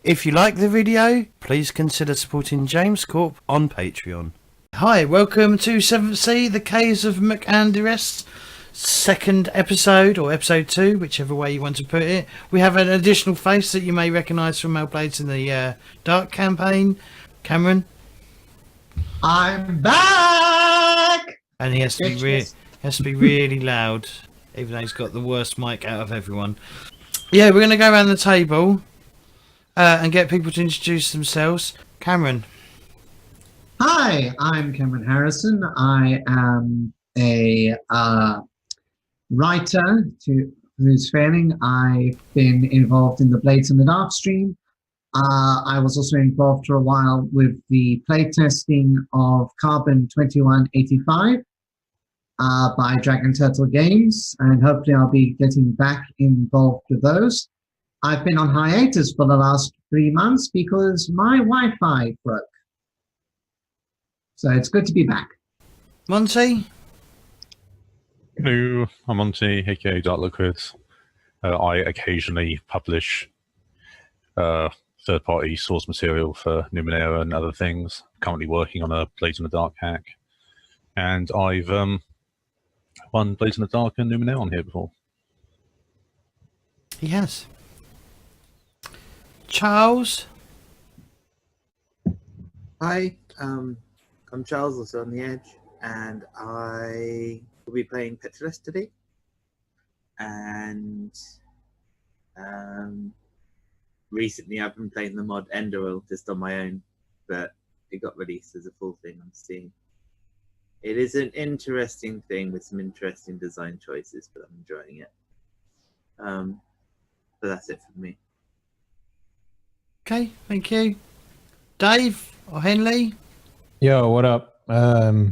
If you like the video, please consider supporting James Corp on Patreon. Hi, welcome to 7th Sea, the Caves of McAndress, second episode, or episode 2, whichever way you want to put it. We have an additional face that you may recognise from our Blades in the Dark campaign. Cameron? I'm back! And he has to be really loud, even though he's got the worst mic out of everyone. Yeah, we're going to go around the table and get people to introduce themselves. Cameron. Hi, I'm Cameron Harrison. I am a writer who's failing. I've been involved in the Blades in the Dark stream. I was also involved for a while with the playtesting of Carbon 2185 by Dragon Turtle Games, and hopefully I'll be getting back involved with those. I've been on hiatus for the last 3 months because my Wi-Fi broke. So it's good to be back. Monty? Hello, I'm Monty, aka Dark Liquid. I occasionally publish third-party source material for Numenera and other things. Currently working on a Blades in the Dark hack. And I've run Blades in the Dark and Numenera on here before. He has. Charles? Hi, I'm Charles, also on the Edge, and I will be playing Petras today. And recently I've been playing the mod Enderal just on my own, but it got released as a full thing on Steam. It is an interesting thing with some interesting design choices, but I'm enjoying it. But that's it for me. Okay, thank you. Dave or Henley? Yo, what up? My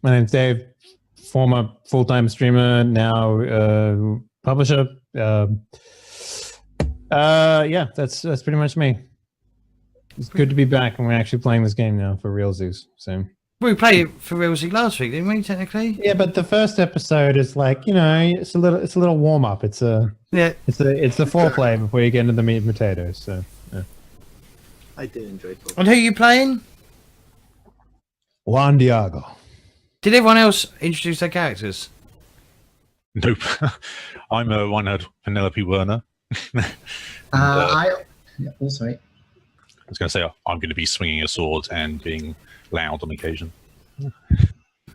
name's Dave, former full-time streamer, now publisher. Yeah, that's pretty much me. It's good to be back, and we're actually playing this game now for realsies. So We played it for realsy last week, didn't we? Technically. yeah, but the first episode is like, you know, it's a little warm up. It's the foreplay before you get into the meat and potatoes. So yeah. I do enjoy talking. And who are you playing? Juan Diago. Did everyone else introduce their characters? Nope. I'm Reinhard Penelope Werner. I was going to say I'm going to be swinging a sword and being loud on occasion.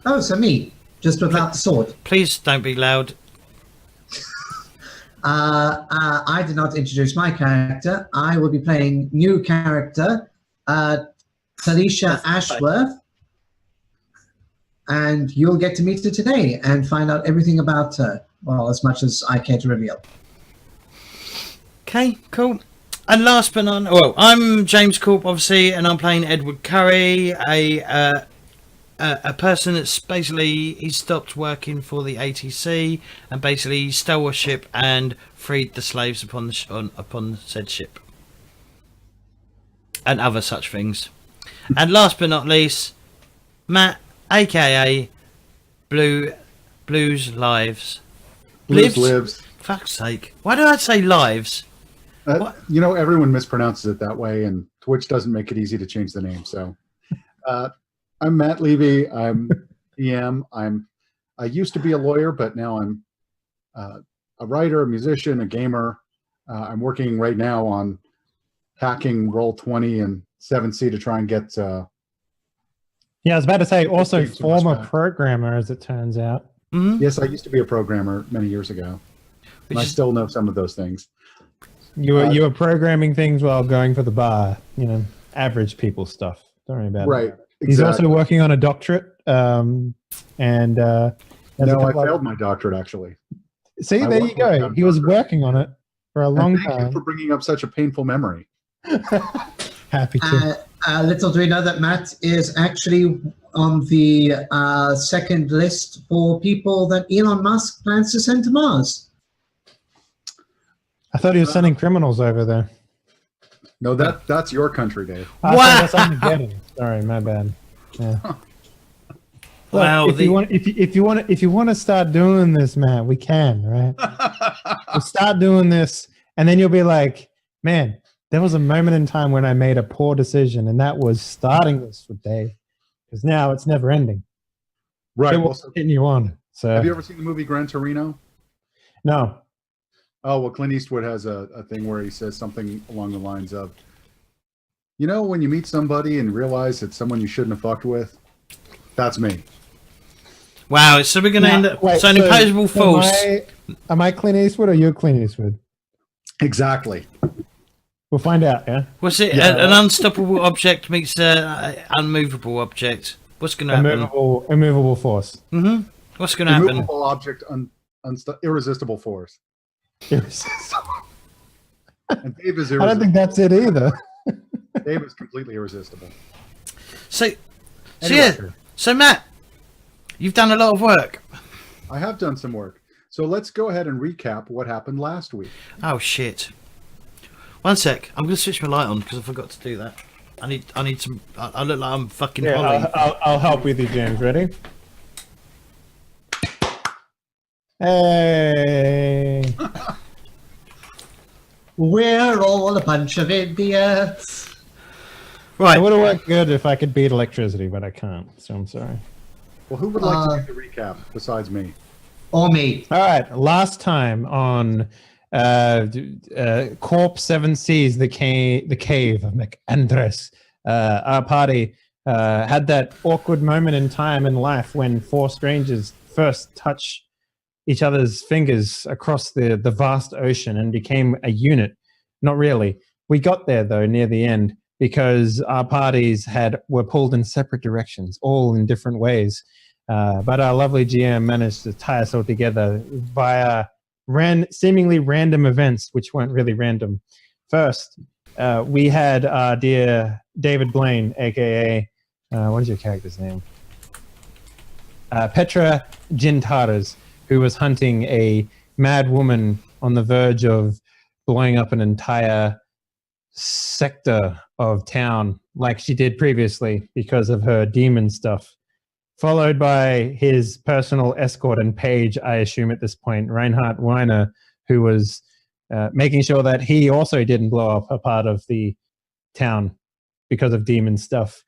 Oh, so me, just without the sword. Please don't be loud. I did not introduce my character. I will be playing new character, Taleisha Ashworth, and you'll get to meet her today and find out everything about her. Well, as much as I care to reveal. Okay, cool. And last but not, well, I'm James Corp, obviously, and I'm playing Edward Curry, a person that's basically he stopped working for the ATC and basically stole a ship and freed the slaves upon the said ship, and other such things. And last but not least, Matt, aka Blues Lives. Lives. Fuck's sake! Why did I say lives? You know, everyone mispronounces it that way, and Twitch doesn't make it easy to change the name. So, I'm Matt Levy. I'm PM. I used to be a lawyer, but now I'm a writer, a musician, a gamer. I'm working right now on hacking Roll20 and 7C to try and get. Yeah, I was about to say also former programmer, as it turns out. Mm-hmm. Yes, I used to be a programmer many years ago. And I still know some of those things. You were programming things while going for the bar, you know, average people stuff. Don't worry about it. Right. He's Exactly. also working on a doctorate. No, I failed my doctorate, actually. See, there you go. He was working on it for a long Thank time. you for bringing up such a painful memory. Happy to. Little do we know that Matt is actually on the second list for people that Elon Musk plans to send to Mars. I thought he was sending criminals over there. No, that's your country, Dave. I Wow. thought that's Armageddon. Sorry, my bad. Yeah. Look, Wow, if you want to start doing this, man, we can, right? We'll start doing this, and then you'll be like, man, there was a moment in time when I made a poor decision, and that was starting this with Dave, because now it's never ending. Right. It will continue on. So, have you ever seen the movie Gran Torino? No. Oh, well, Clint Eastwood has a thing where he says something along the lines of, you know, when you meet somebody and realize it's someone you shouldn't have fucked with? That's me. Wow, so we're going to end up... so an imposable force. Am I Clint Eastwood or you're Clint Eastwood? Exactly. We'll find out, yeah? What's it? Yeah. An unstoppable object meets an unmovable object. What's going to happen? Immovable force. Mm-hmm. What's going to happen? Immovable object, irresistible force. Irresistible. And Dave is irresistible. I don't think that's it either. Dave is completely irresistible. So Matt, you've done a lot of work. I have done some work. So let's go ahead and recap what happened last week. Oh shit! One sec. I'm going to switch my light on because I forgot to do that. I need some. I look like I'm fucking. Yeah, I'll help with you, James. Ready? Hey. We're all a bunch of idiots. Right. It would have worked good if I could beat electricity, but I can't, so I'm sorry. Well, who would like to do the recap besides me? Or me. All right. Last time on Corp 7 Seas, the cave of McAndress, our party had that awkward moment in time in life when four strangers first touch each other's fingers across the vast ocean and became a unit. Not really. We got there, though, near the end, because our parties were pulled in separate directions, all in different ways. But our lovely GM managed to tie us all together via seemingly random events, which weren't really random. First, we had our dear David Blaine, a.k.a. What is your character's name? Petra Gintaras, who was hunting a mad woman on the verge of blowing up an entire sector of town like she did previously because of her demon stuff. Followed by his personal escort and page, I assume at this point, Reinhard Werner, who was making sure that he also didn't blow up a part of the town because of demon stuff.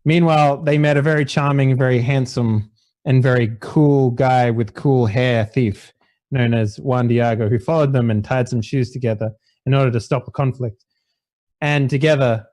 Meanwhile, they met a very charming, very handsome, and very cool guy with cool hair thief known as Juan, who followed them and tied some shoes together in order to stop a conflict. And together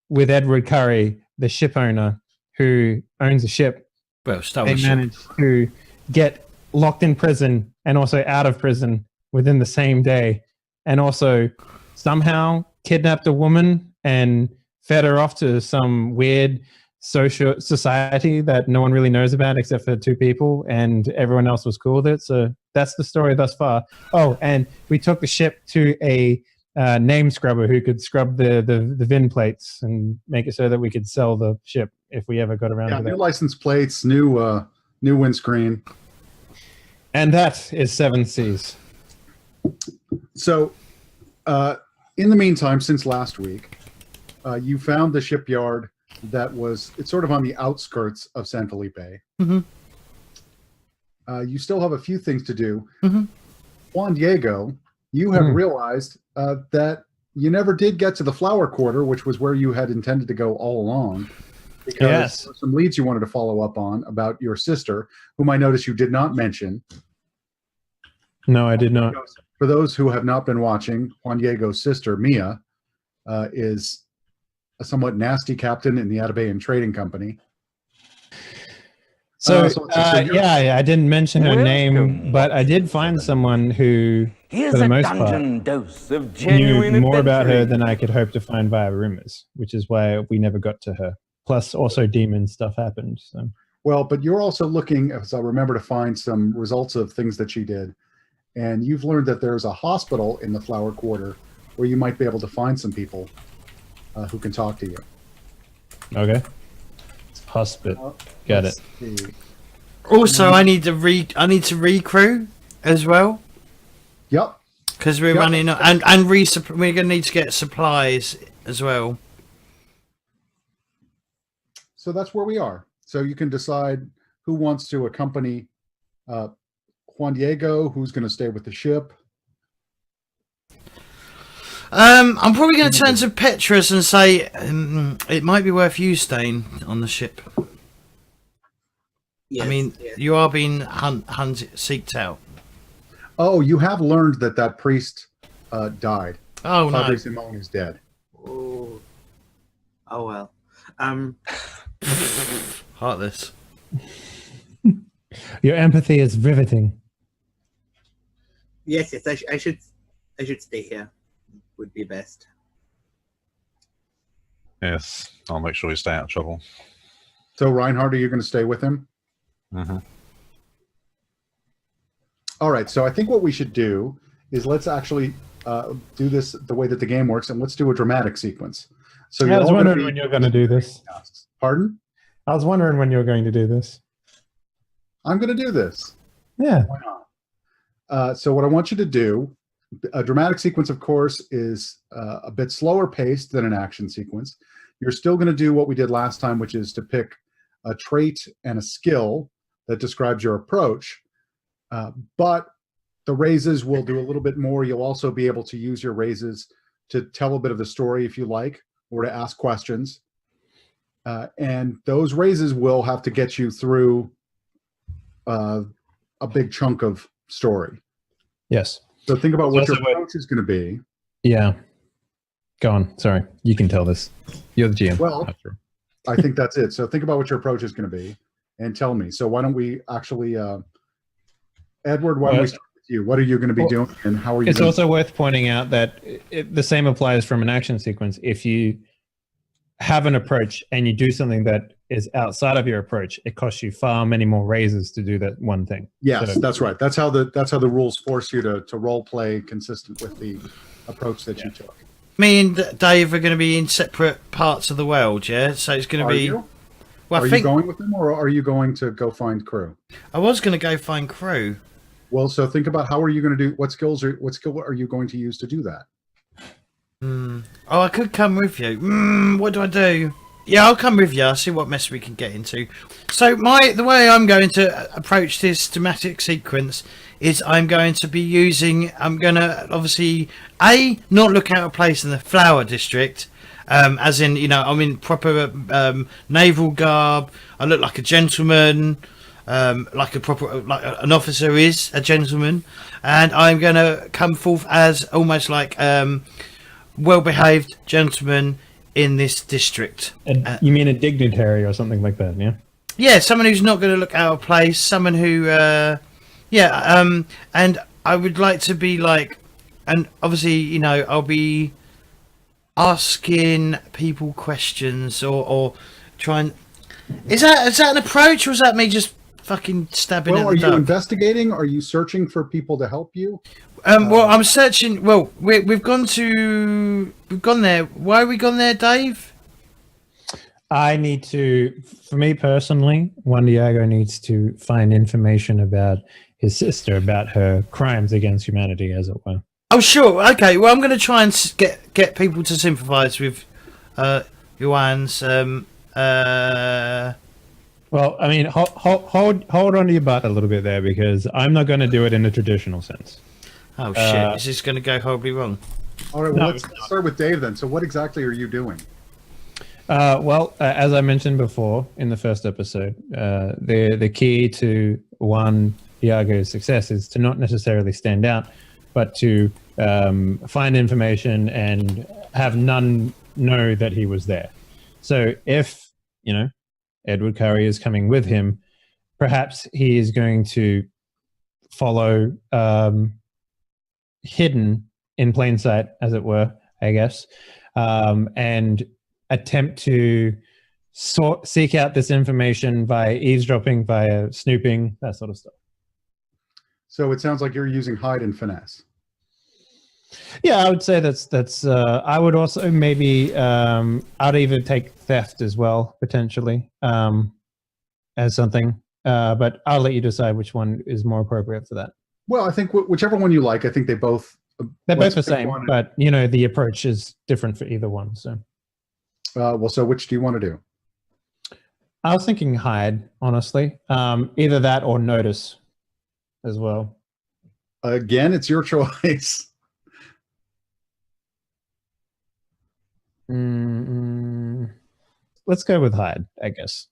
with Edward Curry, the ship owner who owns a ship, they managed to get locked in prison and also out of prison within the same day, and also somehow kidnapped a woman and fed her off to some weird society that no one really knows about except for two people, and everyone else was cool with it. So that's the story thus far. Oh, and we took the ship to a name scrubber who could scrub the VIN plates and make it so that we could sell the ship if we ever got around to that. New license plates, new windscreen. And that is 7 Seas. So in the meantime, since last week, you found the shipyard it's sort of on the outskirts of San Felipe. Mm-hmm. You still have a few things to do. Mm-hmm. Juan Diego, you have realized that you never did get to the flower quarter, which was where you had intended to go all along, because there were some leads you wanted to follow up on about your sister, whom I noticed you did not mention. No, I did not. For those who have not been watching, Juan Diego's sister, Mia, is a somewhat nasty captain in the Atabayan Trading Company. So I didn't mention her name, but I did find someone who, for the most part, dose of knew more about her than I could hope to find via rumors, which is why we never got to her. Plus, also demon stuff happened. So. Well, but you're also looking, as I remember, to find some results of things that she did. And you've learned that there's a hospital in the Flower Quarter where you might be able to find some people who can talk to you. Okay. Hospital. Got it. See. Also, I need to recrew as well. Yep. Because we're running and we're going to need to get supplies as well. So that's where we are. So you can decide who wants to accompany Juan Diego, who's going to stay with the ship. I'm probably going to turn to Petras and say it might be worth you staying on the ship. Yes, I mean, yes. you are being seeked out. Oh, you have learned that priest died. Oh Padre no! Simone is dead. Oh, well. Heartless. Your empathy is riveting. Yes. I should stay here. Would be best. Yes, I'll make sure you stay out of trouble. So, Reinhard, are you going to stay with him? Mm-hmm. All right. So, I think what we should do is let's actually do this the way that the game works, and let's do a dramatic sequence. So, I you're was all gonna wondering be- when you're going to do this. Pardon? I was wondering when you were going to do this. I'm going to do this. Yeah. Why not? So what I want you to do, a dramatic sequence, of course, is a bit slower paced than an action sequence. You're still going to do what we did last time, which is to pick a trait and a skill that describes your approach. But the raises will do a little bit more. You'll also be able to use your raises to tell a bit of the story if you like, or to ask questions. And those raises will have to get you through a big chunk of story. Yes. So think about what It's your also approach is going to be. Yeah. Go on. Sorry. You can tell this. You're the GM. Well, I think that's it. So think about what your approach is going to be and tell me. So why don't we actually, Edward, why don't we start with you? What are you going to be doing and how are you It's also worth pointing out that the same applies from an action sequence. If you have an approach and you do something that is outside of your approach, it costs you far many more raises to do that one thing. Yes, So- that's right. That's how the rules force you to role play consistent with the approach that you took. Me and Dave are going to be in separate parts of the world, yeah? So it's going to Are be... you? Well, Are I you think going with them or are you going to go find crew? I was going to go find crew. Well, so think about how are you going to do, what skill are you going to use to do that? Oh, I could come with you. What do I do? Yeah, I'll come with you. I'll see what mess we can get into. So the way I'm going to approach this dramatic sequence is I'm going to obviously not look out of place in the flower district, as in, I'm in proper naval garb. I look like a gentleman, like an officer is a gentleman, and I'm going to come forth as almost like well-behaved gentleman in this district. You mean a dignitary or something like that, yeah? Yeah, someone who's not going to look out of place, someone who, and I would like to be like, and obviously, I'll be asking people questions or trying. Is that an approach, or is that me just fucking stabbing Well, at are the you dark? investigating? Are you searching for people to help you? Well, I'm searching. Well, we've gone there. Why are we gone there, Dave? I need to, for me personally, Juan Diego needs to find information about his sister, about her crimes against humanity, as it were. Oh, sure. Okay. Well, I'm going to try and get people to sympathise with Juan's. Well, I mean, hold on to your butt a little bit there, because I'm not going to do it in a traditional sense. Oh shit! Is this going to go horribly wrong? All right, well, No, let's start with Dave then. So what exactly are you doing? As I mentioned before in the first episode, the key to Juan Diego's success is to not necessarily stand out, but to find information and have none know that he was there. So if, Edward Curry is coming with him, perhaps he is going to follow hidden in plain sight, as it were, I guess, and attempt to seek out this information via eavesdropping, via snooping, that sort of stuff. So it sounds like you're using hide and finesse. Yeah, I would say that's. I would also maybe. I'd even take theft as well, potentially, as something. But I'll let you decide which one is more appropriate for that. Well, I think whichever one you like. I think they both. They're let's both the pick same, one. but the approach is different for either one. So So which do you want to do? I was thinking hide, honestly. Either that or notice, as well. Again, it's your choice. let's go with hide, I guess.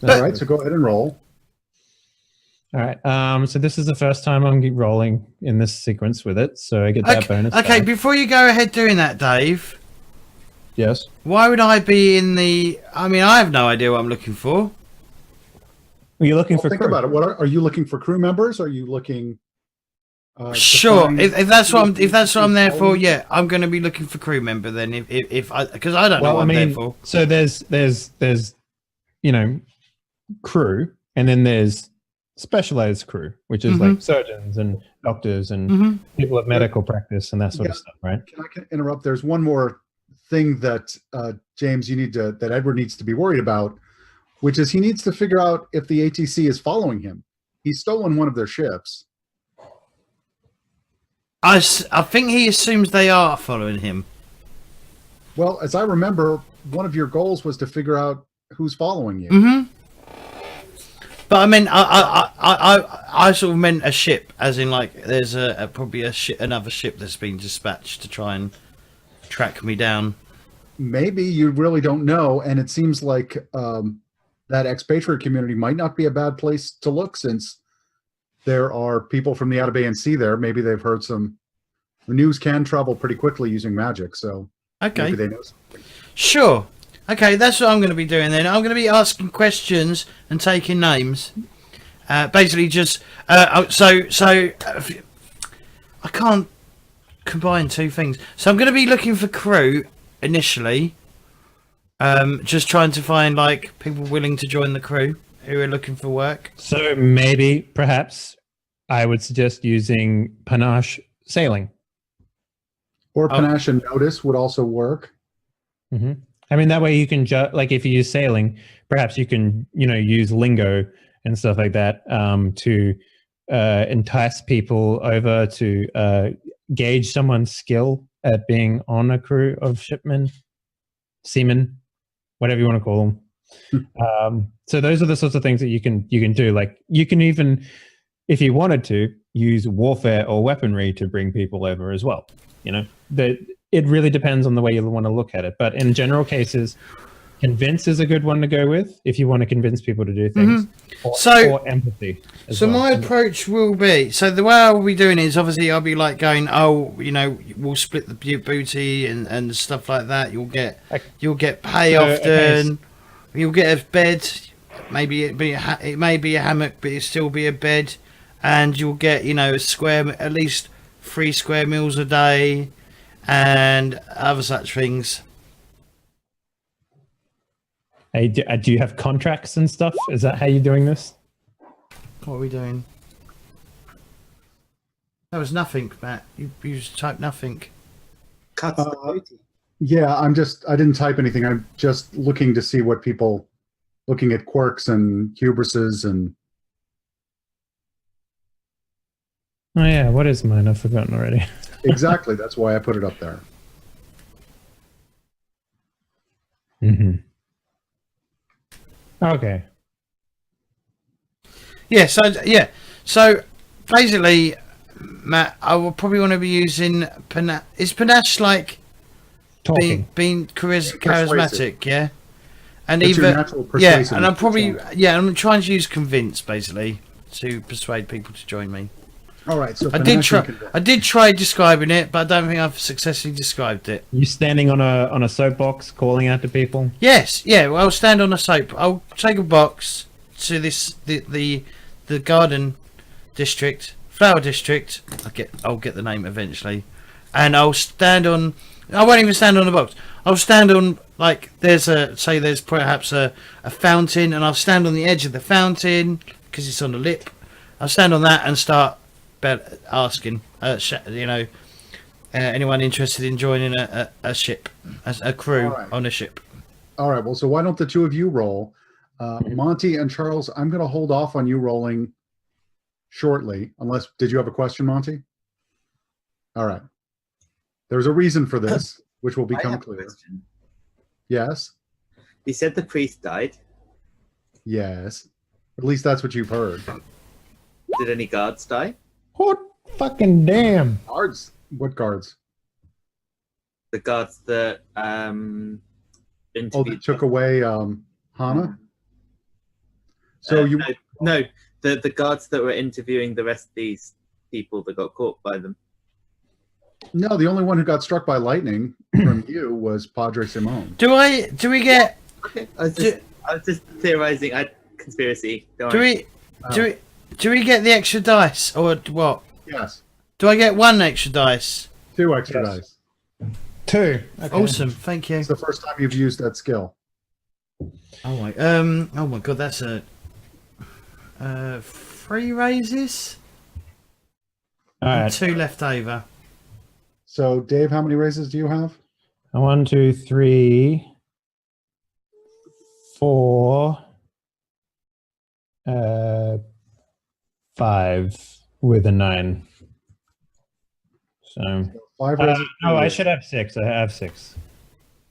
All right, so go ahead and roll. All right. So this is the first time I'm rolling in this sequence with it, so I get that bonus. Okay, die. before you go ahead doing that, Dave, Yes. why would I be in the... I mean, I have no idea what I'm looking for. Are you looking for Think crew? about it. What are you looking for? Crew members? Are you looking? To Sure, find if that's what I'm there for, following? yeah, I'm going to be looking for crew member then. If I, because I don't know Well, what I I'm there mean, for. so there's crew, and then there's specialized crew, which is like surgeons and doctors and people of medical practice and that sort of stuff, right? Can I interrupt? There's one more thing that James, that Edward needs to be worried about, which is he needs to figure out if the ATC is following him. He's stolen one of their ships. I think he assumes they are following him. Well, as I remember, one of your goals was to figure out who's following you. But I mean, I sort of meant a ship, as in like there's probably another ship that's been dispatched to try and track me down. Maybe you really don't know, and it seems like that expatriate community might not be a bad place to look, since there are people from the Outer Bay and Sea there. Maybe they've heard some. The news can travel pretty quickly using magic, so Okay, maybe they know something. sure. Okay, that's what I'm going to be doing then. I'm going to be asking questions and taking names. Basically, just I can't combine two things. So I'm going to be looking for crew initially. Just trying to find like people willing to join the crew who are looking for work. So maybe, perhaps, I would suggest using panache sailing. Or panache and notice would also work. I mean, that way you can like if you use sailing, perhaps you can use lingo and stuff like that to entice people over to gauge someone's skill at being on a crew of seamen, whatever you want to call them. So those are the sorts of things that you can do. Like you can even, if you wanted to, use warfare or weaponry to bring people over as well. It really depends on the way you want to look at it. But in general cases, convince is a good one to go with if you want to convince people to do things. Or empathy. So my approach will be, so the way I'll be doing is obviously I'll be like going, we'll split the booty and stuff like that. You'll get pay often. You'll get a bed. Maybe it may be a hammock, but it'll still be a bed, and you'll get at least 3 square meals a day, and other such things. Hey, do you have contracts and stuff? Is that how you're doing this? What are we doing? That was nothing, Matt. You just typed nothing. Cuts the booty. Yeah, I didn't type anything. I'm just looking to see what people, looking at quirks and hubrises and. Oh yeah, what is mine? I've forgotten already. Exactly, that's why I put it up there. Okay. Yeah, so basically, Matt, I will probably want to be using panache. Is panache like Talking. being charismatic? Yeah, and It's your either natural persuasive. and I'm probably I'm trying to use convince basically to persuade people to join me. All right, so I did try describing it, but I don't think I've successfully described it. You standing on a soapbox calling out to people? Yes, yeah. Well, I'll stand on a soap. I'll take a box to the garden district, flower district. I'll get the name eventually, and I'll stand on. I won't even stand on the box. I'll stand on like there's perhaps a fountain, and I'll stand on the edge of the fountain because it's on the lip. I'll stand on that and start asking, anyone interested in joining a ship, a crew on a ship. All right, well, so why don't the two of you roll? Monty and Charles, I'm going to hold off on you rolling shortly, unless, did you have a question, Monty? All right. There's a reason for this, which will become clear. Yes? You said the priest died. Yes. At least that's what you've heard. Did any guards die? What fucking damn? Guards? What guards? The guards that interviewed. that took away Hana. So you no, the guards that were interviewing the rest of these people that got caught by them. no, the only one who got struck by lightning from you was Padre Simone. Do we get? Okay, I was just theorizing. Conspiracy. Don't Do worry. do we get the extra dice or what? Yes, Do I get one extra dice? 2 extra Yes. dice. 2. Okay. Awesome, thank you. It's the first time you've used that skill. Oh my, oh my god, that's a 3 raises All and right. 2 left over. So, Dave, how many raises do you have? 1, 2, 3, 4, 5 with a 9. So 5 raises. no, I should have 6. I have 6.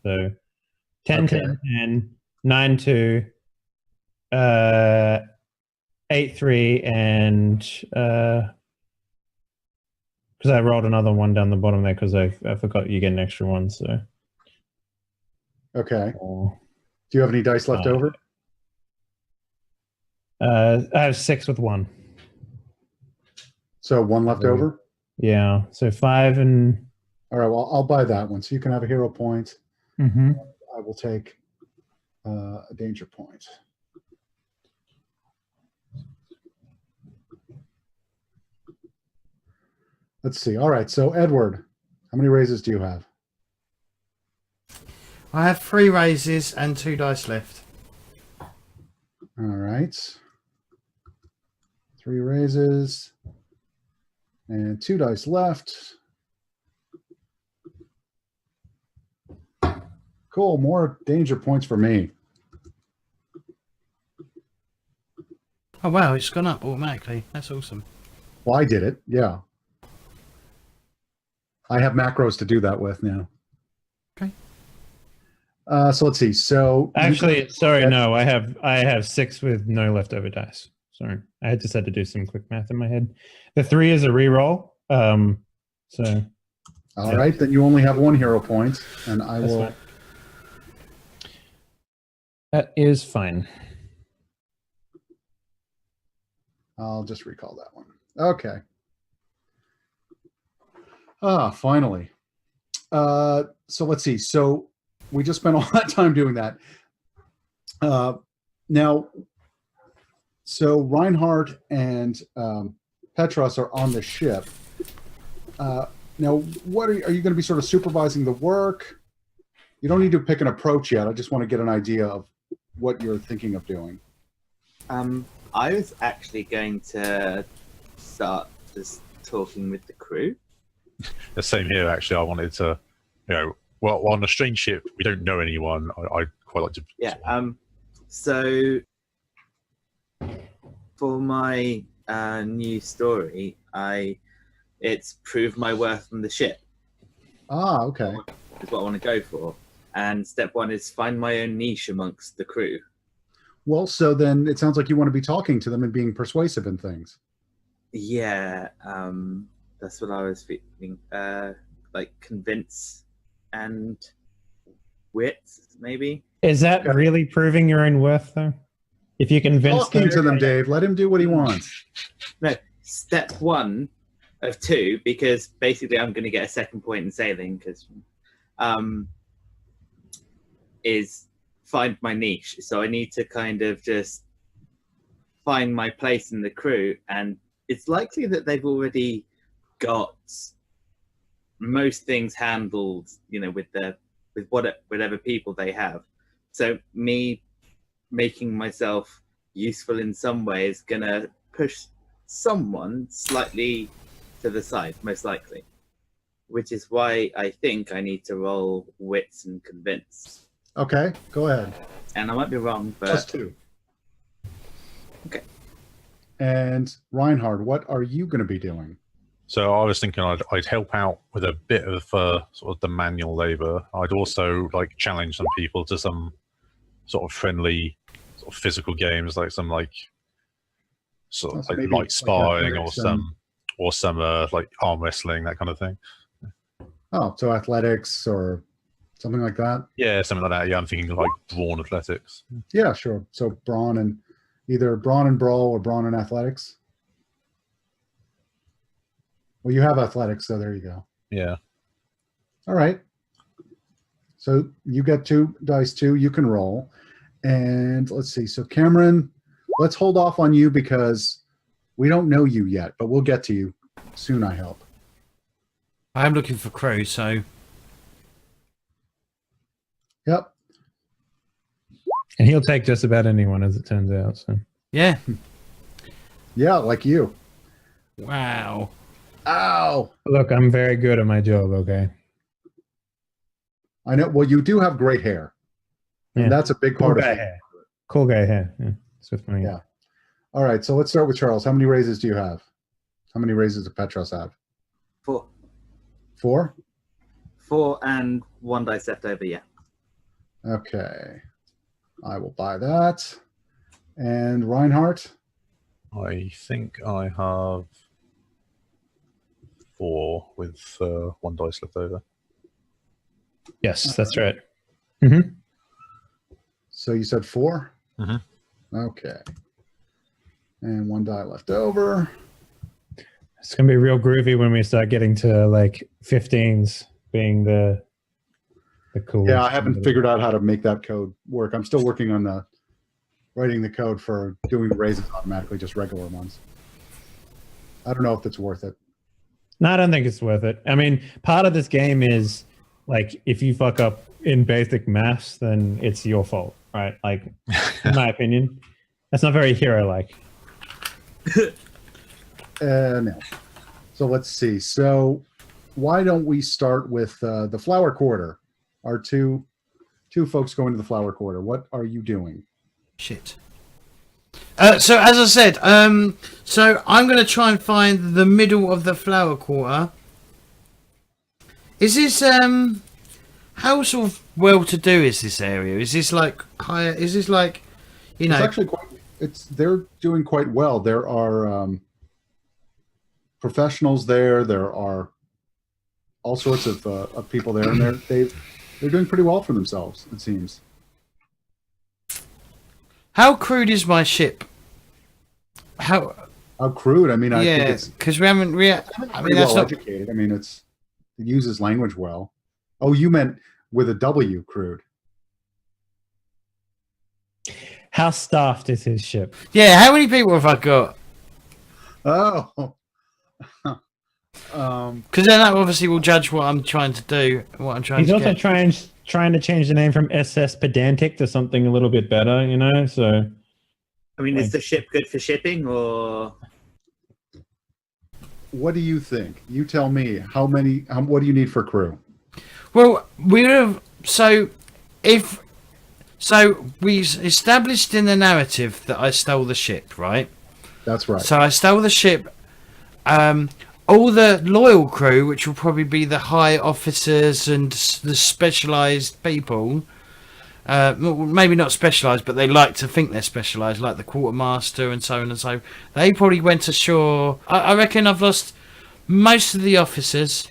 So 10, Okay. 10, 10, 9, 2, 8, 3, and because I rolled another one down the bottom there because I forgot you get an extra one. So Okay. oh. Do you have any dice left over? I have 6 with 1. So 1 left over? Yeah, so 5 and All right, well, I'll buy that one. So you can have a hero point. I will take a danger point. Let's see. All right, so Edward, how many raises do you have? I have 3 raises and 2 dice left. All right. 3 raises and 2 dice left. Cool, more danger points for me. Oh wow, it's gone up automatically. That's awesome. Well, I did it, yeah. I have macros to do that with now. Okay. So let's see. So actually, sorry, Yes. no, I have 6 with no leftover dice. Sorry, I just had to do some quick math in my head. The 3 is a reroll. So all right, then you only have 1 hero point, and I That's will. fine. That is fine. I'll just recall that one. Okay. Finally. So let's see. So we just spent all that time doing that. Now, so Reinhard and Petras are on the ship. Now, what are you going to be sort of supervising the work? You don't need to pick an approach yet. I just want to get an idea of what you're thinking of doing. I was actually going to start just talking with the crew. The same here, actually. I wanted to, well, on a strange ship, we don't know anyone. I'd quite like to. Yeah. So for my new story, it's prove my worth from the ship. Okay. Is what I want to go for. And step 1 is find my own niche amongst the crew. Well, so then it sounds like you want to be talking to them and being persuasive in things. Yeah, that's what I was feeling. Like convince and wit, maybe. Is that really proving your own worth, though? If you convince Talking to them, Dave. Let him do what he wants. No, step 1 of 2, because basically I'm going to get a second point in sailing, because is find my niche. So I need to kind of just find my place in the crew, and it's likely that they've already got most things handled, with whatever people they have. So me making myself useful in some way is gonna push someone slightly to the side, most likely, which is why I think I need to roll wits and convince. Okay, go ahead. And I might be wrong, but +2. Okay. And Reinhard, what are you going to be doing? So I was thinking I'd help out with a bit of sort of the manual labor. I'd also challenge some people to some sort of friendly sort of physical games, like some sort of maybe light sparring athletics, or some arm wrestling, that kind of thing. Oh, so athletics or something like that. Yeah, something like that. Yeah, I'm thinking like brawn athletics. Yeah, sure. So brawn and either brawn and brawl or brawn and athletics. Well, you have athletics, so there you go. Yeah. All right. So you get 2 dice too. You can roll. And let's see. So Cameron, let's hold off on you because we don't know you yet, but we'll get to you soon, I hope. I'm looking for crew, so Yep. And he'll take just about anyone, as it turns out. So yeah. Yeah, like you. Wow. Ow. look, I'm very good at my job. Okay. I know. Well, you do have great hair. And Yeah. that's a big Cool part guy of it. hair. Cool guy hair. Yeah. That's with me. Yeah. All right. So let's start with Charles. How many raises do you have? How many raises does Petras have? 4. 4? 4 and 1 dice left over, yeah. Okay. I will buy that. And Reinhardt? I think I have 4 with 1 dice left over. Yes, that's right. So you said 4? Mhm. Okay. And 1 die left over. It's gonna be real groovy when we start getting to like 15s being the cool. Yeah, I haven't figured out how to make that code work. I'm still working on writing the code for doing the raises automatically, just regular ones. I don't know if it's worth it. No, I don't think it's worth it. I mean, part of this game is like if you fuck up in basic maths, then it's your fault, right? Like, in my opinion, that's not very hero-like. No. So let's see. So why don't we start with the flower quarter? Our two folks going to the flower quarter. What are you doing? Shit. So as I said, so I'm going to try and find the middle of the flower quarter. Is this how sort of well to do is this area? Is this like higher? Is this like, you know? It's actually quite. They're doing quite well. There are professionals there. There are all sorts of people there, and they're doing pretty well for themselves. It seems. How crude is my ship? How crude? I mean, I think yeah, it's because we haven't. I pretty mean, that's well not. educated. I mean, it uses language well. Oh, you meant with a W, crude. How staffed is his ship? Yeah, how many people have I got? Oh. Because then that obviously will judge what I'm trying to do. What I'm trying He's to also get. trying to change the name from SS Pedantic to something a little bit better, you know. So, I mean, is the ship good for shipping or? What do you think? You tell me. What do you need for crew? Well, we established in the narrative that I stole the ship, right? That's right. So I stole the ship. All the loyal crew, which will probably be the high officers and the specialised people, maybe not specialised, but they like to think they're specialised, like the quartermaster and so on and so. They probably went ashore. I reckon I've lost most of the officers.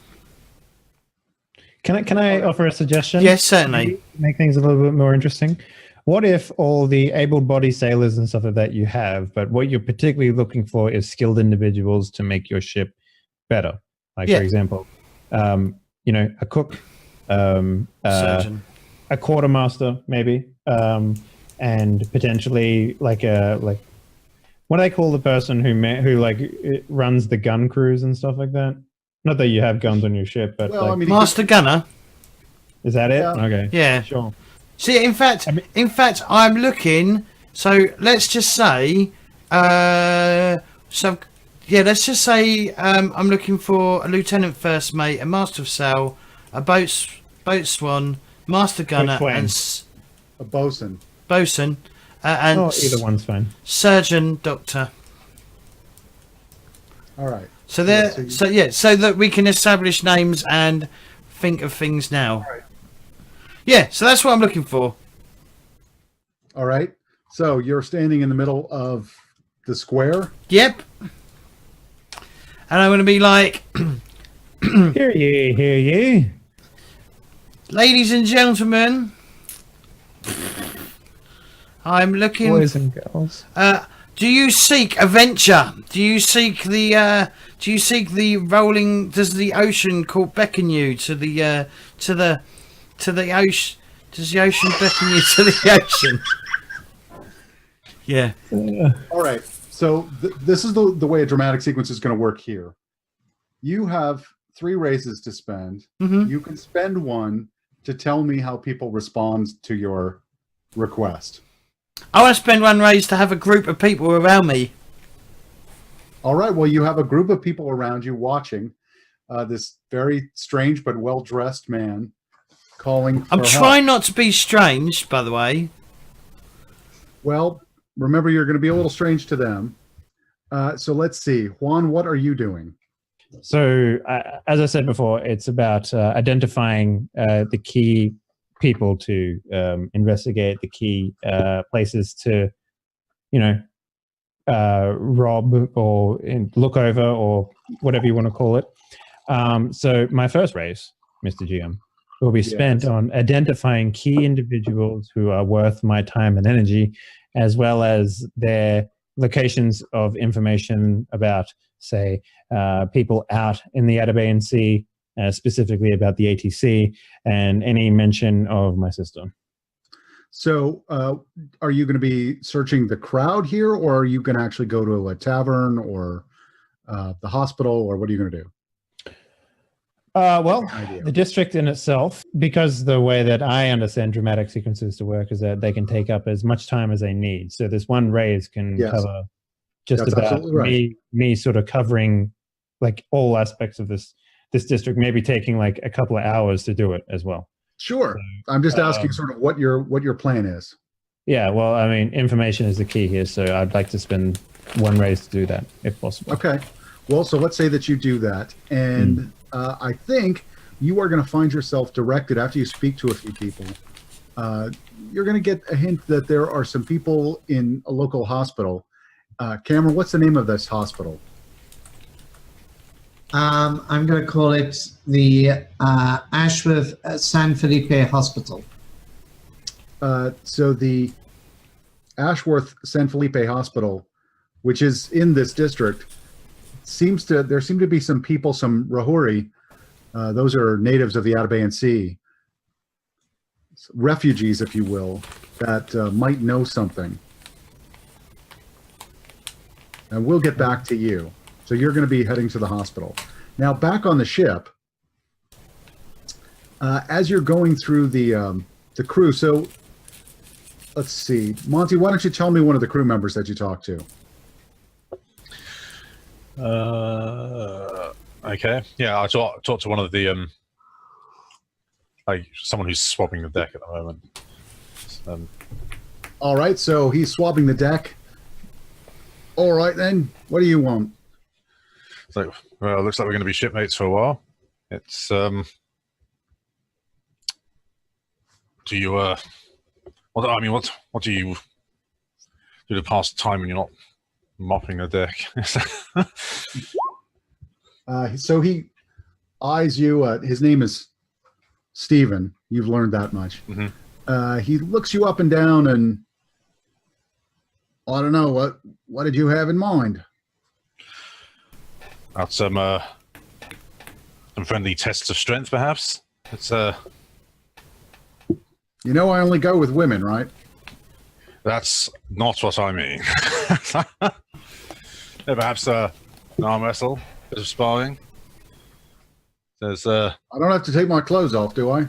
can I offer a suggestion? Yes, certainly. Make things a little bit more interesting. What if all the able-bodied sailors and stuff like that you have, but what you're particularly looking for is skilled individuals to make your ship better? Like, Yeah. for example, a cook, Surgeon. a quartermaster, maybe, and potentially like what do they call the person who runs the gun crews and stuff like that? Not that you have guns on your ship, but Well, I mean, Master Gunner. is that it? Yeah. Okay, Yeah. sure. See, in fact, I'm looking. So let's just say, let's just say I'm looking for a lieutenant first mate, a master of sail, a boatswain, master gunner, Boatswain. and a bosun. bosun, and Either one's fine. surgeon, doctor. All right. So Yeah, so that we can establish names and think of things now. Right. Yeah, so that's what I'm looking for. All right. So you're standing in the middle of the square. Yep. And I'm going to be like, Hear ye, hear ye. Ladies and gentlemen, I'm looking. Boys and girls. Do you seek adventure? Do you seek the rolling? Does the ocean beckon you to the ocean? Does the ocean beckon you to the ocean? Yeah. All right. So this is the way a dramatic sequence is going to work here. You have 3 raises to spend. Mm-hmm. You can spend one to tell me how people respond to your request. I want to spend 1 raise to have a group of people around me. All right. Well, you have a group of people around you watching this very strange but well-dressed man calling for I'm help. trying not to be strange, by the way. Well, remember, you're going to be a little strange to them. So let's see. Juan, what are you doing? So, as I said before, it's about identifying the key people to investigate, the key places to, rob or look over or whatever you want to call it. So my first raise, Mr. GM, will be spent on identifying key individuals who are worth my time and energy, as well as their locations of information about, say, people out in the Atabayan Sea, specifically about the ATC, and any mention of my sister. So are you going to be searching the crowd here, or are you going to actually go to a tavern or the hospital, or what are you going to do? Well, the district in itself, because the way that I understand dramatic sequences to work is that they can take up as much time as they need. So this 1 raise can cover just That's about absolutely right. me sort of covering like all aspects of this district, maybe taking like a couple of hours to do it as well. Sure. I'm just asking sort of what your plan is. Yeah, well, I mean, information is the key here, so I'd like to spend 1 raise to do that, if possible. Okay. Well, so let's say that you do that, and I think you are going to find yourself directed after you speak to a few people. You're going to get a hint that there are some people in a local hospital. Cameron, what's the name of this hospital? I'm going to call it the Ashworth San Felipe Hospital. So the Ashworth San Felipe Hospital, which is in this district, there seem to be some people, some Rahuri, those are natives of the Atabayan Sea, refugees, if you will, that might know something. And we'll get back to you. So you're going to be heading to the hospital. Now, back on the ship, as you're going through the crew, so let's see. Monty, why don't you tell me one of the crew members that you talked to? Okay. Yeah, I talked to one of the someone who's swabbing the deck at the moment. All right, so he's swabbing the deck. All right, then. What do you want? So, well, it looks like we're going to be shipmates for a while. It's do you what do you do to pass time when you're not mopping the deck? So he eyes you. His name is Stephen. You've learned that much. Mm-hmm. He looks you up and down, and I don't know, what did you have in mind? That's some friendly tests of strength, perhaps. It's You know, I only go with women, right? That's not what I mean. Yeah, perhaps an arm wrestle, bit of sparring. There's I don't have to take my clothes off, do I?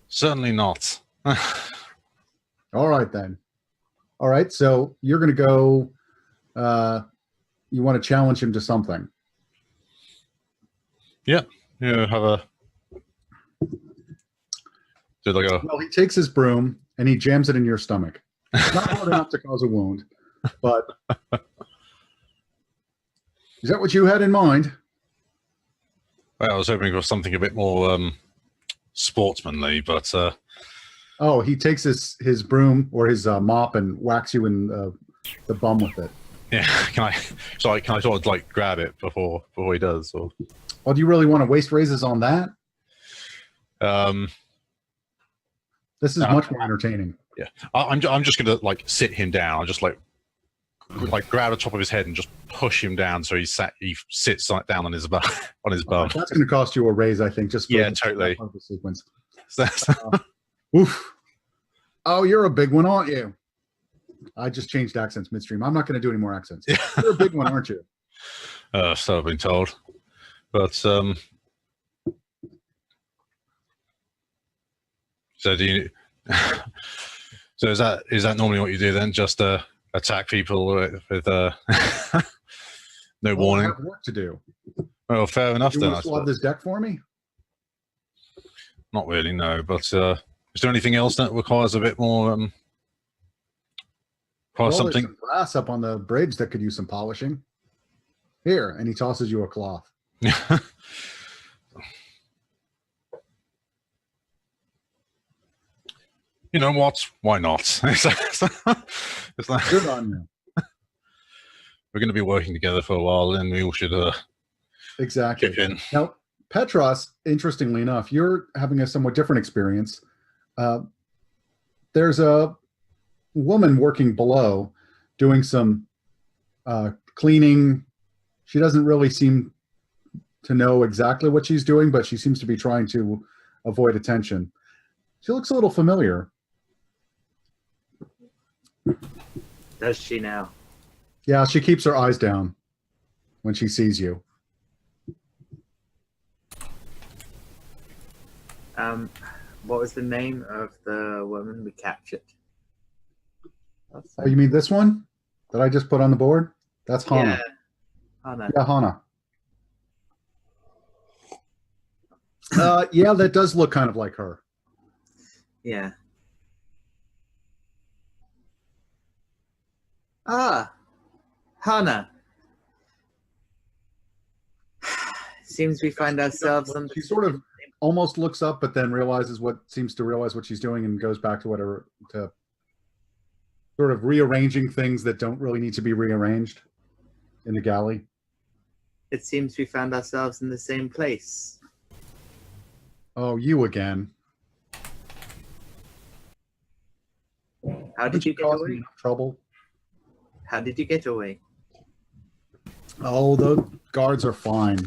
certainly not. All right, then. All right, so you're going to go, you want to challenge him to something. Yeah, have a do like a Well, he takes his broom and he jams it in your stomach. Not hard enough to cause a wound, but is that what you had in mind? well, I was hoping for something a bit more sportsmanly, but Oh, he takes his broom or his mop and whacks you in the bum with it. yeah, can I sort of like grab it before he does? Or Well, do you really want to waste raises on that? This is much more entertaining. Yeah, I'm just gonna like sit him down. I just like grab the top of his head and just push him down so he sits like down on his bum. On his bum. That's going to cost you a raise, I think. Just for totally. The sequence. Oof. Oh, you're a big one, aren't you? I just changed accents midstream. I'm not going to do any more accents. You're a big one, aren't you? So I've been told, but so do you? So is that normally what you do then? Just attack people with no warning? I have work to do. Well, fair enough. You then. want to swab this deck for me? Not really, no. But is there anything else that requires a bit more? Something. There's some brass up on the bridge that could use some polishing. Here, and he tosses you a cloth. You know what? Why not? It's like, Good on you. We're going to be working together for a while, and we all should Exactly. kick in. Now, Petras, interestingly enough, you're having a somewhat different experience. There's a woman working below doing some cleaning. She doesn't really seem to know exactly what she's doing, but she seems to be trying to avoid attention. She looks a little familiar. Does she now? Yeah, she keeps her eyes down when she sees you. What was the name of the woman we captured? Oh, you mean this one that I just put on the board? That's Hana. Yeah, Hana. Yeah, Hana. Yeah, that does look kind of like her. Yeah. Ah, Hana. Seems we find ourselves on. She sort of almost looks up, but then seems to realize what she's doing and goes back to whatever, to sort of rearranging things that don't really need to be rearranged in the galley. It seems we found ourselves in the same place. Oh, you again. How did you get cause me away? enough trouble? How did you get away? Oh, the guards are fine.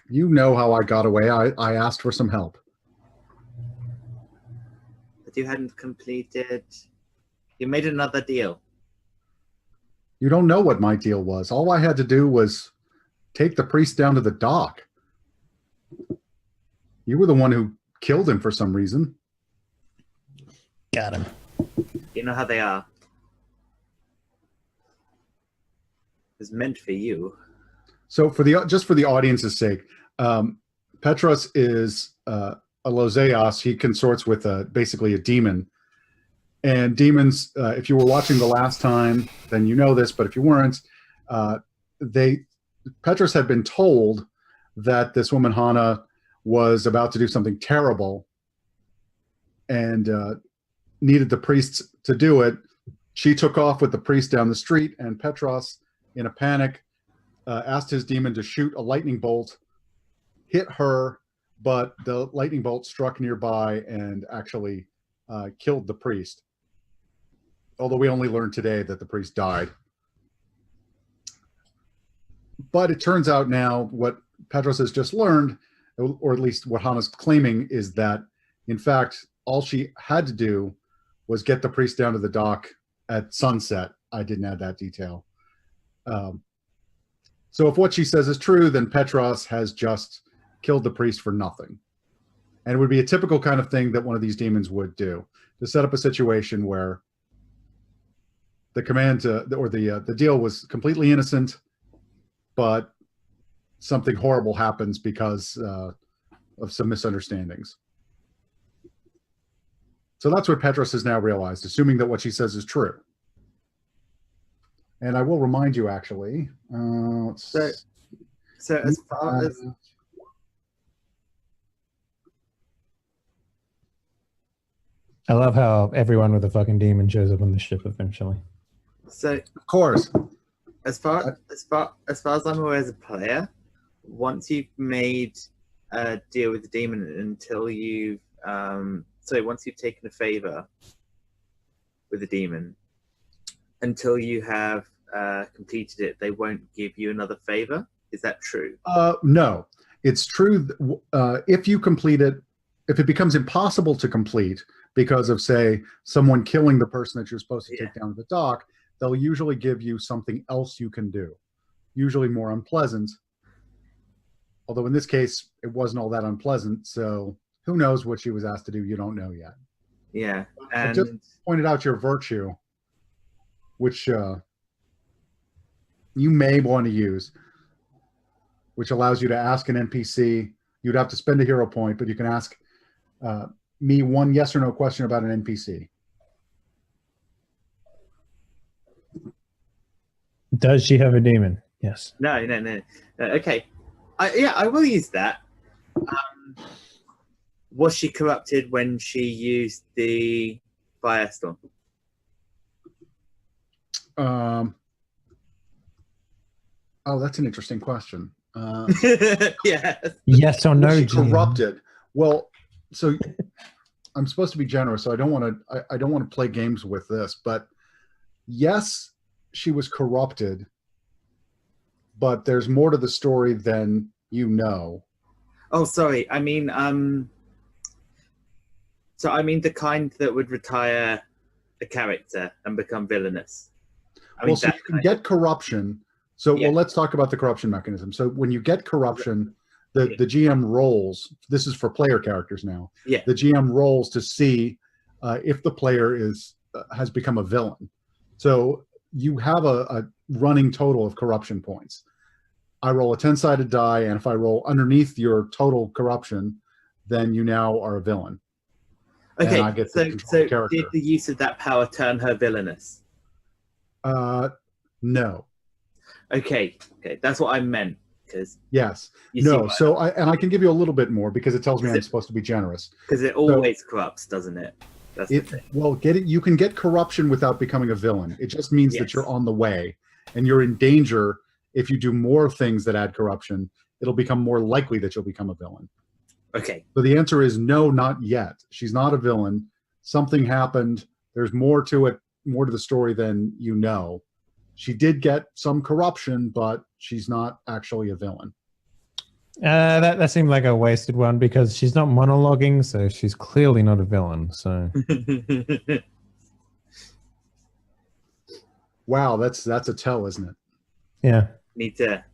You know how I got away. I asked for some help. But you hadn't completed. You made another deal. You don't know what my deal was. All I had to do was take the priest down to the dock. You were the one who killed him for some reason. Got him. You know how they are. It's meant for you. So just for the audience's sake, Petras is a Lozeas. He consorts with basically a demon. And demons, if you were watching the last time, then you know this, but if you weren't, Petras had been told that this woman Hana was about to do something terrible and needed the priests to do it. She took off with the priest down the street, and Petras, in a panic, asked his demon to shoot a lightning bolt, hit her, but the lightning bolt struck nearby and actually killed the priest. Although we only learned today that the priest died. But it turns out now what Petras has just learned, or at least what Hana's claiming, is that, in fact, all she had to do was get the priest down to the dock at sunset. I didn't add that detail. So if what she says is true, then Petras has just killed the priest for nothing. And it would be a typical kind of thing that one of these demons would do, to set up a situation where the the deal was completely innocent, but something horrible happens because of some misunderstandings. So that's what Petras has now realized, assuming that what she says is true. And I will remind you, actually. So as far as I love how everyone with a fucking demon shows up on the ship eventually. so of course. as far as I'm aware as a player, once you've made a deal with the demon, until you've once you've taken a favor with the demon, until you have completed it, they won't give you another favor. Is that true? No, it's true. If you complete it, if it becomes impossible to complete because of, say, someone killing the person that you're supposed to take down to the dock, they'll usually give you something else you can do, usually more unpleasant. Although in this case, it wasn't all that unpleasant, so who knows what she was asked to do? You don't know yet. Yeah, I just pointed out your virtue, which you may want to use, which allows you to ask an NPC. You'd have to spend a hero point, but you can ask me one yes or no question about an NPC. Does she have a demon? Yes. No. Okay. I will use that. Was she corrupted when she used the firestorm? Oh, that's an interesting question. Yes. Yes or no? Was she GM? corrupted? Well, so I'm supposed to be generous, so I don't want to play games with this, but yes, she was corrupted, but there's more to the story than you know. Oh, sorry. I mean, the kind that would retire a character and become villainous. Well, so you can get corruption. So, well, let's talk about the corruption mechanism. So when you get corruption, the GM rolls. This is for player characters now. Yeah. The GM rolls to see if the player has become a villain. So you have a running total of corruption points. I roll a 10-sided die, and if I roll underneath your total corruption, then you now are a villain. Okay, and I get to control the character. Did the use of that power turn her villainous? No. Okay, that's what I meant. Yes. No. So I can give you a little bit more because it tells me I'm supposed to be generous. Because it always corrupts, doesn't it? That's the thing. Well, you can get corruption without becoming a villain. It just means that you're on the way, and you're in danger. If you do more things that add corruption, it'll become more likely that you'll become a villain. Okay. So the answer is no, not yet. She's not a villain. Something happened. There's more to it, more to the story than you know. She did get some corruption, but she's not actually a villain. That seemed like a wasted one because she's not monologuing, so she's clearly not a villain. So. Wow, that's a tell, isn't it? Yeah. Need to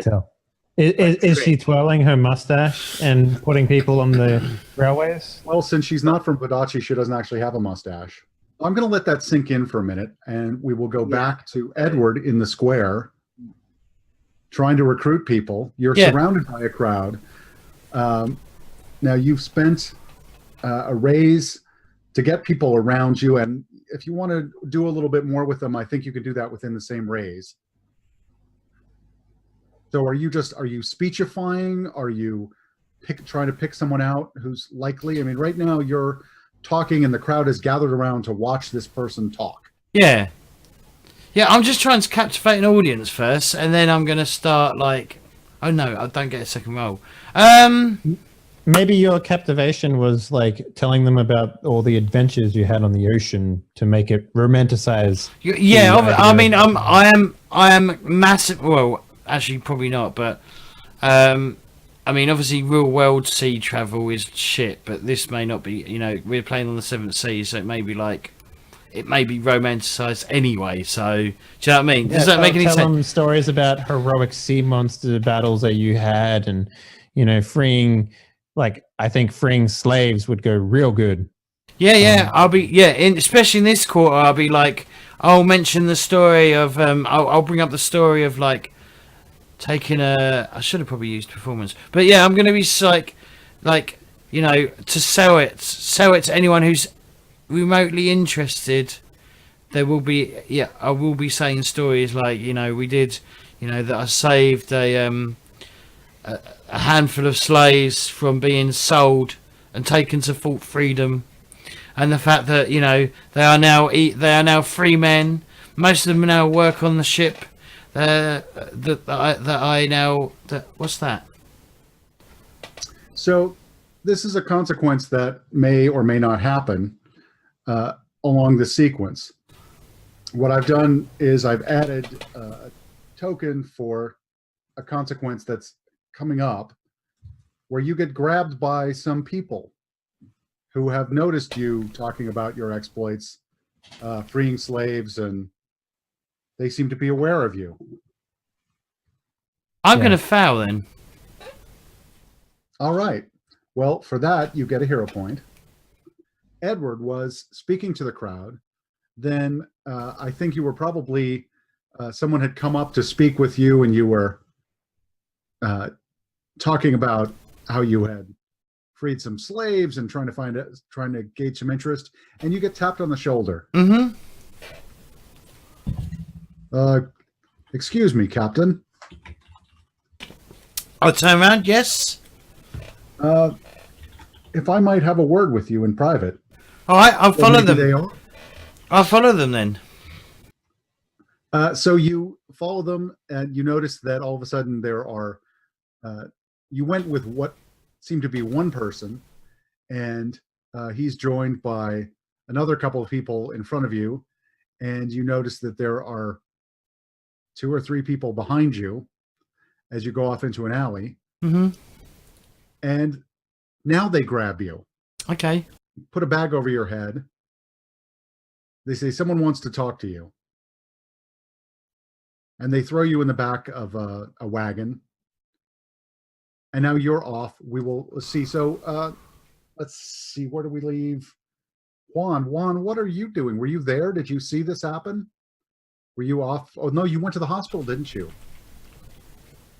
tell. Is she twirling her mustache and putting people on the railways? Well, since she's not from Badachi, she doesn't actually have a mustache. I'm going to let that sink in for a minute, and we will go back to Edward in the square, trying to recruit people. You're surrounded by a crowd. Now, you've spent a raise to get people around you, and if you want to do a little bit more with them, I think you can do that within the same raise. So are you speechifying? Are you trying to pick someone out who's likely? I mean, right now you're talking and the crowd is gathered around to watch this person talk. Yeah, I'm just trying to captivate an audience first, and then I'm going to start like, oh no, I don't get a second roll. Maybe your captivation was like telling them about all the adventures you had on the ocean to make it romanticize. Yeah, I mean, I am massive. Well, actually, probably not, but I mean, obviously, real world sea travel is shit, but this may not be. You know, we're playing on the 7th sea, so it may be romanticized anyway. So, do you know what I mean? Does that make any sense? Tell them stories about heroic sea monster battles that you had, and freeing. Like, I think freeing slaves would go real good. Yeah. Especially in this quarter, I'll be like, I'll mention the story of. I'll bring up the story of like. Taking I should have probably used performance, but yeah, I'm going to be like to sell it to anyone who's remotely interested. There will be I will be saying stories like we did that I saved a handful of slaves from being sold and taken to Fort Freedom, and the fact that they are now free men. Most of them now work on the ship. that I now... What's that? So this is a consequence that may or may not happen along the sequence. What I've done is I've added a token for a consequence that's coming up where you get grabbed by some people who have noticed you talking about your exploits, freeing slaves, and they seem to be aware of you. I'm going to foul then. All right. Well, for that, you get a hero point. Edward was speaking to the crowd. Then I think you were probably, someone had come up to speak with you, and you were talking about how you had freed some slaves and trying to gauge some interest, and you get tapped on the shoulder. Mm-hmm. Excuse me, Captain. I'll turn around, yes. If I might have a word with you in private. All right, I'll follow them. They are. I'll follow them then. So you follow them, and you notice that all of a sudden there are. You went with what seemed to be one person, and he's joined by another couple of people in front of you, and you notice that there are 2 or 3 people behind you as you go off into an alley. Mm-hmm. And now they grab you. Okay. Put a bag over your head. They say, someone wants to talk to you. And they throw you in the back of a wagon. And now you're off. Let's see. So let's see. Where do we leave? Juan, what are you doing? Were you there? Did you see this happen? Were you off? Oh, no, you went to the hospital, didn't you?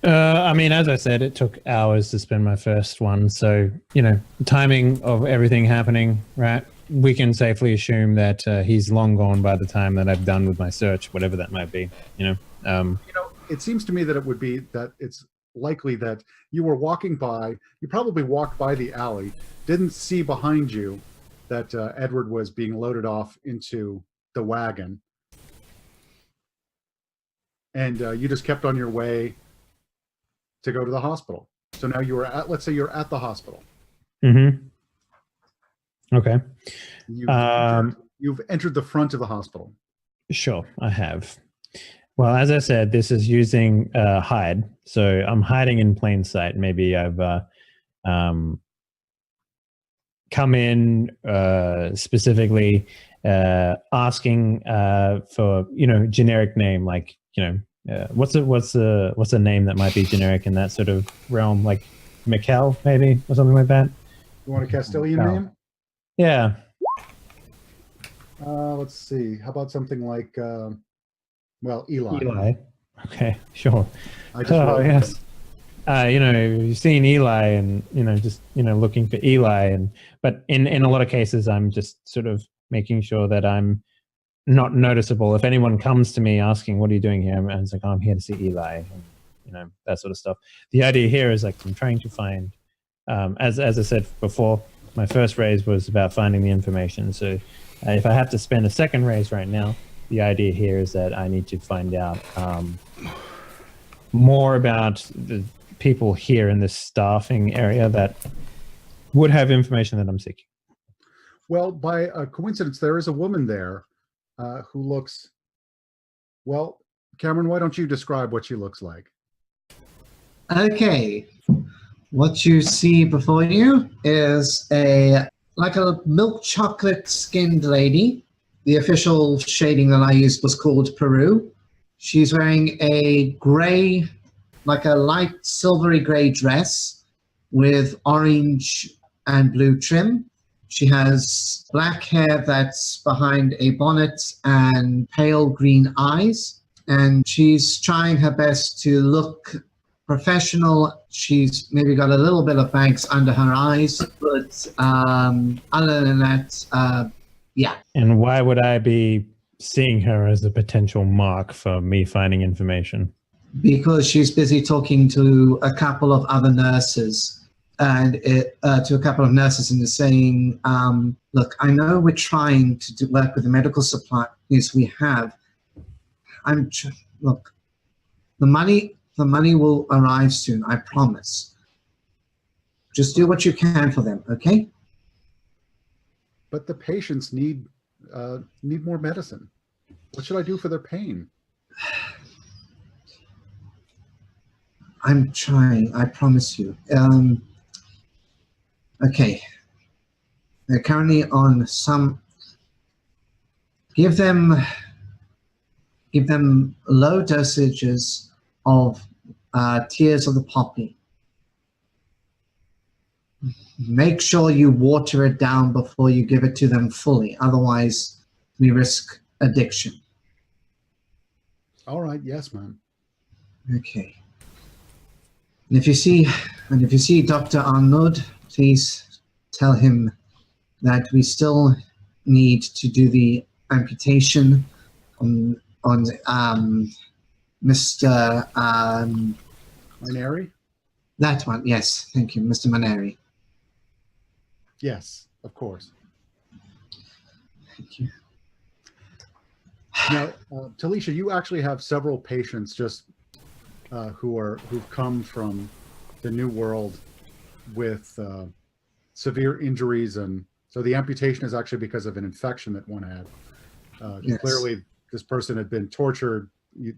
I mean, as I said, it took hours to spend my first one. So, the timing of everything happening, right? We can safely assume that he's long gone by the time that I've done with my search, whatever that might be, It seems to me that it would be that it's likely that you were walking by, you probably walked by the alley, didn't see behind you that Edward was being loaded off into the wagon. And you just kept on your way to go to the hospital. So now let's say you're at the hospital. Mm-hmm. Okay. You've entered the front of the hospital. Sure, I have. Well, as I said, this is using hide. So I'm hiding in plain sight. Maybe I've come in specifically asking for, generic name, like, what's a name that might be generic in that sort of realm, like Mikkel maybe, or something like that. You want a Castilian name? Yeah. Let's see. How about something like, Eli. Eli. Okay, sure. I just wrote yes. You've seen Eli, and just looking for Eli, but in a lot of cases, I'm just sort of making sure that I'm not noticeable. If anyone comes to me asking, "What are you doing here?" I'm like, "I'm here to see Eli," and that sort of stuff. The idea here is like I'm trying to find, as I said before, my first raise was about finding the information. So if I have to spend a second raise right now, the idea here is that I need to find out more about the people here in this staffing area that would have information that I'm seeking. Well, by a coincidence, there is a woman there who looks, well, Cameron, why don't you describe what she looks like? Okay. What you see before you is like a milk chocolate skinned lady. The official shading that I used was called Peru. She's wearing a gray, like a light silvery gray dress with orange and blue trim. She has black hair that's behind a bonnet and pale green eyes. And she's trying her best to look professional. She's maybe got a little bit of bags under her eyes, but other than that, yeah. And why would I be seeing her as a potential mark for me finding information? Because she's busy talking to a couple of other nurses. And to a couple of nurses and saying, look, I know we're trying to work with the medical supplies we have. Look, The money will arrive soon, I promise. Just do what you can for them, okay? But the patients need more medicine. What should I do for their pain? I'm trying, I promise you. Okay. They're currently on some... Give them low dosages of tears of the poppy. Make sure you water it down before you give it to them fully. Otherwise, we risk addiction. All right, yes, ma'am. Okay. And if you see Dr. Arnaud, please tell him that we still need to do the amputation on Mr. Minari? That one, yes. Thank you, Mr. Maneri. Yes, of course. Thank you. Now, Taleisha, you actually have several patients just who've come from the New World with severe injuries, and so the amputation is actually because of an infection that one had. Yes. Clearly, this person had been tortured. You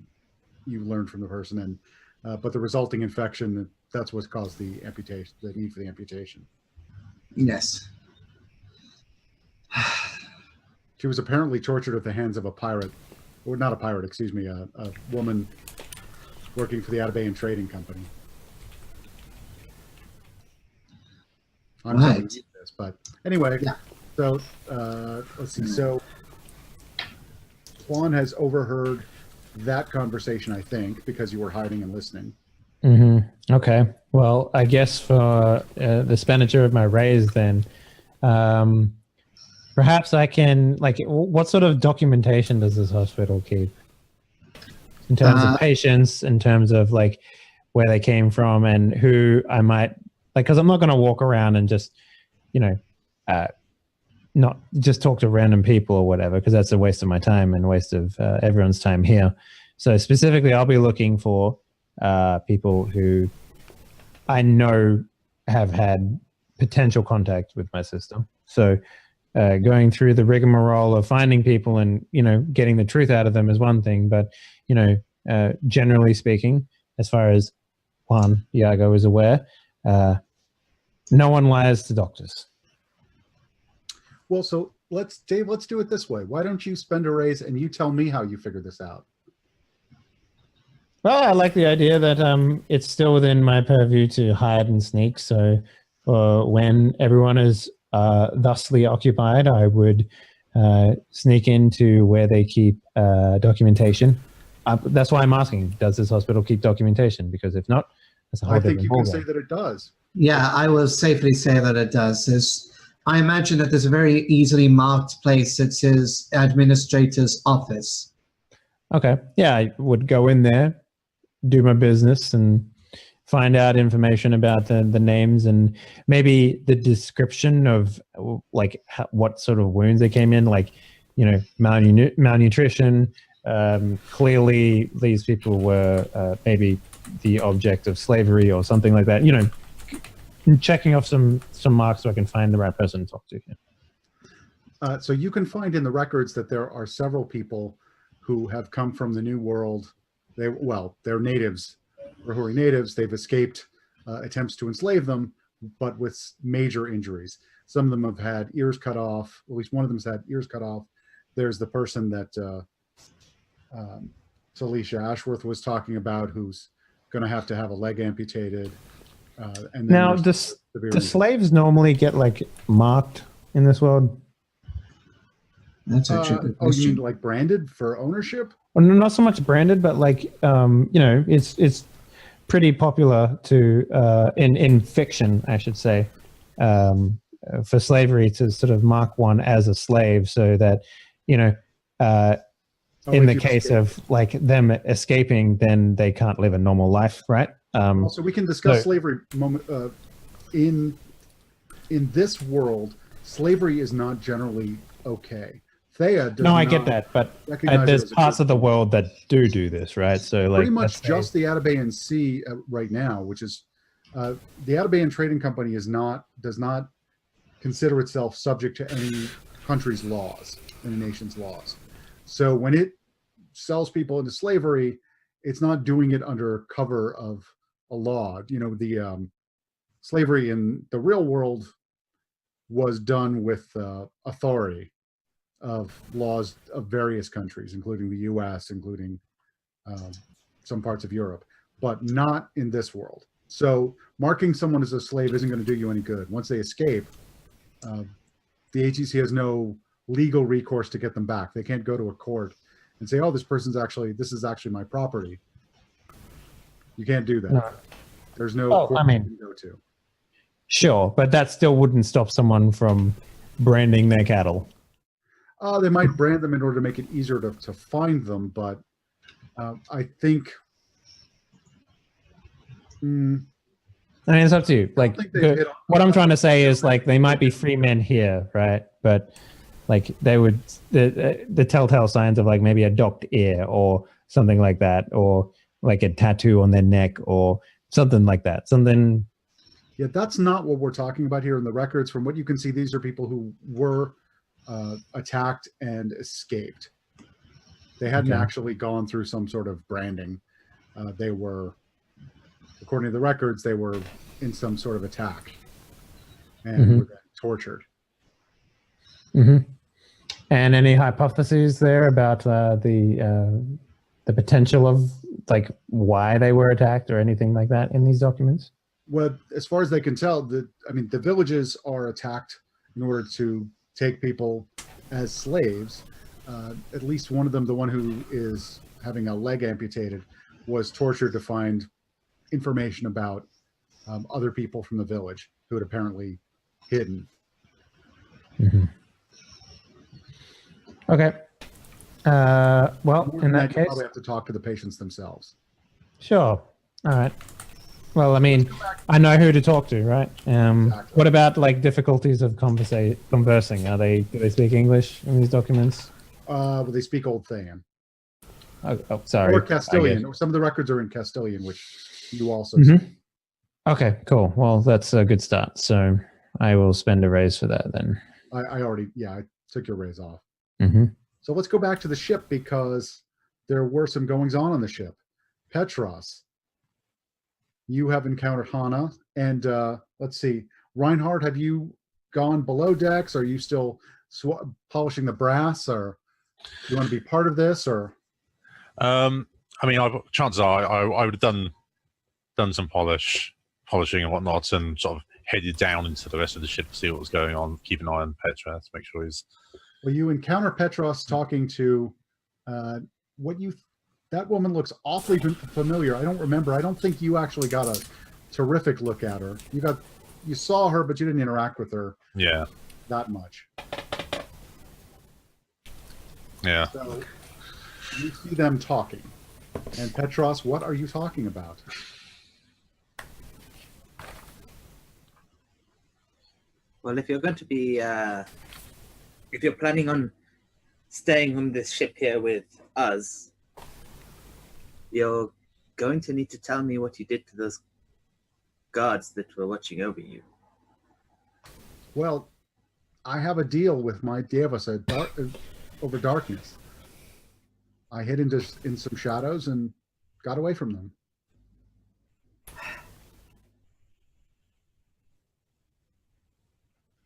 learned from the person, and but the resulting infection, that's what caused the amputation, the need for the amputation. Yes. She was apparently tortured at the hands of a pirate, or not a pirate, excuse me, a woman working for the Atabayan Trading Company. I'm Right. telling you this, but anyway, Yeah. so let's see. So Juan has overheard that conversation, I think, because you were hiding and listening. Mm-hmm. Okay. Well, I guess for the expenditure of my raise, then perhaps I can, like, what sort of documentation does this hospital keep in terms of patients, in terms of like where they came from and who I might, like, because I'm not going to walk around and just, not just talk to random people or whatever, because that's a waste of my time and waste of everyone's time here. So specifically, I'll be looking for people who I know have had potential contact with my system. So going through the rigmarole of finding people and, getting the truth out of them is one thing. But, generally speaking, as far as Juan Iago is aware, no one lies to doctors. Well, so Dave, let's do it this way. Why don't you spend a raise and you tell me how you figured this out? Well, I like the idea that it's still within my purview to hide and sneak. So when everyone is thusly occupied, I would sneak into where they keep documentation. That's why I'm asking, does this hospital keep documentation? Because if not, that's a whole I think different you can ballgame. say that it does. Yeah, I will safely say that it does. I imagine that there's a very easily marked place that says administrator's office. Okay. Yeah, I would go in there, do my business, and find out information about the names and maybe the description of like what sort of wounds they came in, like, malnutrition. Clearly, these people were maybe the object of slavery or something like that. Checking off some marks so I can find the right person to talk to. So you can find in the records that there are several people who have come from the New World. They're natives, Rahuri natives. They've escaped attempts to enslave them, but with major injuries. Some of them have had ears cut off. At least one of them's had ears cut off. There's the person that Taleisha Ashworth was talking about, who's going to have a leg amputated. And then now, the slaves normally get like marked in this world? That's actually a good oh, you question. mean like branded for ownership? Well, not so much branded, but like it's pretty popular to in fiction, I should say, for slavery to sort of mark one as a slave, so that in the case of like them escaping, then they can't live a normal life, right? So we can discuss slavery in this world. Slavery is not generally okay. Théah does No, I get not that, but recognize it there's as a parts good of the thing. world that do this, right? So, like, Pretty much let's say- just the Atabayan Sea right now, which is the Atabayan Trading Company does not consider itself subject to any country's laws, any nation's laws. So when it sells people into slavery, it's not doing it under cover of a law. You know, the slavery in the real world was done with authority of laws of various countries, including the U.S., including some parts of Europe, but not in this world. So marking someone as a slave isn't going to do you any good. Once they escape, the ATC has no legal recourse to get them back. They can't go to a court and say, "Oh, this is actually my property." You can't do that. No. There's no Oh, court I mean- you can go to. Sure, but that still wouldn't stop someone from branding their cattle. They might brand them in order to make it easier to find them, but I think. I mean, it's up to you. Like, think they've hit on- what I'm trying to say is, like, they might be free men here, right? But, like, they would the telltale signs of, like, maybe a docked ear or something like that, or like a tattoo on their neck or something like that. Something. Yeah, that's not what we're talking about here in the records. From what you can see, these are people who were attacked and escaped. They hadn't Okay. actually gone through some sort of branding. They were, according to the records, they were in some sort of attack and were then tortured. And any hypotheses there about the potential of, like, why they were attacked or anything like that in these documents? Well, as far as they can tell, the villages are attacked in order to take people as slaves. At least one of them, the one who is having a leg amputated, was tortured to find information about other people from the village who had apparently hidden. Okay. Well, More in than that you case, probably have to talk to the patients themselves. sure. All right. Well, I mean, I know who to talk to, right? Exactly. What about, like, difficulties of conversing? Do they speak English in these documents? Well, they speak Old Théah. Oh, sorry. Or Castilian. Some of the records are in Castilian, which you also Mhm. see. Okay, cool. Well, that's a good start. So I will spend a raise for that then. I took your raise off. Mm-hmm. So let's go back to the ship because there were some goings on the ship. Petras, you have encountered Hannah, and let's see, Reinhard, have you gone below decks? Are you still polishing the brass, or do you want to be part of this? Or I mean, chances are I would have done some polishing and whatnot, and sort of headed down into the rest of the ship to see what was going on. Keep an eye on Petras to make sure he's. well, you encounter Petras talking to that woman looks awfully familiar. I don't remember. I don't think you actually got a terrific look at her. You saw her, but you didn't interact with her Yeah. that much. Yeah. So you see them talking. And Petras, what are you talking about? Well, if you're going to be, if you're planning on staying on this ship here with us, you're going to need to tell me what you did to those guards that were watching over you. Well, I have a deal with my Devas over darkness. I hid in some shadows and got away from them.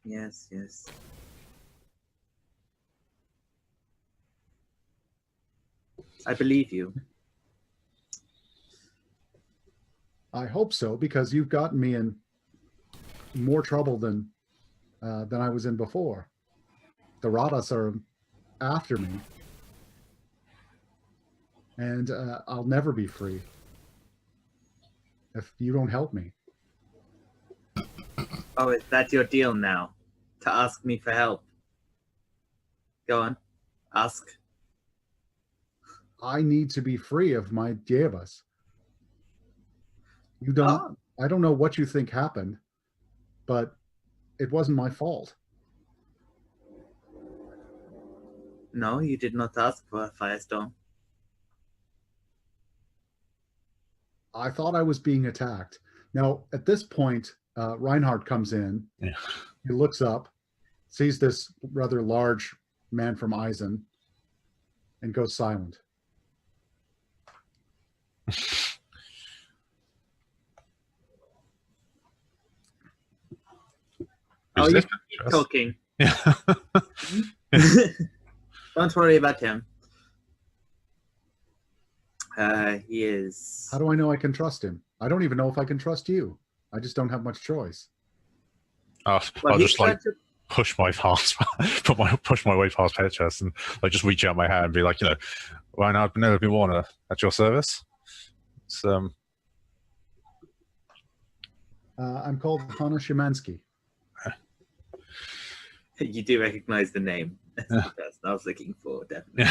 Yes, yes. I believe you. I hope so, because you've gotten me in more trouble than I was in before. The Radas are after me, and I'll never be free if you don't help me. Oh, is that your deal now? To ask me for help? Go on. Ask. I need to be free of my Devas. You don't. Oh. I don't know what you think happened, but it wasn't my fault. No, you did not ask for a firestorm. I thought I was being attacked. Now, at this point, Reinhard comes in. Yeah. He looks up, sees this rather large man from Eisen, and goes silent. Oh, Is you're this Petras? talking. Yeah. Don't worry about him. He is. How do I know I can trust him? I don't even know if I can trust you. I just don't have much choice. I'll Well, just like tried to- push my past, push my way past Petras, and like just reach out my hand and be like, Reinhard, Penelope, Werner, at your service. It's I'm called Hanna Szymanski. You do recognize the name. That's the person I was looking for, definitely.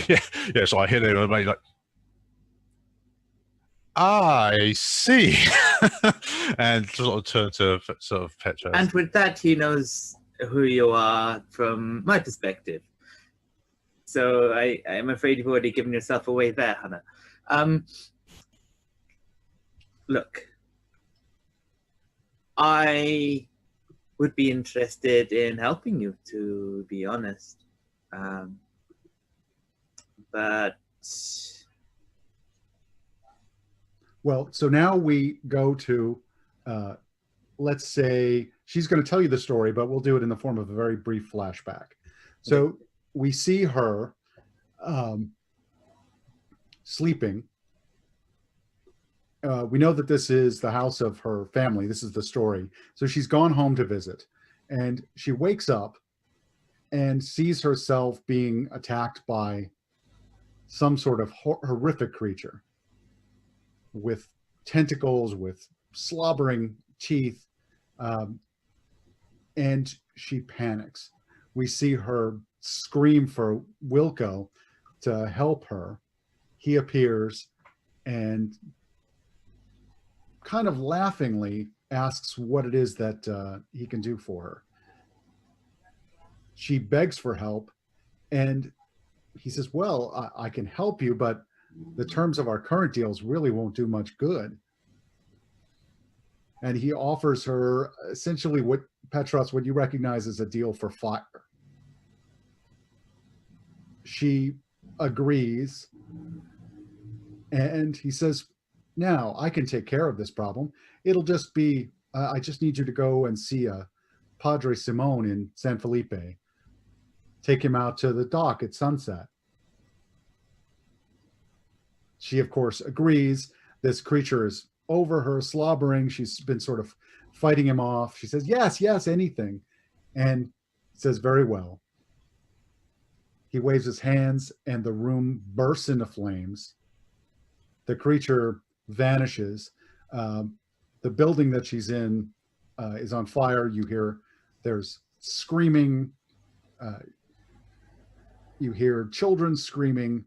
yeah. yeah. So I hit it and I'm like, I see, and sort of turn to sort of Petras. And with that, he knows who you are from my perspective. So I'm afraid you've already given yourself away there, Hannah. Look, I would be interested in helping you, to be honest. But Well, so now we go to, let's say, she's going to tell you the story, but we'll do it in the form of a very brief flashback. So we see her sleeping. We know that this is the house of her family. This is the story. So she's gone home to visit, and she wakes up and sees herself being attacked by some sort of horrific creature with tentacles, with slobbering teeth, and she panics. We see her scream for Wilco to help her. He appears and kind of laughingly asks what it is that he can do for her. She begs for help, and he says, well, I can help you, but the terms of our current deals really won't do much good. And he offers her essentially what Petras, what you recognize as a deal for fire. She agrees, and he says, now I can take care of this problem. It'll just be, I just need you to go and see Padre Simone in San Felipe. Take him out to the dock at sunset. She, of course, agrees. This creature is over her, slobbering. She's been sort of fighting him off. She says, yes, yes, anything. And says, very well. He waves his hands, and the room bursts into flames. The creature vanishes. The building that she's in is on fire. You hear there's screaming. You hear children screaming.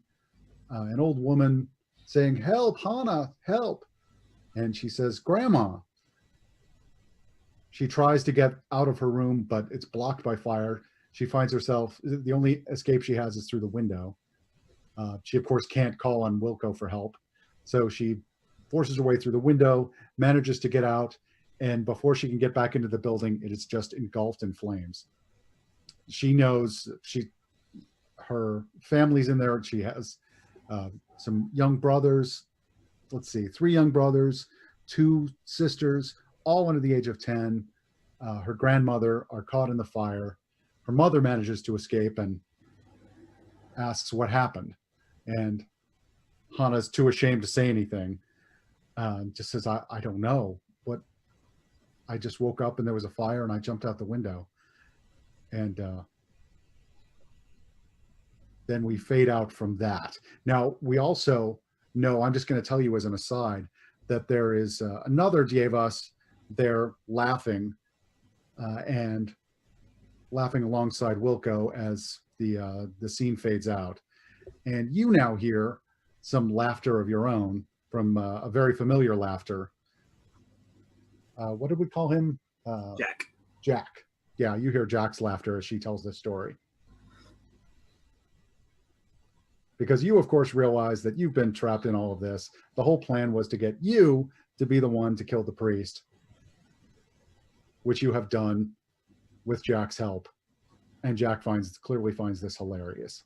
An old woman saying, help, Hannah, help. And she says, Grandma. She tries to get out of her room, but it's blocked by fire. She finds herself, the only escape she has is through the window. She, of course, can't call on Wilco for help. So she forces her way through the window, manages to get out, and before she can get back into the building, it is just engulfed in flames. She knows her family's in there. She has some young brothers, let's see, 3 young brothers, 2 sisters, all under the age of 10. Her grandmother are caught in the fire. Her mother manages to escape and asks what happened. And Hannah's too ashamed to say anything. Just says, I don't know. What? I just woke up and there was a fire and I jumped out the window. And then we fade out from that. Now, we also know, I'm just going to tell you as an aside, that there is another Dievas there laughing and laughing alongside Wilco as the scene fades out. And you now hear some laughter of your own from a very familiar laughter. What did we call him? Jack. Jack. Yeah, you hear Jack's laughter as she tells this story. because you, of course, realize that you've been trapped in all of this. The whole plan was to get you to be the one to kill the priest, which you have done with Jack's help. And Jack clearly finds this hilarious.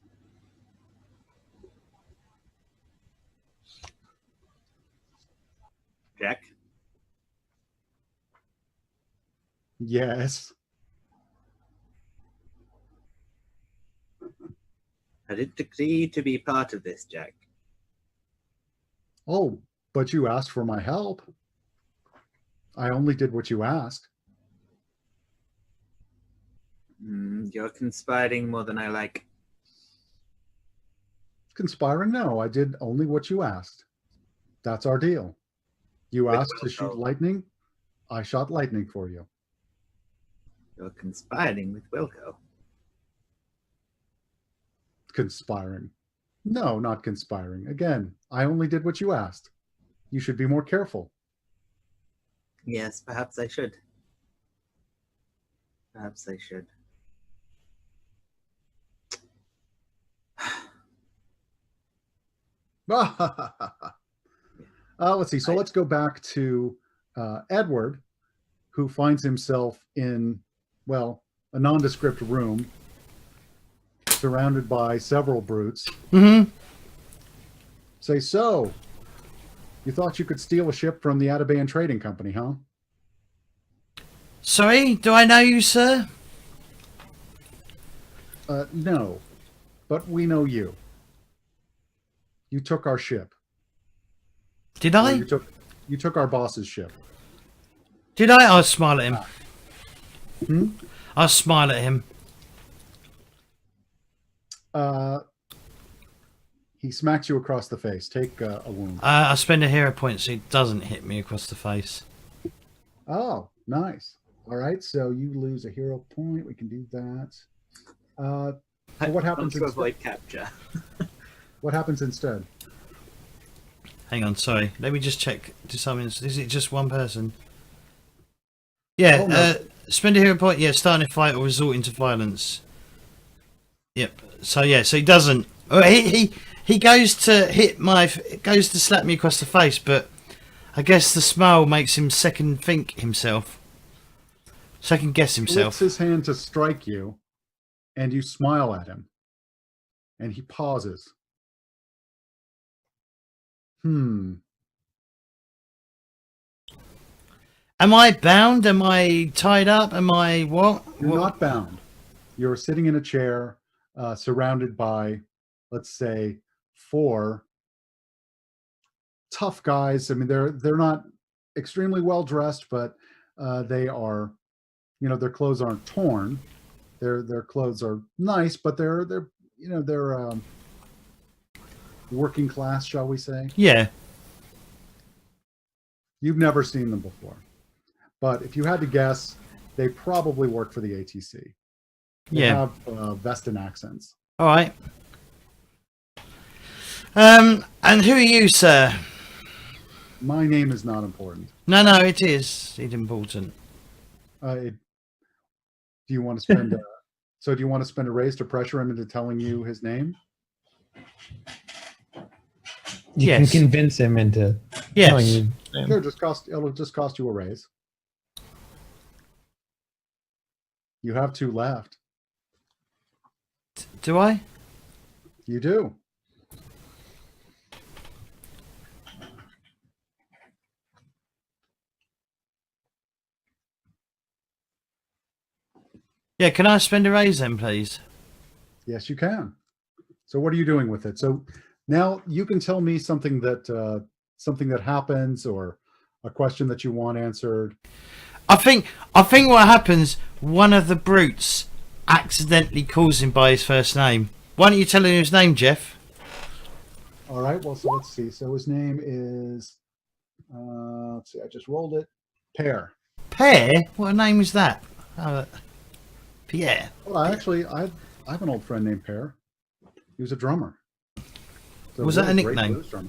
Jack? Yes. I didn't agree to be part of this, Jack. Oh, but you asked for my help. I only did what you asked. You're conspiring more than I like. Conspiring? No, I did only what you asked. That's our deal. You With asked to shoot Wilco. lightning. I shot lightning for you. You're conspiring with Wilco. Conspiring? No, not conspiring. Again, I only did what you asked. You should be more careful. Yes, perhaps I should. Perhaps I should. Let's see. So let's go back to Edward, who finds himself in, well, a nondescript room surrounded by several brutes. Mm-hmm. Say, so, you thought you could steal a ship from the Atabayan Trading Company, huh? Sorry, do I know you, sir? No, but we know you. You took our ship. Did Well, I? you took our boss's ship. Did I? I'll smile at him. Hmm? I'll smile at him. He smacks you across the face. Take a wound. I spend a hero point so he doesn't hit me across the face. Oh, nice. All right, so you lose a hero point. We can do that. What happens to instead? avoid capture. What happens instead? Hang on, sorry. Let me just check. Is it just one person? Yeah, Oh, no. spend a hero point. Yeah, starting a fight or resorting to violence. Yep. So yeah, so he doesn't. Oh, he goes to goes to slap me across the face, but I guess the smile makes him second guess himself. Lifts his hand to strike you, and you smile at him. And he pauses. Am I bound? Am I tied up? Am I what? You're not bound. You're sitting in a chair, surrounded by, let's say, 4 tough guys. I mean, they're not extremely well dressed, but they are, their clothes aren't torn. Their clothes are nice, but they're working class, shall we say? Yeah. You've never seen them before, but if you had to guess, they probably work for the ATC. They have Vestan accents. All right. And who are you, sir? My name is not important. No, it is. It's important. Do you want to spend? So do you want to spend a raise to pressure him into telling you his name? You Yes. can convince him into Yes. telling you. Sure, it'll just cost you a raise. You have 2 left. Do I? You do. Yeah, can I spend a raise then, please? Yes, you can. So what are you doing with it? So now you can tell me something that happens, or a question that you want answered. I think what happens, one of the brutes accidentally calls him by his first name. Why don't you tell him his name, Jeff? All right. Well, so let's see. So his name is. Let's see. I just rolled it. Pear. Pear? What a name is that? Pierre. Well, I have an old friend named Pear. He was a drummer. So Was that a really great nickname? blues drummer.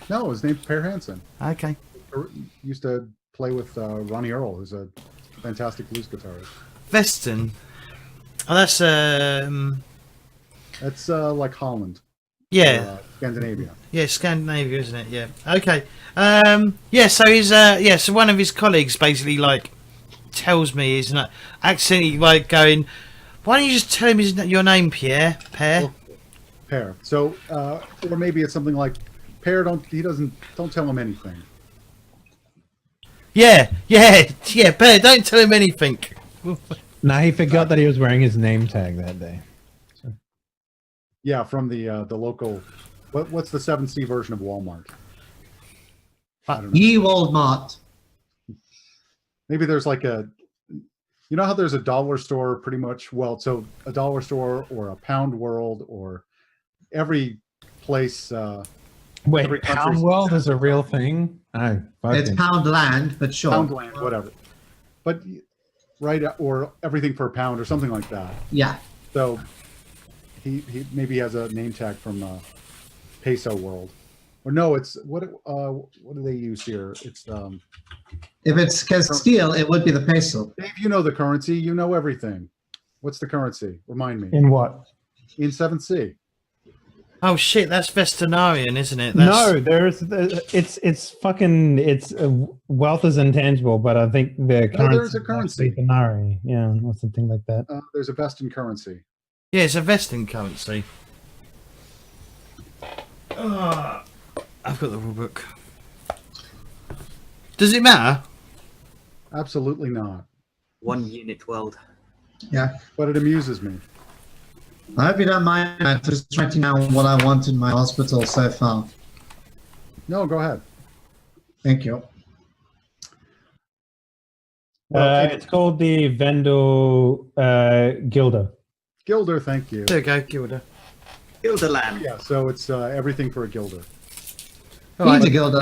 No, his name's Pear Hansen. Okay. Used to play with Ronnie Earl, who's a fantastic blues guitarist. Veston. Oh, that's That's like Holland. Yeah. Scandinavia. Yeah, Scandinavia, isn't it? Yeah. Okay. Yeah. So so one of his colleagues basically like tells me he's not accidentally like going. Why don't you just tell him your name, Pierre? Pear. Pear. So, or maybe it's something like, Pear. Don't tell him anything. Yeah. Pear. Don't tell him anything. Nah, he forgot that he was wearing his name tag that day. Yeah, from the local. What's the 7C version of Walmart? I don't know. Ye Walmart. Maybe there's like a. You know how there's a dollar store, pretty much. Well, so a dollar store or a Pound World or every place. Wait, every Pound country's- World is a real thing? Oh, It's fucking. Poundland, but sure. Poundland, whatever. But right, or everything for a pound or something like that. Yeah. So he maybe has a name tag from Peso World, or no? It's what do they use here? It's If it's Castile, it would be the peso. Dave. You know the currency. You know everything. What's the currency? Remind me. In what? In 7C. Oh shit, that's Vestinarian, isn't it? No, it's fucking, wealth is intangible, but I think the currency. there's a currency. is Denarii, yeah, or something like that. There's a Vestin currency. Yeah, it's a vesting currency. I've got the rule book. Does it matter? Absolutely not. 1 unit world. Yeah. But it amuses me. I hope you don't mind. I'm just writing down what I want in my hospital so far. No, go ahead. Thank you. It's called the Vendel Gilda. Gilder, thank you. There we go, Gilda. Gilderland. Yeah, so it's everything for a Gilder. All right. He's a Gilda.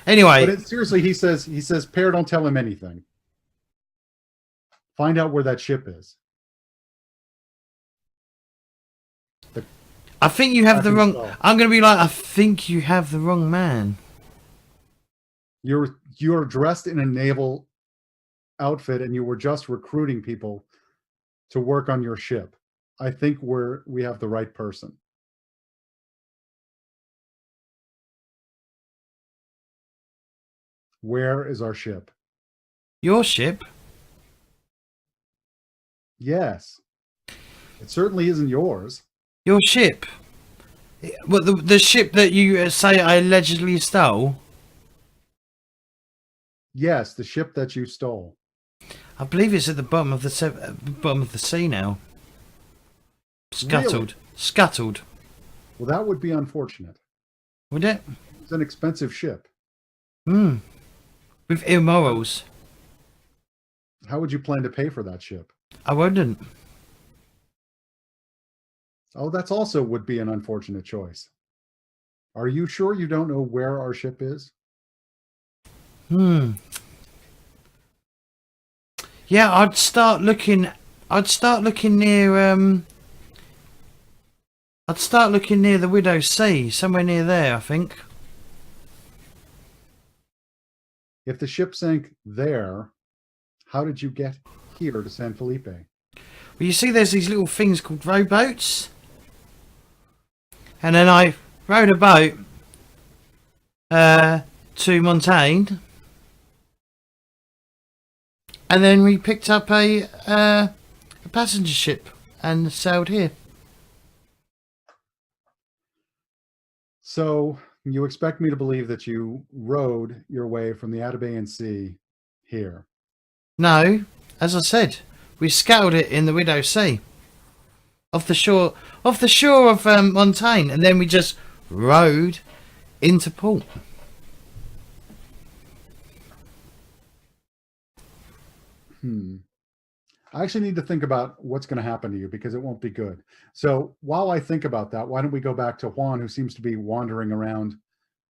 Anyway, But seriously, he says, Pear, don't tell him anything. Find out where that ship is. I think you have the wrong. so. I'm going to be like, I think you have the wrong man. You're dressed in a naval outfit, and you were just recruiting people to work on your ship. I think we have the right person. Where is our ship? Your ship? Yes. It certainly isn't yours. Your ship? What, the ship that you say I allegedly stole? Yes, the ship that you stole. I believe it's at the bottom of the sea now. Scuttled. Really? Scuttled. Well, that would be unfortunate. Would it? It's an expensive ship. Hmm. With immorals. How would you plan to pay for that ship? I wouldn't. Oh, that's also would be an unfortunate choice. Are you sure you don't know where our ship is? Hmm. Yeah, I'd start looking near I'd start looking near the Widow's Sea, somewhere near there, I think. If the ship sank there, how did you get here to San Felipe? Well, you see there's these little things called rowboats. And then I rowed a boat to Montaigne. And then we picked up a passenger ship and sailed here. So you expect me to believe that you rowed your way from the Atabayan Sea here? No, as I said, we scoured it in the Widow's Sea. Off the shore of Montaigne, and then we just rowed into port. I actually need to think about what's going to happen to you because it won't be good. So while I think about that, why don't we go back to Juan, who seems to be wandering around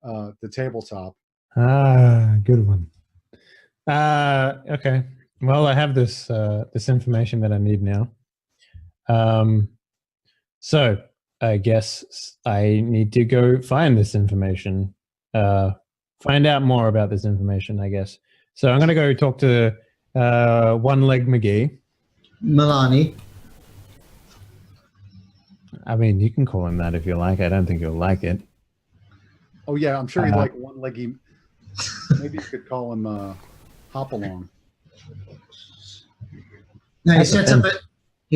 the tabletop? Good one. Okay. Well, I have this information that I need now. So I guess I need to go find this information. Find out more about this information, I guess. So I'm going to go talk to One Leg McGee. Milani. I mean, you can call him that if you like. I don't think you'll like it. Oh yeah, I'm sure he'd like one-leggy. Maybe you could call him Hop Along. No, he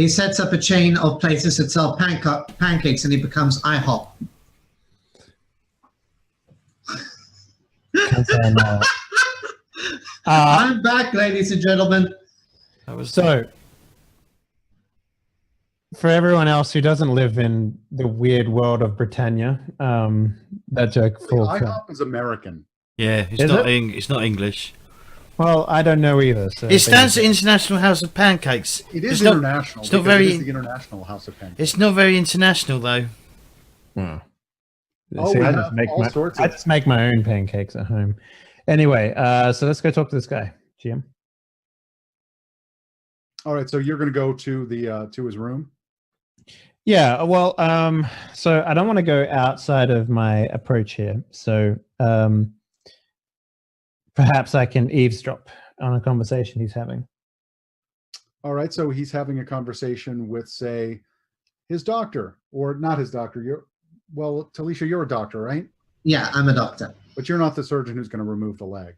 sets up a chain of places that sell pancakes, and he becomes IHOP. I'm back, ladies and gentlemen. So, for everyone else who doesn't live in the weird world of Britannia, that joke falls. IHOP is American. Yeah, it's not English. Well, I don't know either. So it stands for International House of Pancakes. It is international. It's not very. It is the International House of Pancakes. It's not very international though. See, I just make my own pancakes at home. Anyway, so let's go talk to this guy, GM. All right, so you're going to go to the to his room. Yeah, well, so I don't want to go outside of my approach here. So perhaps I can eavesdrop on a conversation he's having. All right, so he's having a conversation with, say, his doctor, or not his doctor. Taleisha, you're a doctor, right? Yeah, I'm a doctor. But you're not the surgeon who's going to remove the leg.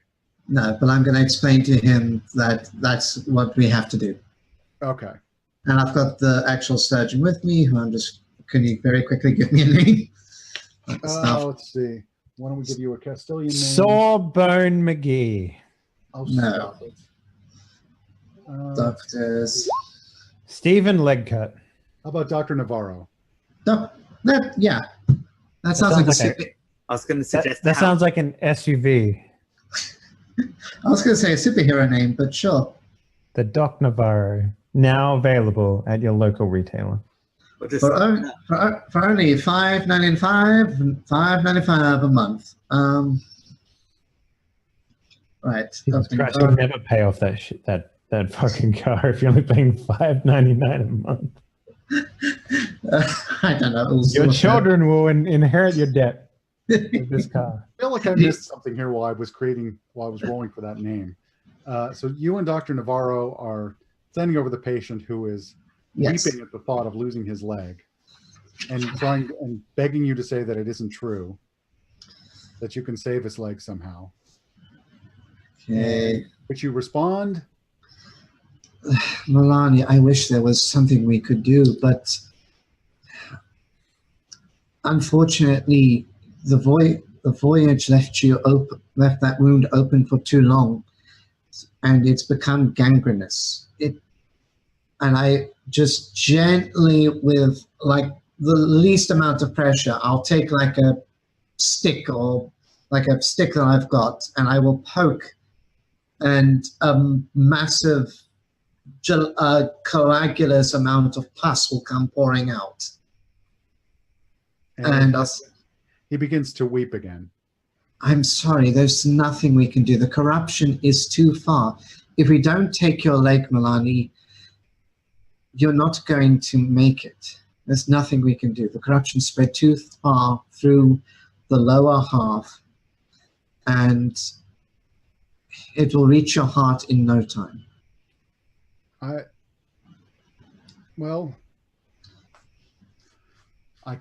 No, but I'm going to explain to him that that's what we have to do. Okay. And I've got the actual surgeon with me, who can you very quickly give me a name? Let's see. Why don't we give you a Castilian name? Sawbone McGee. Oh, no. Doctors. Stephen Legcut. How about Dr. Navarro? Yeah. That sounds like a I was going to suggest that sounds like an SUV. I was going to say a superhero name, but sure. The Doc Navarro, now available at your local retailer. For only $5.95 a month. Right. Jesus Christ, you'll never pay off that fucking car if you're only paying $5.99 a month. I don't know. Your children will inherit your debt with this car. I feel like I missed something here while I was rolling for that name. So you and Dr. Navarro are standing over the patient who is weeping at the thought of losing his leg, and trying and begging you to say that it isn't true, that you can save his leg somehow. Okay. But you respond, Melania, I wish there was something we could do, but unfortunately, the voyage left that wound open for too long, and it's become gangrenous. And I just gently, with like the least amount of pressure, I'll take like a stick that I've got, and I will poke, and a massive coagulous amount of pus will come pouring out. And he begins to weep again. I'm sorry, there's nothing we can do. The corruption is too far. If we don't take your leg, Milani, you're not going to make it. There's nothing we can do. The corruption spread too far through the lower half, and it will reach your heart in no time. I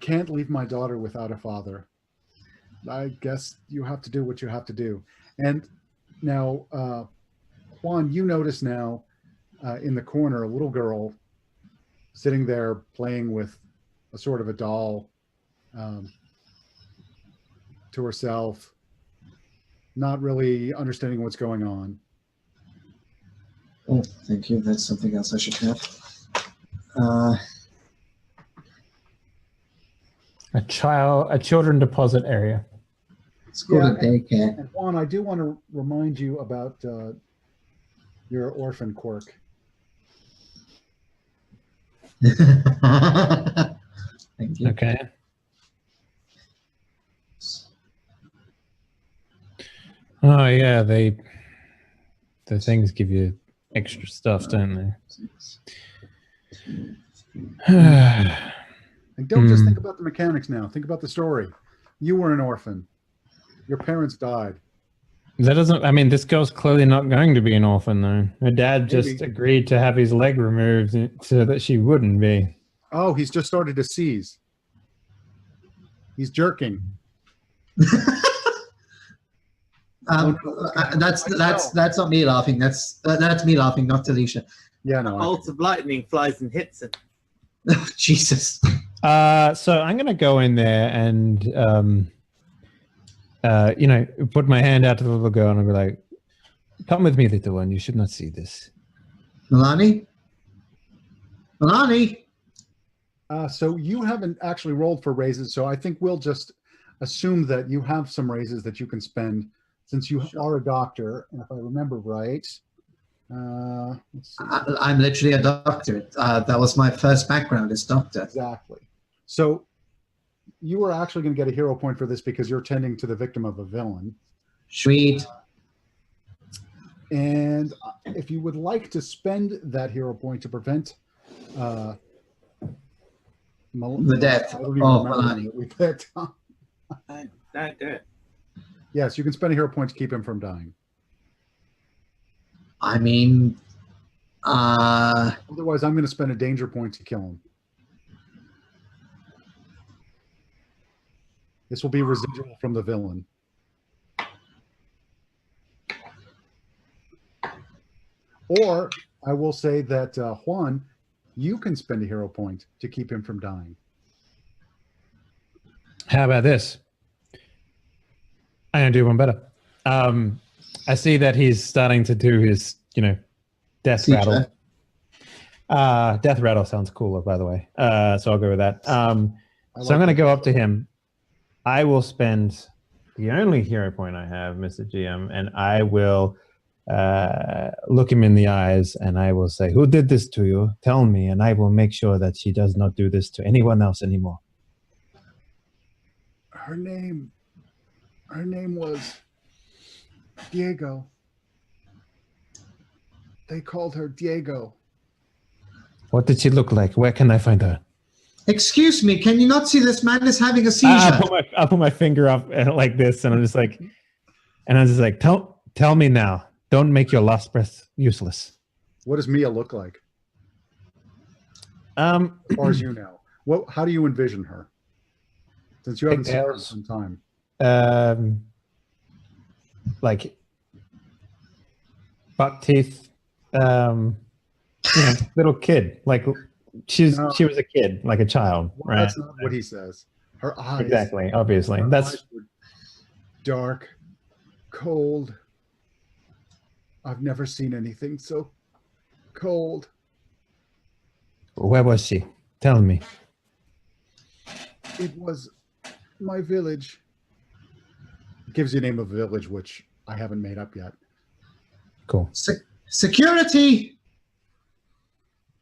can't leave my daughter without a father. I guess you have to do what you have to do. And now, Juan, you notice now in the corner a little girl sitting there playing with a sort of a doll to herself, not really understanding what's going on. Oh, thank you. That's something else I should have. A children deposit area. It's called a daycare. And Juan, I do want to remind you about your orphan quirk. Thank you. Okay. Oh yeah, the things give you extra stuff, don't they? And don't just think about the mechanics now. Think about the story. You were an orphan. Your parents died. That doesn't. I mean, this girl's clearly not going to be an orphan, though. Her dad just agreed to have his leg removed so that she wouldn't be. Oh, he's just started to seize. He's jerking. That's not me laughing. That's me laughing, not Taleisha. Yeah, A no. bolt of lightning flies and hits him. Oh, Jesus. So I'm gonna go in there and put my hand out to the little girl and I'll be like, "Come with me, little one. You should not see this." Milani? So you haven't actually rolled for raises, so I think we'll just assume that you have some raises that you can spend since you are a doctor. And if I remember right, let's see. I'm literally a doctor. That was my first background as doctor. Exactly. So you are actually going to get a hero point for this because you're tending to the victim of a villain. Sweet. And if you would like to spend that hero point to prevent The death I don't even of remember Milani. that we picked. Don't do it. Yes, you can spend a hero point to keep him from dying. I mean, Otherwise, I'm going to spend a danger point to kill him. This will be residual from the villain. Or I will say that Juan, you can spend a hero point to keep him from dying. How about this? I'm gonna do one better. I see that he's starting to do his, death rattle. Death rattle sounds cooler, by the way. So I'll go with that. So I'm going to go up to him. I will spend the only hero point I have, Mr. GM, and I will look him in the eyes and I will say, "Who did this to you? Tell me, and I will make sure that she does not do this to anyone else anymore." Her name was Diego. They called her Diego. What did she look like? Where can I find her? excuse me, can you not see this man is having a seizure? I'll put my finger up like this, and I'm just like, tell me now. Don't make your last breath useless. What does Mia look like? As far as you know, how do you envision her? Since you haven't seen her in some time. Like buck teeth, little kid. Like she was a kid, like a child, right? That's not what he says. Her eyes. Exactly. Obviously, her that's eyes were dark, cold. I've never seen anything so cold. Where was she? Tell me. It was my village. It gives you the name of a village, which I haven't made up yet. Cool. Security!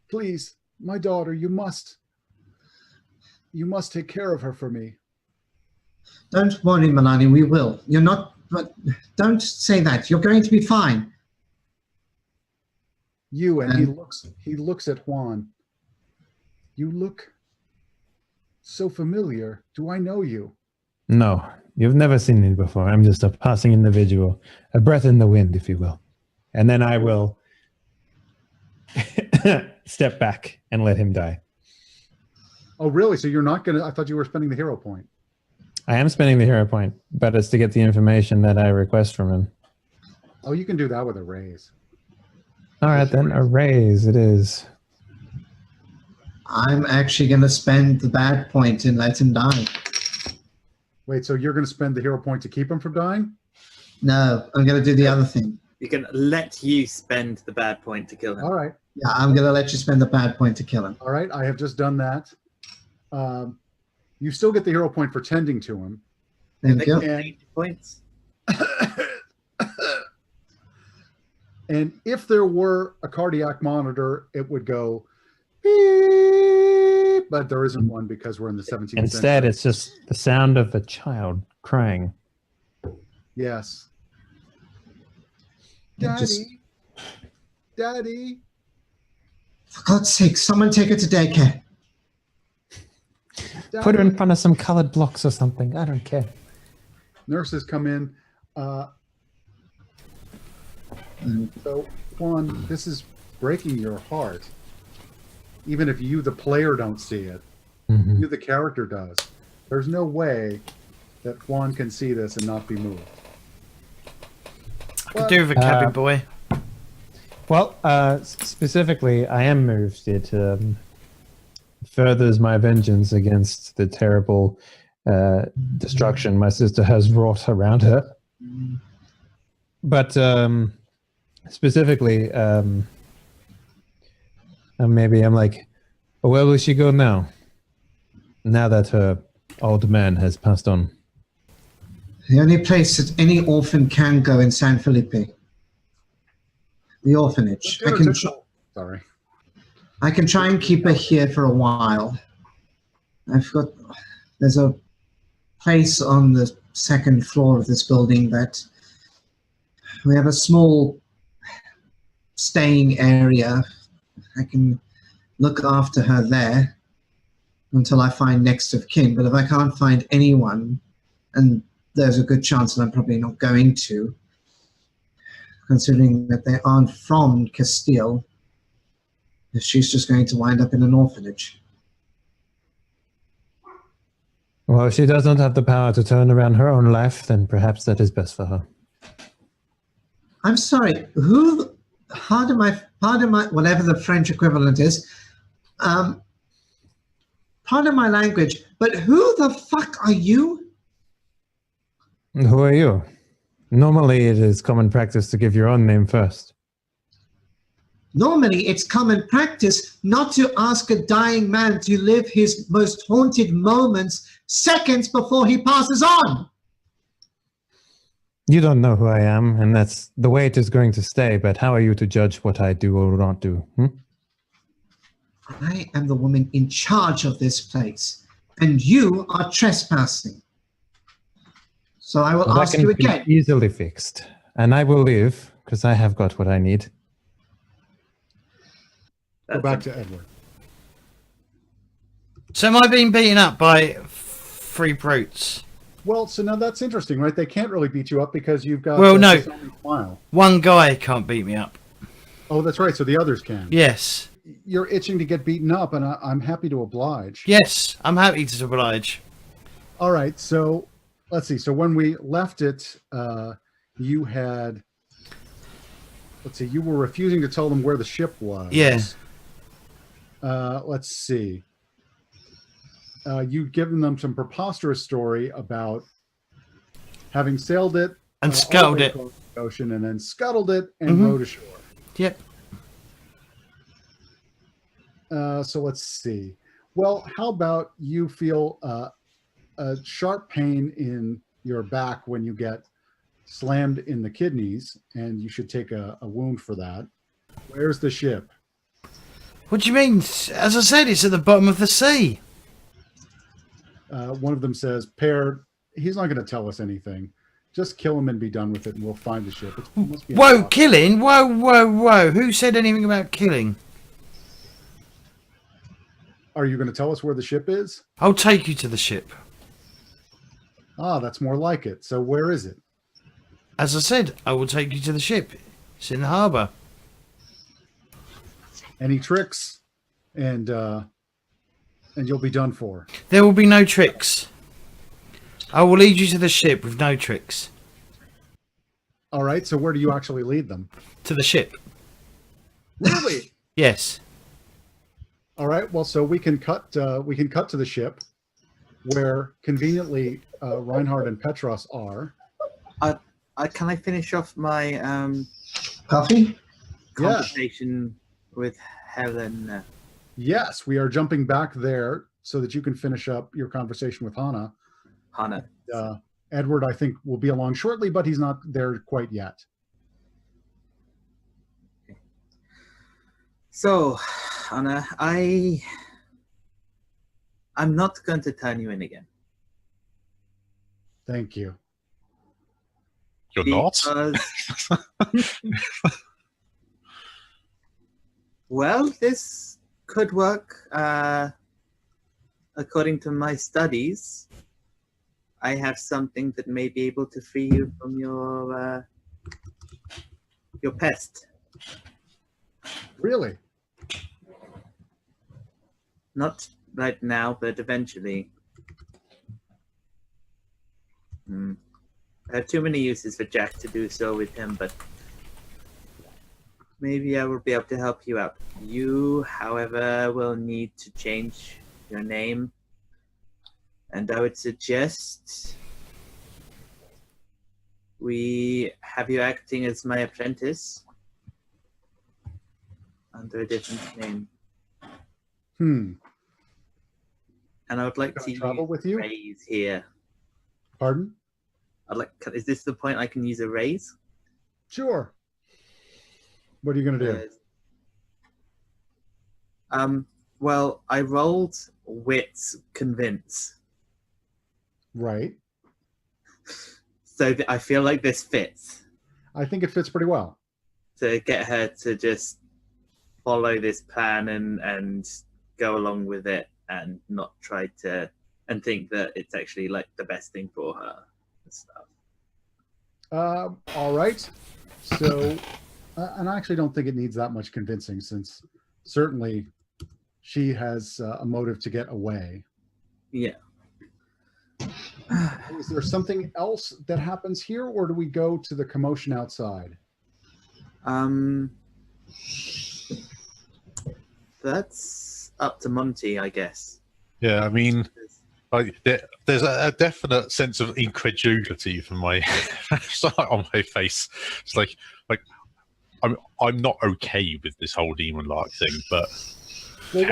Please, my daughter, you must take care of her for me. Don't worry, Milani, we will. You're not, but don't say that. You're going to be fine. He looks at Juan. You look so familiar. Do I know you? No, you've never seen me before. I'm just a passing individual, a breath in the wind, if you will. And then I will step back and let him die. Oh, really? So you're not going to... I thought you were spending the hero point. I am spending the hero point, but it's to get the information that I request from him. Oh, you can do that with a raise. All right, then a raise it is. I'm actually going to spend the bad point and let him die. Wait, so you're going to spend the hero point to keep him from dying? No, I'm going to do the other thing. You can let you spend the bad point to kill him. All right. Yeah, I'm going to let you spend the bad point to kill him. All right, I have just done that. You still get the hero point for tending to him. Thank you. And points. And if there were a cardiac monitor, it would go beep, but there isn't one because we're in the 17th Instead, century. it's just the sound of a child crying. Yes. Just- Daddy. For God's sake, someone take her to daycare. Put her in front of some colored blocks or something. I don't care. Nurses come in. So, Juan, this is breaking your heart. Even if you, the player, don't see it. Mhm. You, the character, does. There's no way that Juan can see this and not be moved. I could do with a cabin boy. Well, specifically, I am moved. It furthers my vengeance against the terrible destruction my sister has wrought around her. But specifically, maybe I'm like, oh, where will she go now? Now that her old man has passed on. The only place that any orphan can go in San Felipe. The orphanage. Sorry. I can try and keep her here for a while. There's a place on the second floor of this building that we have a small staying area. I can look after her there until I find next of kin. But if I can't find anyone, and there's a good chance that I'm probably not going to, considering that they aren't from Castile, she's just going to wind up in an orphanage. Well, if she doesn't have the power to turn around her own life, then perhaps that is best for her. I'm sorry, pardon my, whatever the French equivalent is, pardon my language, but who the fuck are you? Who are you? Normally, it is common practice to give your own name first. Normally, it's common practice not to ask a dying man to live his most haunted moments seconds before he passes on. You don't know who I am, and that's the way it is going to stay, but how are you to judge what I do or not do? I am the woman in charge of this place, and you are trespassing. So I will ask you again. That can be easily fixed, and I will leave, because I have got what I need. Go back to Edward. So am I being beaten up by three brutes? Well, so now that's interesting, right? They can't really beat you up because you've got... Well, no. Smile. One guy can't beat me up. Oh, that's right. So the others can. Yes. You're itching to get beaten up, and I'm happy to oblige. Yes, I'm happy to oblige. All right. So let's see. So when we left it, you had... Let's see. You were refusing to tell them where the ship was. Yes. Let's see. You've given them some preposterous story about having sailed it and scuttled it across the ocean, and then scuttled it and rowed ashore. Yep. So let's see. Well, how about you feel a sharp pain in your back when you get slammed in the kidneys, and you should take a wound for that. Where's the ship? What do you mean? As I said, it's at the bottom of the sea. One of them says, Pear, he's not going to tell us anything. Just kill him and be done with it, and we'll find the ship. It must be whoa, killing? Whoa, whoa, whoa. Who said anything about killing? Are you going to tell us where the ship is? I'll take you to the ship. Ah, that's more like it. So where is it? As I said, I will take you to the ship. It's in the harbour. Any tricks, and you'll be done for. There will be no tricks. I will lead you to the ship with no tricks. All right. So where do you actually lead them? To the ship. Really? Yes. All right. Well, so we can cut to the ship, where conveniently Reinhard and Petras are. Can I finish off my Coffee? conversation with Helen? Yes, we are jumping back there so that you can finish up your conversation with Hannah. Edward, I think, will be along shortly, but he's not there quite yet. So, Hannah, I'm not going to turn you in again. Thank you. You're not? Well, this could work. According to my studies, I have something that may be able to free you from your pest. Really? Not right now, but eventually. I have too many uses for Jack to do so with him, but maybe I will be able to help you out. You, however, will need to change your name, and I would suggest we have you acting as my apprentice under a different name. And I would like Can I to travel use with you? a raise here. Pardon? Is this the point I can use a raise? Sure. What are you going to do? Well, I rolled wits convince. Right. So I feel like this fits. I think it fits pretty well. To get her to just follow this plan and go along with it and not try to and think that it's actually like the best thing for her and stuff. All right. So, and I actually don't think it needs that much convincing, since certainly she has a motive to get away. Yeah. Is there something else that happens here, or do we go to the commotion outside? That's up to Monty, I guess. Yeah, I mean, like, there's a definite sense of incredulity from my on my face. It's like I'm not okay with this whole demon lark thing, but Well,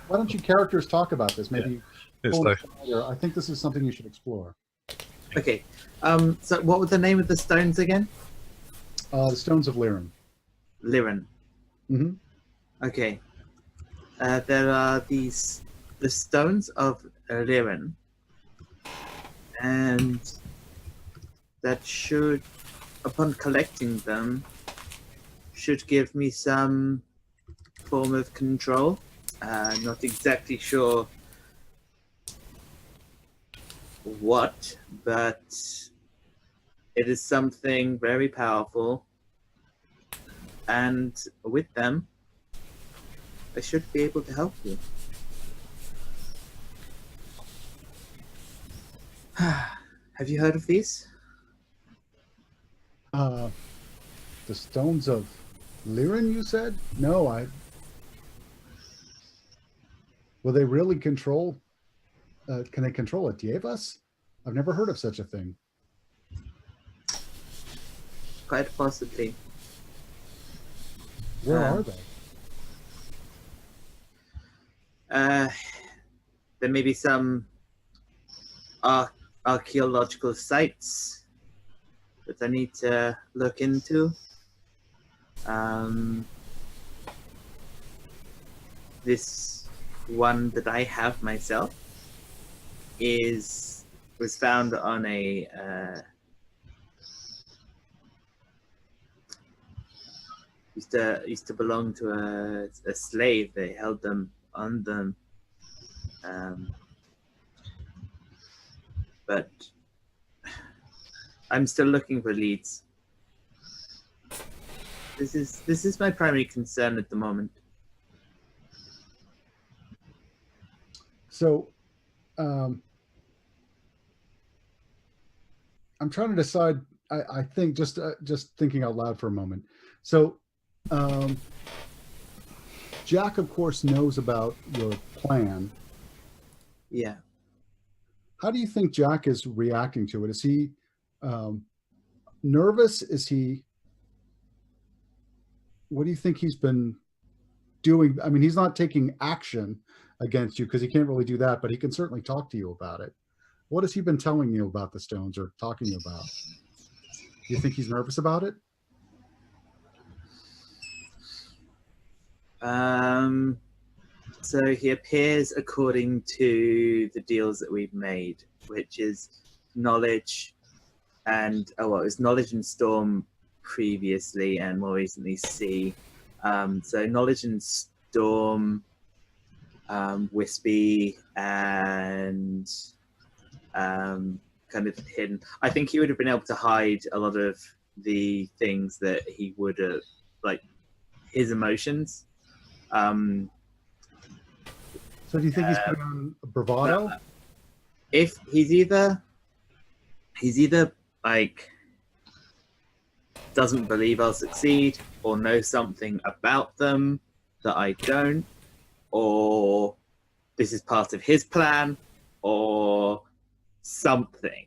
why don't you characters talk about this? Maybe it's like, I think this is something you should explore. Okay. So what was the name of the stones again? The Stones of Liren. Liren. Mm-hmm. Okay. There are the stones of Liren, and that should, upon collecting them, should give me some form of control. Not exactly sure what, but it is something very powerful, and with them I should be able to help you. Have you heard of these? The Stones of Liren, you said? No, Will they really control? Can they control a Théah? I've never heard of such a thing. Quite possibly. Where are they? There may be some archaeological sites that I need to look into. This one that I have myself was found on a used to belong to a slave. They held them on them, but I'm still looking for leads. This is my primary concern at the moment. So, I'm trying to decide. I think just thinking out loud for a moment. So, Jack, of course, knows about your plan. Yeah. How do you think Jack is reacting to it? Is he nervous? Is he? What do you think he's been doing? I mean, he's not taking action against you because he can't really do that, but he can certainly talk to you about it. What has he been telling you about the stones or talking about? Do you think he's nervous about it? So he appears according to the deals that we've made, which is knowledge and it was knowledge and storm previously, and more recently sea. So knowledge and storm, wispy, and kind of hidden. I think he would have been able to hide a lot of the things that he would have, like his emotions. So do you think he's putting on bravado? If he's either he's either like doesn't believe I'll succeed, or knows something about them that I don't, or this is part of his plan, or something.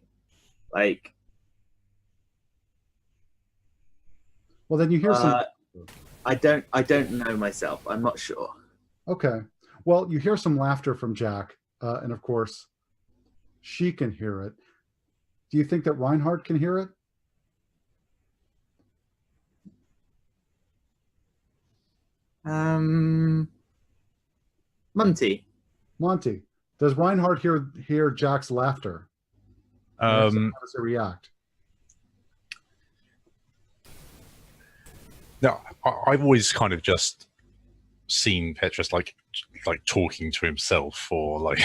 Like, Well, then you hear some. I don't know myself. I'm not sure. Okay. Well, you hear some laughter from Jack, and of course, she can hear it. Do you think that Reinhard can hear it? Monty. Monty, does Reinhard hear Jack's laughter? How does it react? No, I've always kind of just seen Petras like talking to himself, or like,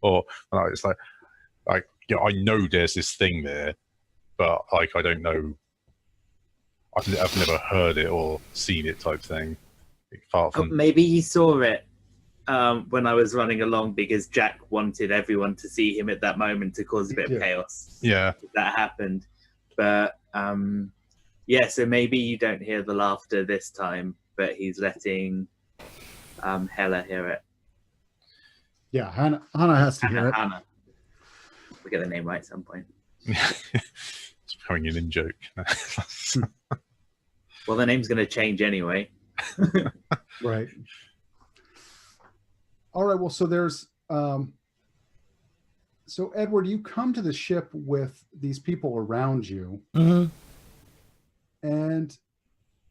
or it's like yeah, I know there's this thing there, but like I don't know. I've never heard it or seen it type thing. Apart from Maybe he saw it when I was running along because Jack wanted everyone to see him at that moment to cause a bit of chaos. Yeah, that happened. But yeah, so maybe you don't hear the laughter this time, but he's letting Hella hear it. Yeah, Hannah has to hear it. Hannah. We'll get the name right at some point. it's becoming an in-joke. Well, the name's going to change anyway. Right. All right. Well, so there's so Edward, you come to the ship with these people around you, and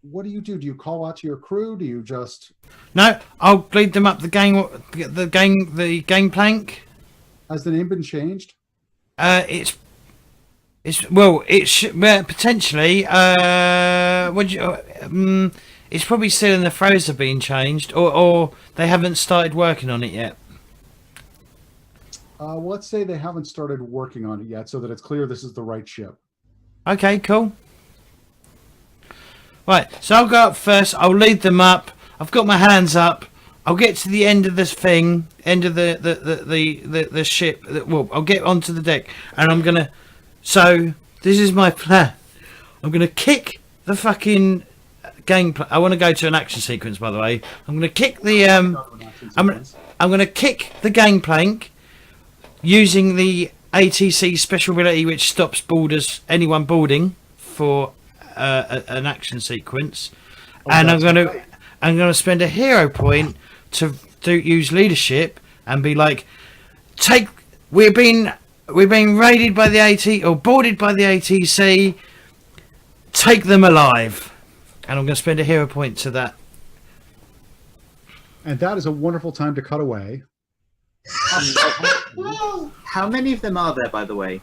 what do? Do you call out to your crew? Do you just? No, I'll lead them up the gangplank. Has the name been changed? It's potentially. It's probably still in the throes of being changed, or they haven't started working on it yet. Well, let's say they haven't started working on it yet, so that it's clear this is the right ship. Okay, cool. Right, so I'll go up first. I'll lead them up. I've got my hands up. I'll get to the end of this thing, end of the ship. Well, I'll get onto the deck, and I'm gonna. So this is my plan. I'm gonna kick the fucking gangplank. I want to go to an action sequence, by the way. I'm gonna kick the I'm gonna kick the gangplank using the ATC special ability, which stops anyone boarding for an action sequence, and I'm gonna spend a hero point to use leadership and be like, we're being raided by the AT or boarded by the ATC. Take them alive, and I'm going to spend a hero point to that. And that is a wonderful time to cut away. How many of them are there, by the way?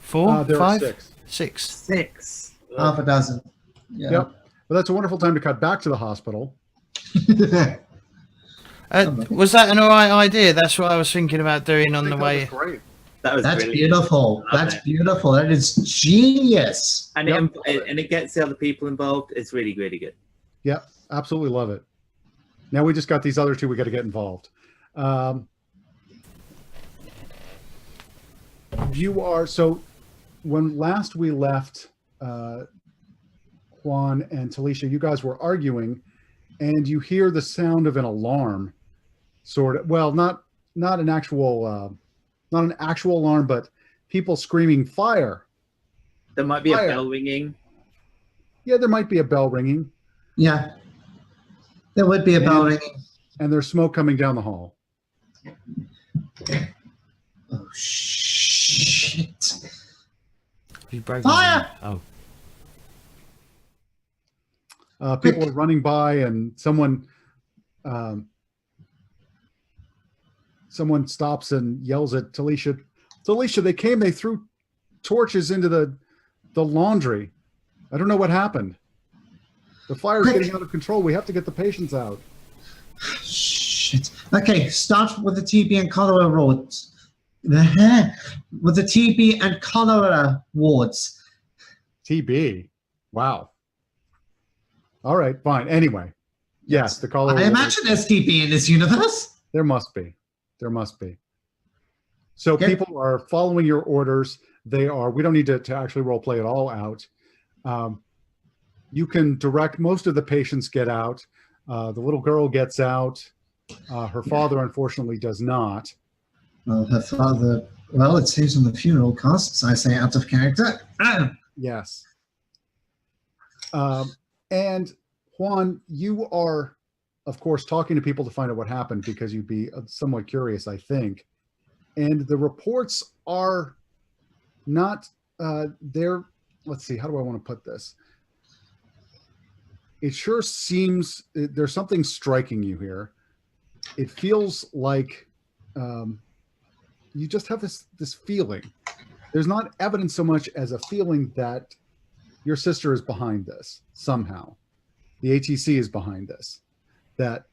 4, there 5, are 6. 6. Half a dozen. Yeah. Yep. But that's a wonderful time to cut back to the hospital. Was that an alright idea? That's what I was thinking about doing on the way. That was great. That's brilliant. Beautiful. That's beautiful. That is genius. And it gets the other people involved. It's really, really good. Yep, absolutely love it. Now we just got these other two we got to get involved. So when last we left Juan and Taleisha, you guys were arguing, and you hear the sound of an alarm, sort of. Well, not an actual alarm, but people screaming fire. There might be a bell ringing. Yeah, there might be a bell ringing. Yeah, there would be a bell ringing. And there's smoke coming down the hall. Oh shit! Fire! Oh. People are running by, and someone stops and yells at Taleisha. Taleisha, they threw torches into the laundry. I don't know what happened. The fire's getting out of control. We have to get the patients out. Shit. Okay, start with the TB and cholera wards. With the TB and cholera wards. TB? Wow. All right, fine. Anyway. Yes, the cholera I imagine there's TB in this universe. There must be. So Okay. people are following your orders. We don't need to actually role play it all out. You can direct most of the patients get out. The little girl gets out. Her father, unfortunately, does not. Well, her father, well, it seems on the funeral costs, I say out of character. Yes. And Juan, you are, of course, talking to people to find out what happened because you'd be somewhat curious, I think. And the reports are not there. Let's see, how do I want to put this? It sure seems there's something striking you here. It feels like you just have this feeling. There's not evidence so much as a feeling that your sister is behind this somehow. The ATC is behind this. That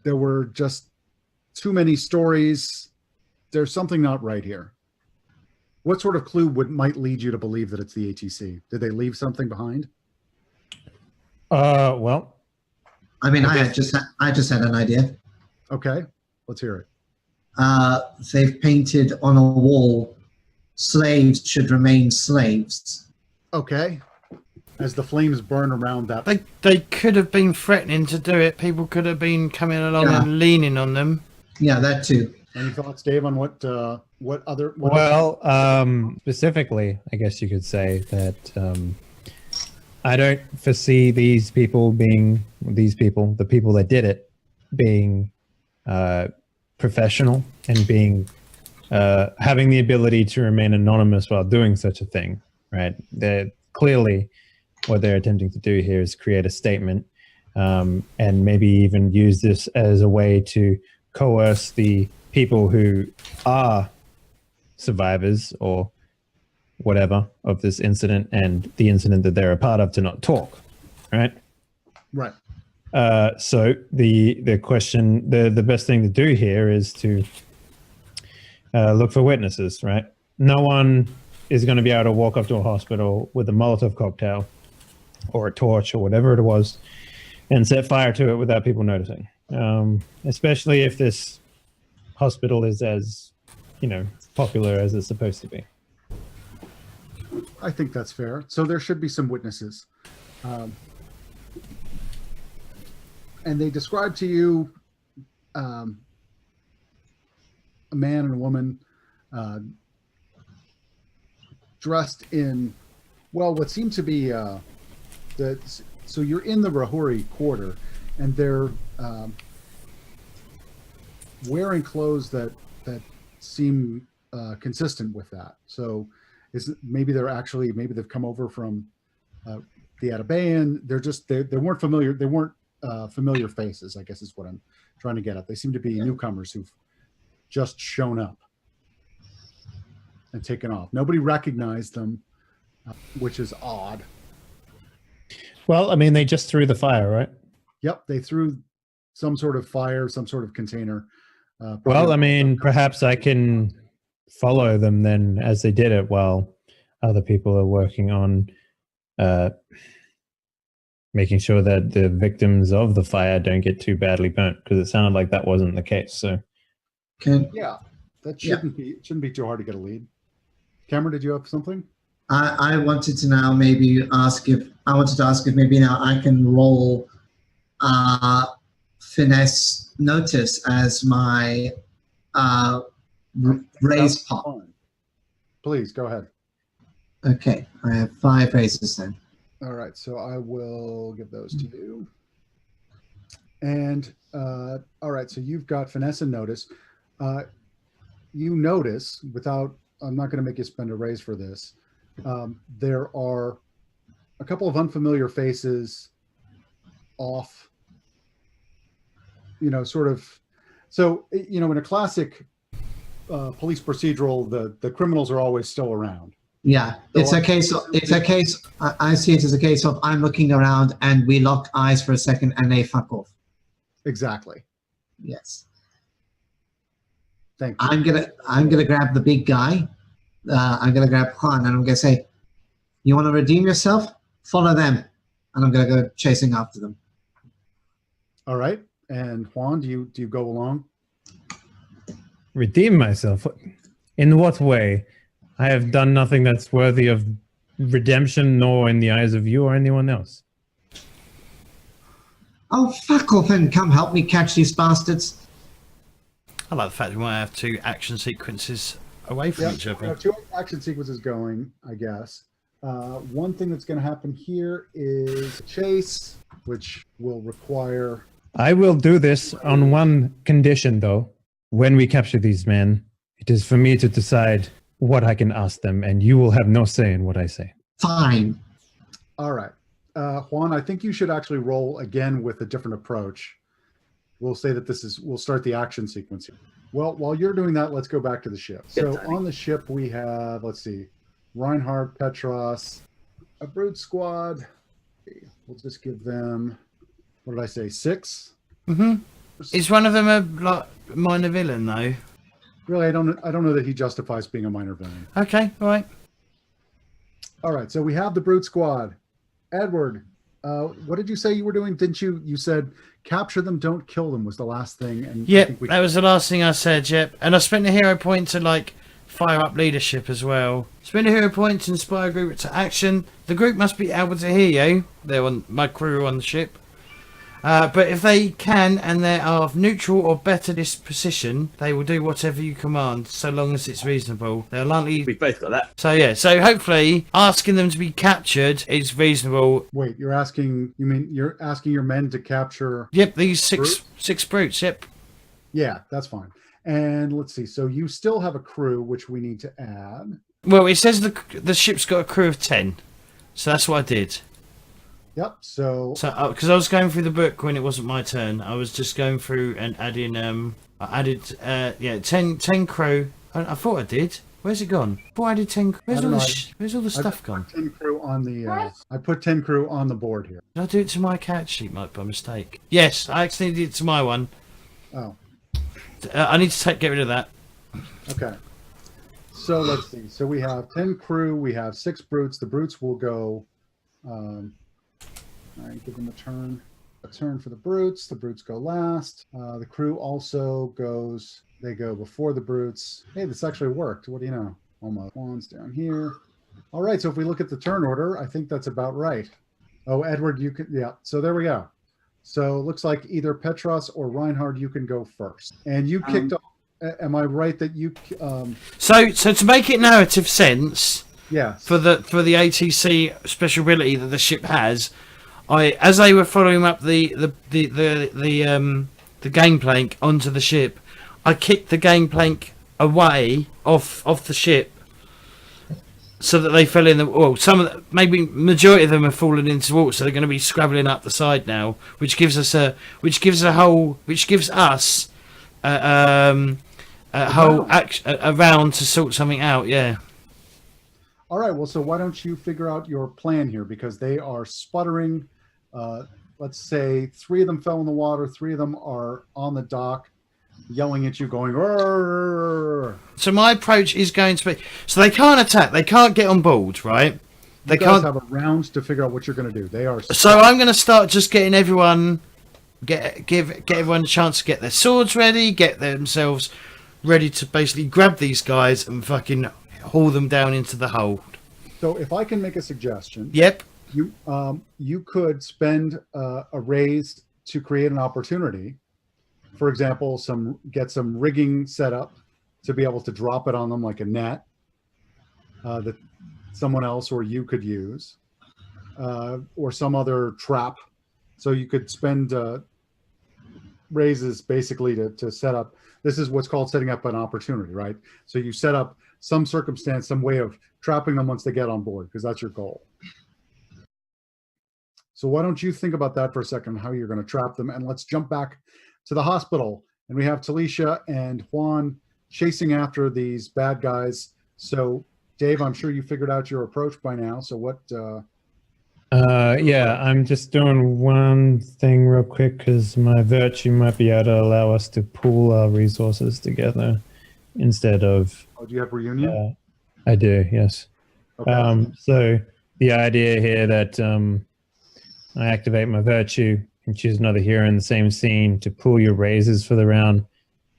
there were just too many stories. There's something not right here. What sort of clue might lead you to believe that it's the ATC? Did they leave something behind? Well, I mean, I just had an idea. Okay, let's hear it. They've painted on a wall, slaves should remain slaves. Okay. As the flames burn around that. They could have been threatening to do it. People could have been coming along Yeah. and leaning on them. Yeah, that too. Any thoughts, Dave, on what other? Specifically, I guess you could say that I don't foresee the people that did it, being professional and being having the ability to remain anonymous while doing such a thing, right? They're clearly what they're attempting to do here is create a statement and maybe even use this as a way to coerce the people who are survivors or whatever of this incident and the incident that they're a part of to not talk, right? Right. So the question, the best thing to do here is to look for witnesses, right? No one is going to be able to walk up to a hospital with a Molotov cocktail or a torch or whatever it was and set fire to it without people noticing. Especially if this hospital is as, popular as it's supposed to be. I think that's fair. So there should be some witnesses. And they describe to you a man and a woman dressed in, well, what seemed to be so you're in the Rahuri quarter, and they're wearing clothes that seem consistent with that. So maybe they've come over from the Atabayan. They weren't familiar. They weren't familiar faces, I guess is what I'm trying to get at. They seem to be newcomers who've just shown up and taken off. Nobody recognized them, which is odd. Well, I mean, they just threw the fire, right? Yep, they threw some sort of fire, some sort of container. Well, I mean, perhaps I can follow them then as they did it while other people are working on making sure that the victims of the fire don't get too badly burnt, because it sounded like that wasn't the case. So, yeah, that shouldn't be too hard to get a lead. Cameron, did you have something? I wanted to now maybe ask if maybe now I can roll finesse notice as my raise pop. Please go ahead. Okay, I have 5 raises then. All right, so I will give those to you. And all right, so you've got finesse and notice. You notice, I'm not going to make you spend a raise for this. There are a couple of unfamiliar faces off, sort of. So, in a classic police procedural, the criminals are always still around. Yeah, it's a case. I see it as a case of I'm looking around and we lock eyes for a second and they fuck off. Exactly. Yes. Thank you. I'm gonna grab the big guy. I'm gonna grab Juan and I'm gonna say, "You want to redeem yourself? Follow them," and I'm gonna go chasing after them. All right. And Juan, do you go along? Redeem myself? In what way? I have done nothing that's worthy of redemption, nor in the eyes of you or anyone else. Oh, fuck off and come help me catch these bastards. I like the fact we might have two action sequences away from each We other. have two action sequences going, I guess. One thing that's going to happen here is chase, which will require... I will do this on one condition, though. When we capture these men, it is for me to decide what I can ask them, and you will have no say in what I say. Fine. All right. Juan, I think you should actually roll again with a different approach. We'll say that we'll start the action sequence here. Well, while you're doing that, let's go back to the ship. So on the ship, we have, let's see, Reinhard, Petras, a brute squad. We'll just give them, what did I say, 6? Mm-hmm. Is one of them a minor villain, though? Really, I don't know that he justifies being a minor villain. Okay, all right. All right, so we have the brute squad. Edward, what did you say you were doing? Didn't you? You said capture them, don't kill them was the last thing. And Yep, that was the last thing I said. Yep, and I spent a hero point to fire up leadership as well. Spend a hero point to inspire a group to action. The group must be able to hear you. They're on my crew on the ship. But if they can and they are of neutral or better disposition, they will do whatever you command, so long as it's reasonable. They're likely. We both got that. So yeah, so hopefully asking them to be captured is reasonable. Wait, you're asking your men to capture? Yep, these six brutes. Yep. Yeah, that's fine. And let's see. So you still have a crew, which we need to add. Well, it says the ship's got a crew of 10, so that's what I did. Yep. So because I was going through the book when it wasn't my turn, I was just going through and adding. I added 10 crew. I thought I did. Where's it gone? I thought I did 10. Where's all the stuff gone? 10 crew on the. I put 10 crew on the board here. Did I do it to my character sheet, Mike, by mistake? Yes, I accidentally did it to my one. Oh. I need to get rid of that. Okay. So let's see. So we have 10 crew. We have 6 brutes. The brutes will go. All right, give them a turn. A turn for the brutes. The brutes go last. The crew also goes. They go before the brutes. Hey, this actually worked. What do you know? Almost. Juan's down here. All right. So if we look at the turn order, I think that's about right. Oh, Edward, you can. Yeah. So there we go. So it looks like either Petras or Reinhard, you can go first. And you kicked off. Am I right that you? So to make it narrative sense. Yeah. For the ATC special ability that the ship has. As they were following up the gangplank onto the ship, I kicked the gangplank away off the ship, so that they fell in the. Well, maybe majority of them have fallen into water, so they're going to be scrabbling up the side now, which gives us a round to sort something out. Yeah. All right. Well, so why don't you figure out your plan here, because they are sputtering. Let's say 3 of them fell in the water, 3 of them are on the dock yelling at you going "Arr!" So my approach is going to be, so they can't attack, they can't get on board, right? They can't have a round to figure out what you're going to do. They are so I'm going to start just getting everyone give everyone a chance to get their swords ready, get themselves ready to basically grab these guys and fucking haul them down into the hold. So if I can make a suggestion. Yep. You could spend a raise to create an opportunity. For example, get some rigging set up to be able to drop it on them like a net that someone else or you could use, or some other trap. So you could spend raises basically to set up. This is what's called setting up an opportunity, right? So you set up some circumstance, some way of trapping them once they get on board, because that's your goal. So why don't you think about that for a second, how you're going to trap them, and let's jump back to the hospital. And we have Taleisha and Juan chasing after these bad guys. So Dave, I'm sure you figured out your approach by now. So what? Yeah, I'm just doing one thing real quick because my virtue might be able to allow us to pool our resources together instead of. Oh, do you have reunion? I do, yes. Okay. So the idea here that I activate my virtue and choose another hero in the same scene to pool your raises for the round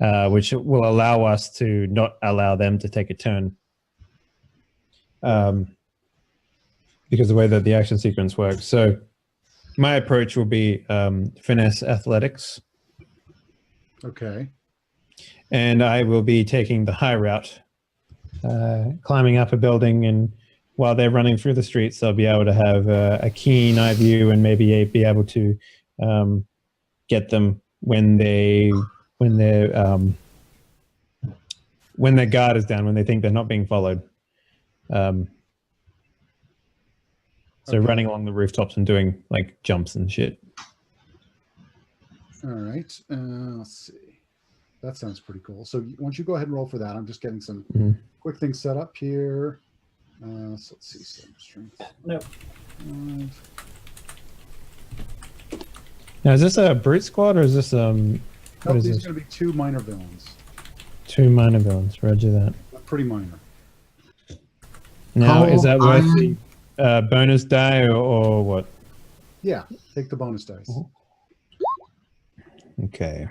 which will allow us to not allow them to take a turn. Because the way that the action sequence works. So my approach will be finesse athletics. Okay. And I will be taking the high route, climbing up a building, and while they're running through the streets, they'll be able to have a keen eye view and maybe be able to get them when their guard is down, when they think they're not being followed. So running along the rooftops and doing like jumps and shit. All right. Let's see. That sounds pretty cool. So once you go ahead and roll for that, I'm just getting some quick things set up here. So let's see. Some strength. Nope. 5. Now, is this a brute squad or is this what is These this? are going to be 2 minor villains. 2 minor villains. Roger that. Pretty minor. Now, is that worth I'm- the bonus die or what? Yeah. Take the bonus dice. Okay.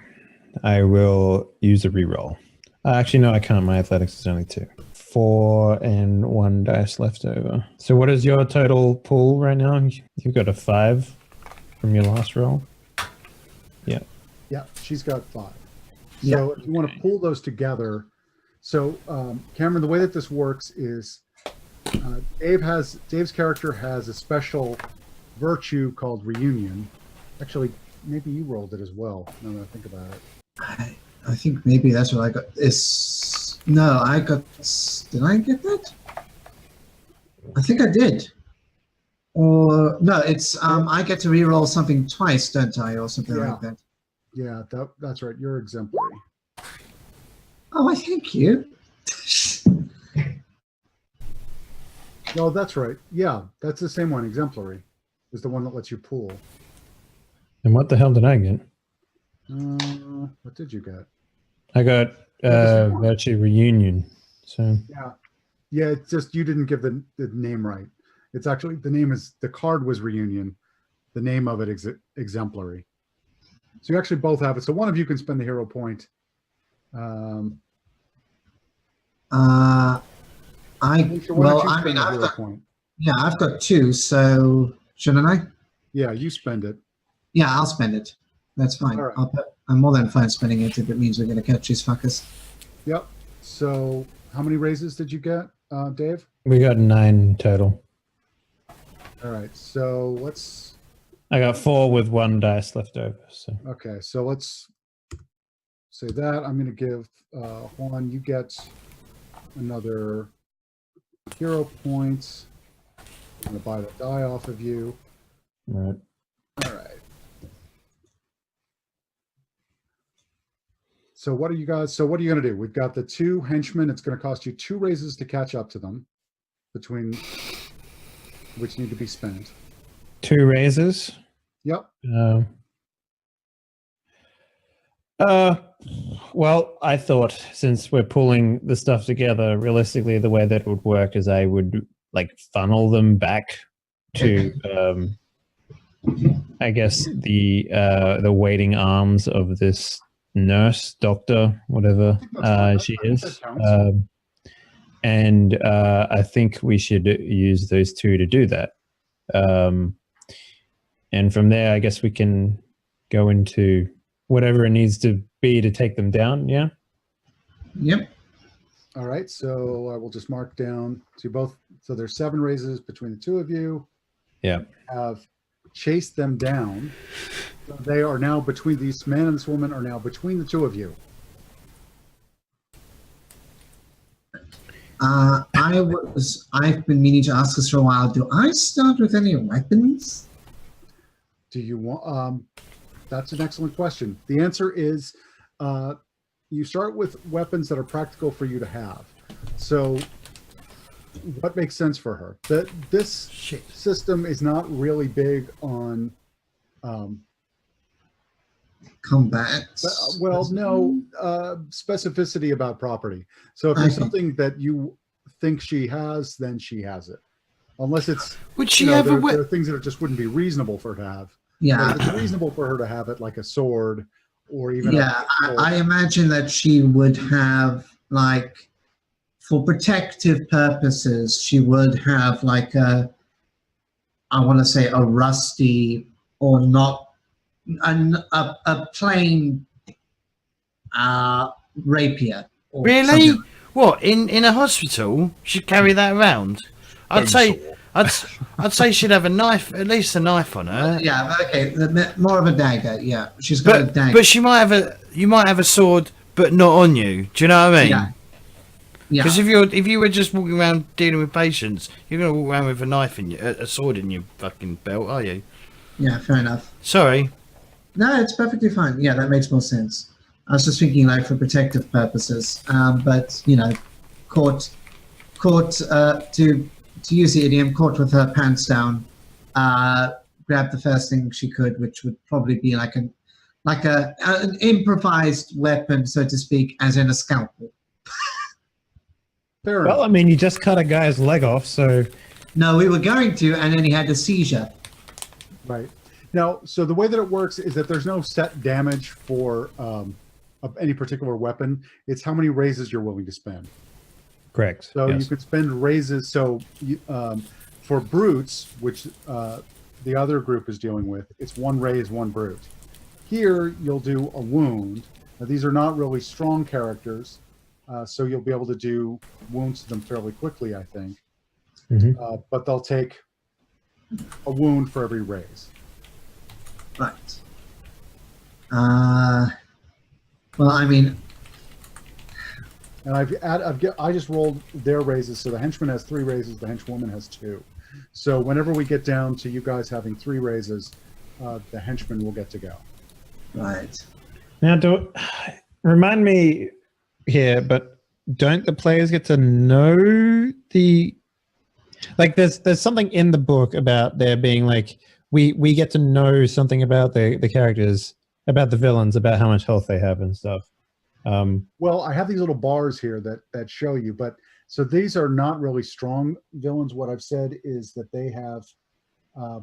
I will use a reroll. Actually, no, I can't. My athletics is only 2. 4 and 1 dice left over. So what is your total pool right now? You've got a 5 from your last roll. Yeah. Yeah, she's got 5. Yeah. So if you want to pull those together, so Cameron, the way that this works is Dave's character has a special virtue called reunion. Actually, maybe you rolled it as well. Now that I think about it. I think maybe that's what I got. No, I got. Did I get that? I think I did. Or no, it's I get to reroll something twice, don't I, or something like that. Yeah, that's right. You're exemplary. Oh, I thank you. No, that's right. Yeah, that's the same one. Exemplary is the one that lets you pull. And what the hell did I get? What did you get? I got virtue reunion. So Yeah. It's just you didn't give the name right. It's actually the card was reunion. The name of it is exemplary. So you actually both have it. So one of you can spend the hero point. I've got 2. So shouldn't I? Yeah, you spend it. Yeah, I'll spend it. That's fine. All right. I'm more than fine spending it if it means we're going to catch these fuckers. Yep. So how many raises did you get, Dave? we got 9 total. All right. So let's. I got 4 with 1 dice left over. So Okay. So let's say that. I'm going to give Juan. You get another hero point. I'm going to buy the die off of you. all right. All right. So what are you going to do? We've got the 2 henchmen. It's going to cost you 2 raises to catch up to them, between which need to be spent. 2 raises. Yep. Well, I thought since we're pulling the stuff together, realistically, the way that it would work is I would like funnel them back to, I guess the waiting arms of this nurse, doctor, whatever she is. And I think we should use those 2 to do that. And from there, I guess we can go into whatever it needs to be to take them down. Yeah. Yep. All right. So I will just mark down to both. So there's 7 raises between the 2 of you. Yeah. Have chased them down. So they are now between these man and this woman are now between the 2 of you. I've been meaning to ask this for a while. Do I start with any weapons? Do you want? That's an excellent question. The answer is, you start with weapons that are practical for you to have. So, what makes sense for her? This system is not really big on. Combat. Specificity about property. So if there's something that you think she has, then she has it. Unless it's Would she have a there are things that it just wouldn't be reasonable for her to have. Yeah. Like, it's reasonable for her to have it, like a sword or even Yeah, I imagine that she would have, like, for protective purposes, she would have like I want to say a rusty or not a plain rapier. Or Really? something. What, in a hospital? She'd carry that around? I'd say I'd say she'd have a knife, at least a knife on her. Yeah, okay, more of a dagger. Yeah, she's got a dagger. But you might have a sword, but not on you. Do you know what I mean? Yeah. Yeah. Because if you were just walking around dealing with patients, you're gonna walk around with a knife in your, a sword in your fucking belt, are you? Yeah, fair enough. Sorry. No, it's perfectly fine. Yeah, that makes more sense. I was just thinking like for protective purposes, but you know, caught to use the idiom, caught with her pants down, grabbed the first thing she could, which would probably be like an improvised weapon, so to speak, as in a scalpel. Fair Well, enough. I mean, you just cut a guy's leg off, so No, we were going to, and then he had a seizure. Right. Now, so the way that it works is that there's no set damage for of any particular weapon. It's how many raises you're willing to spend. correct. So yes. you could spend raises. So you, for brutes, which the other group is dealing with, it's one raise, one brute. Here, you'll do a wound. Now, these are not really strong characters, so you'll be able to do wounds to them fairly quickly, I think. Mhm. But they'll take a wound for every raise. Right. Well, I mean, And I just rolled their raises, so the henchman has 3 raises, the henchwoman has 2. So whenever we get down to you guys having 3 raises, the henchman will get to go. right. Now, remind me here, but don't the players get to know the? Like, there's something in the book about there being like we get to know something about the characters, about the villains, about how much health they have and stuff. Well, I have these little bars here that show you, but so these are not really strong villains. What I've said is that they have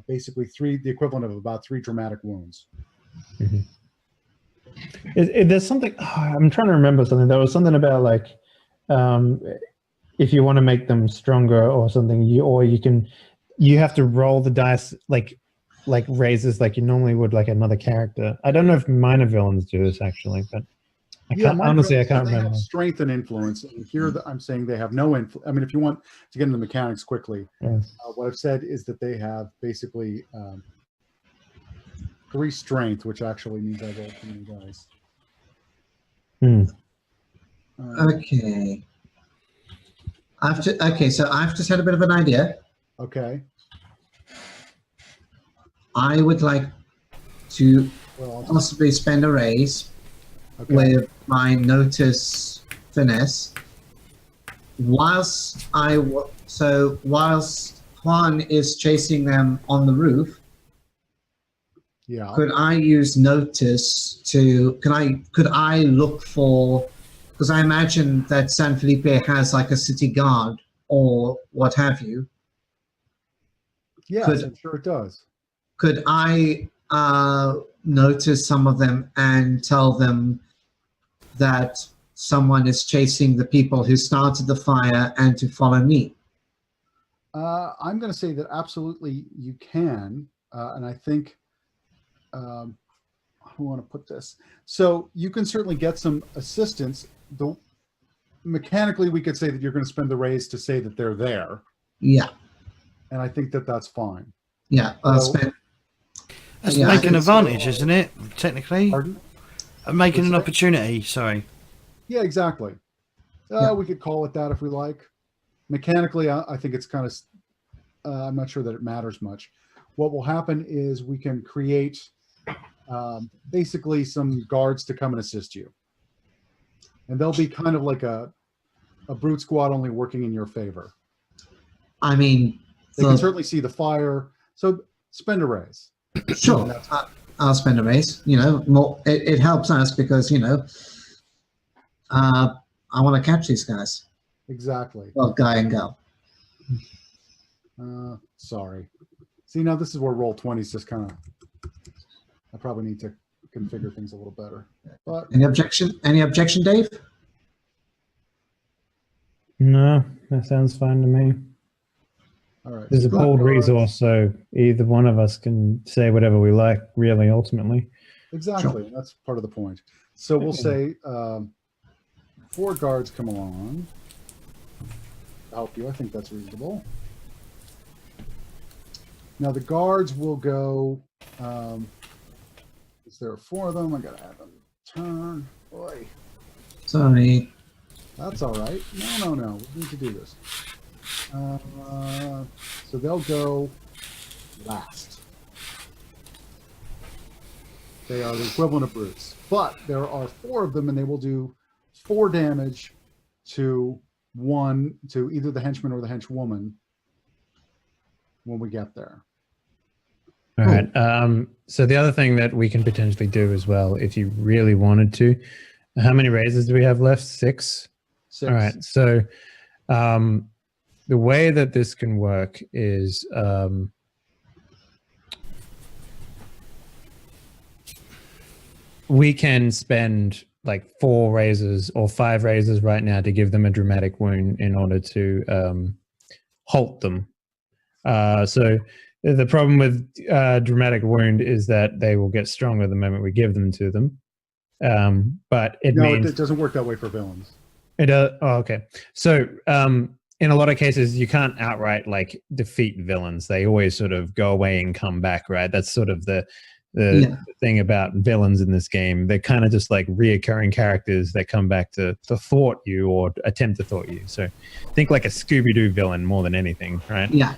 basically the equivalent of about 3 dramatic wounds. Mm-hmm. There's something I'm trying to remember something. There was something about like if you want to make them stronger or something, you have to roll the dice like raises like you normally would like another character. I don't know if minor villains do this actually, but I can't remember. Have strength and influence. And here I'm saying they have no influence. I mean, if you want to get into the mechanics quickly, what I've said is that they have basically 3 strength, which actually means I rolled too many dice. Okay. So I've just had a bit of an idea. Okay. I would like to Well, possibly spend a raise okay. with my notice finesse, whilst Juan is chasing them on the roof. Yeah. Could I use notice to? Could I look for? Because I imagine that San Felipe has like a city guard or what have you. Yes, I'm sure it does. Could I notice some of them and tell them that someone is chasing the people who started the fire and to follow me? I'm going to say that absolutely you can, and I think I want to put this. So you can certainly get some assistance. Mechanically, we could say that you're going to spend the raise to say that they're there. Yeah. And I think that that's fine. Yeah. That's making an advantage, isn't it? Technically. Pardon? Making an opportunity, sorry. Yeah, exactly. We could call it that if we like. Mechanically, I think it's kind of, I'm not sure that it matters much. What will happen is we can create basically some guards to come and assist you. And they'll be kind of like a brute squad only working in your favor. I mean, they can certainly see the fire. So spend a raise. Sure. I'll spend a raise. You know, more. It helps us because, you know, I want to catch these guys. Exactly. Well, guy and girl. Sorry. See, now this is where Roll20 is just kind of, I probably need to configure things a little better. But Any objection? Any objection, Dave? No, that sounds fine to me. all right. There's a so pooled guards- resource, so either one of us can say whatever we like, really, ultimately. Exactly. That's part of the point. So we'll say 4 guards come along to help you. I think that's reasonable. Now the guards will go. Is there 4 of them? I gotta have them turn. Boy, Sorry. that's all right. No. We need to do this. So they'll go last. They are the equivalent of brutes, but there are 4 of them, and they will do 4 damage to either the henchman or the henchwoman when we get there. All right. So the other thing that we can potentially do as well, if you really wanted to, how many raises do we have left? 6? 6. All right. So the way that this can work is we can spend like 4 raises or 5 raises right now to give them a dramatic wound in order to halt them. So the problem with dramatic wound is that they will get stronger the moment we give them to them. But it means it doesn't work that way for villains. it does. Oh, okay. So in a lot of cases, you can't outright like defeat villains. They always sort of go away and come back, right? That's sort of the thing about villains in this game. They're kind of just like reoccurring characters that come back to thwart you or attempt to thwart you. So think like a Scooby-Doo villain more than anything, right? Yeah.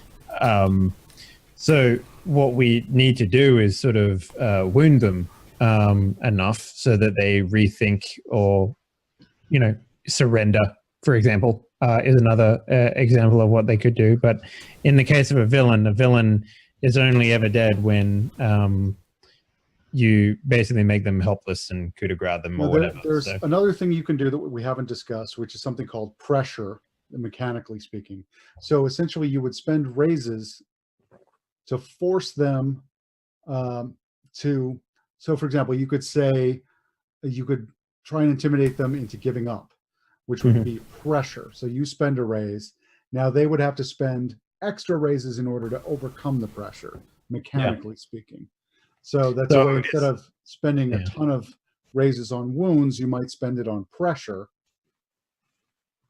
So what we need to do is sort of wound them enough so that they rethink or, surrender, for example, is another example of what they could do. But in the case of a villain is only ever dead when you basically make them helpless and coup de grace them or whatever. There's another thing you can do that we haven't discussed, which is something called pressure, mechanically speaking. So essentially you would spend raises to force them so for example, you could try and intimidate them into giving up, which would be pressure. So you spend a raise. Now they would have to spend extra raises in order to overcome the pressure, mechanically speaking. So that's a way, instead of spending a ton of raises on wounds, you might spend it on pressure,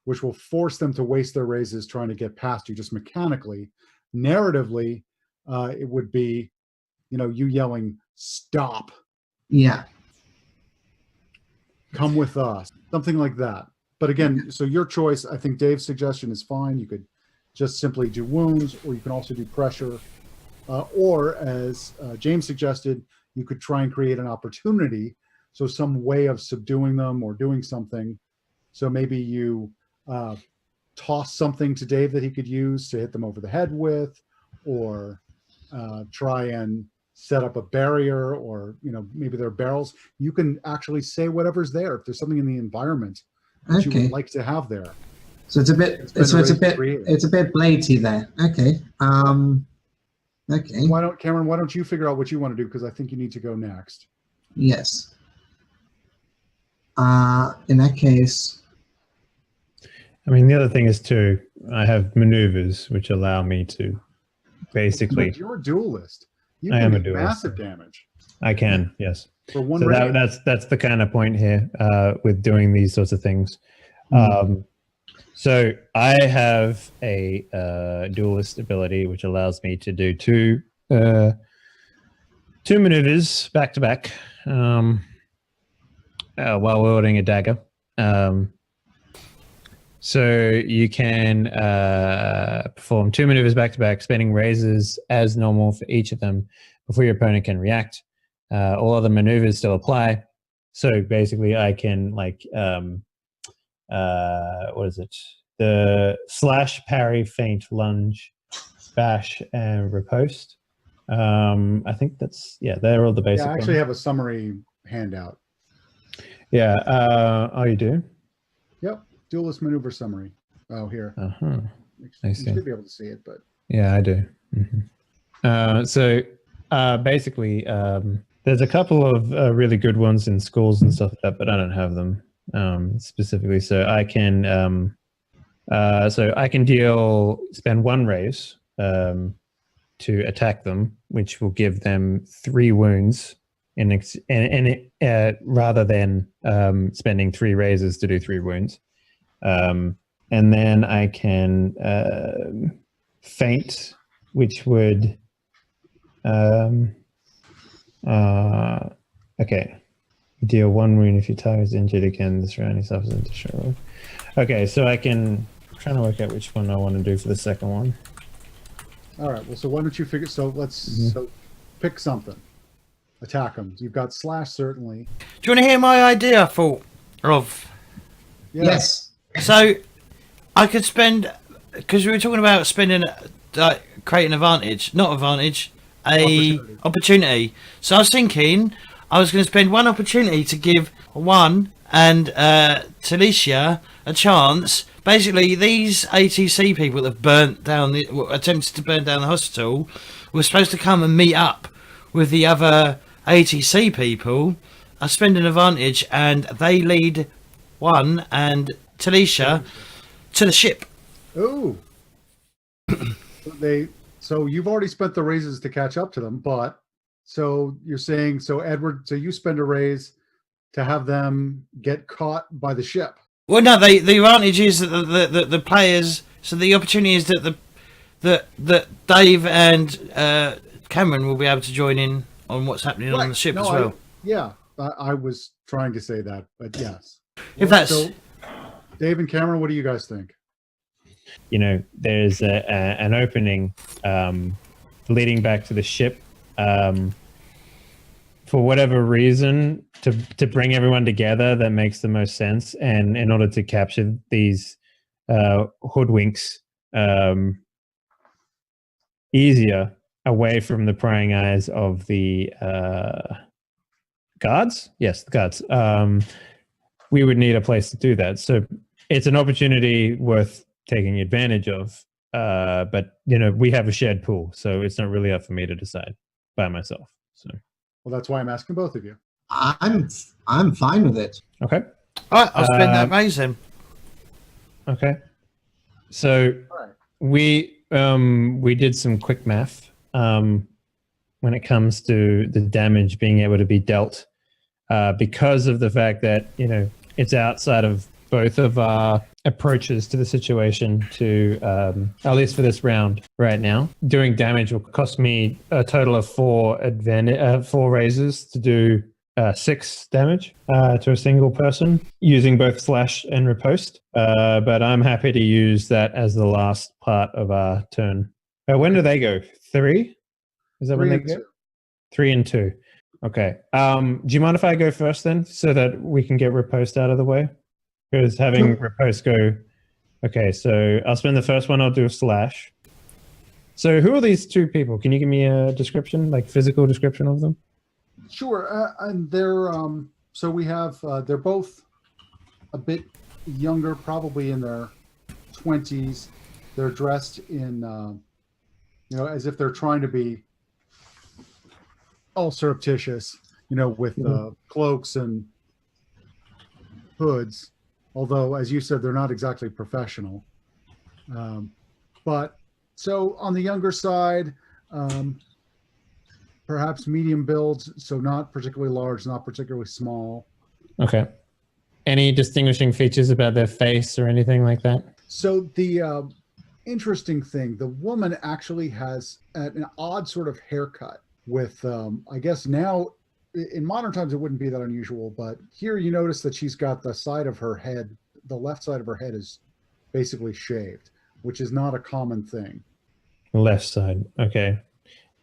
which will force them to waste their raises trying to get past you just mechanically. Narratively, it would be, you yelling, "Stop." Yeah. "Come with us," something like that. But again, so your choice. I think Dave's suggestion is fine. You could just simply do wounds, or you can also do pressure. Or as James suggested, you could try and create an opportunity. So some way of subduing them or doing something. So maybe you toss something to Dave that he could use to hit them over the head with, or try and set up a barrier, or maybe there are barrels. You can actually say whatever's there. If there's something in the environment that you would like to have there. So it's a bit blatey there. Okay. Okay. Cameron, why don't you figure out what you want to do? Because I think you need to go next. Yes. In that case. I mean, the other thing is too, I have maneuvers which allow me to basically. But you're a duelist. You I can am a do duelist. massive damage. I can, yes. For one So raise. that's the kind of point here with doing these sorts of things. So I have a duelist ability which allows me to do two maneuvers back to back while wielding a dagger. So you can perform 2 maneuvers back to back, spending raises as normal for each of them before your opponent can react. All other maneuvers still apply. So basically, I can what is it? The slash, parry, feint, lunge, bash, and riposte. I think they're all the basic. Yeah, I actually have a summary handout. Yeah. Oh, you do? Yep. Duelist maneuver summary. Oh, here. Uh-huh. I see. You should be able to see it, but yeah, I do. So basically, the There's a couple of really good ones in schools and stuff like that, but I don't have them specifically. So I can spend 1 raise to attack them, which will give them 3 wounds, rather than spending 3 raises to do 3 wounds. And then I can feint, which would okay. You deal 1 wound if your target is injured again. The surrounding suffers into show. Okay, so I'm trying to work out which one I want to do for the second one. All right. Well, so why don't you figure? So let's so pick something. Attack them. You've got slash certainly. Do you want to hear my idea? I thought of. Yeah. Yes. So I could spend, because we were talking about spending, creating advantage, not advantage, opportunity. So I was thinking I was going to spend 1 opportunity to give Juan and Taleisha a chance. Basically, these ATC people that have attempted to burn down the hospital were supposed to come and meet up with the other ATC people. I spend an advantage, and they lead Juan and Taleisha to the ship. Oh. So you've already spent the raises to catch up to them, but so you're saying, so Edward, so you spend a raise to have them get caught by the ship. Well, no, the advantage is that the players. So the opportunity is that that Dave and Cameron will be able to join in on what's happening on the ship as well. I was trying to say that, but yes. If that's so, Dave and Cameron, what do you guys think? There's an opening leading back to the ship. For whatever reason, to bring everyone together, that makes the most sense. And in order to capture these hoodwinks easier away from the prying eyes of the guards, yes, the guards, we would need a place to do that. So it's an opportunity worth taking advantage of. But we have a shared pool, so it's not really up for me to decide by myself. So, well, that's why I'm asking both of you. I'm fine with it. Okay. all right. I'll spend that raise then. Okay. So All right. we did some quick math when it comes to the damage being able to be dealt because of the fact that it's outside of both of our approaches to the situation to at least for this round right now. Doing damage will cost me a total of 4 raises to do 6 damage to a single person using both slash and riposte. But I'm happy to use that as the last part of our turn. When do they go? 3? Is that when they go? 3 and 2. Okay. Do you mind if I go first then, so that we can get riposte out of the way? Because having riposte go... Okay, so I'll spend the first one, I'll do a slash. So who are these 2 people? Can you give me a description, like physical description of them? Sure. And they're, so we have, they're both a bit younger, probably in their 20s. They're dressed in, as if they're trying to be all surreptitious, with cloaks and hoods. Although, as you said, they're not exactly professional. But so on the younger side, perhaps medium builds, so not particularly large, not particularly small. Okay. Any distinguishing features about their face or anything like that? So the interesting thing, the woman actually has an odd sort of haircut with, I guess now, in modern times, it wouldn't be that unusual, but here you notice that she's got the side of her head, the left side of her head is basically shaved, which is not a common thing. Left side. Okay.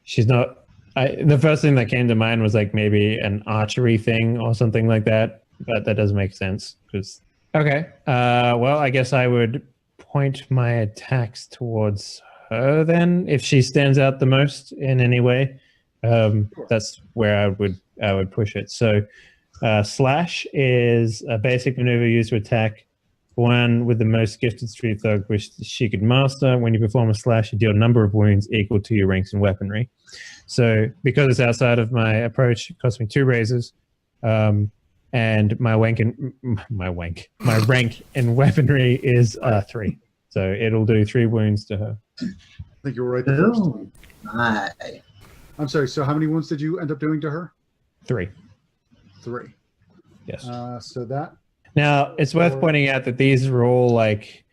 She's not... the first thing that came to mind was like maybe an archery thing or something like that, but that doesn't make sense. Okay. Well, I guess I would point my attacks towards her then, if she stands out the most in any way. That's where I would push it. So slash is a basic maneuver used to attack one with the most gifted street thug which she could master. When you perform a slash, you deal a number of wounds equal to your ranks in weaponry. So because it's outside of my approach, it costs me 2 raises. And my rank in weaponry is 3. So it'll do 3 wounds to her. I think you were right the first Oh, time. my. I'm sorry. So how many wounds did you end up doing to her? 3. 3. Yes. So that. Now it's worth pointing out that these are all like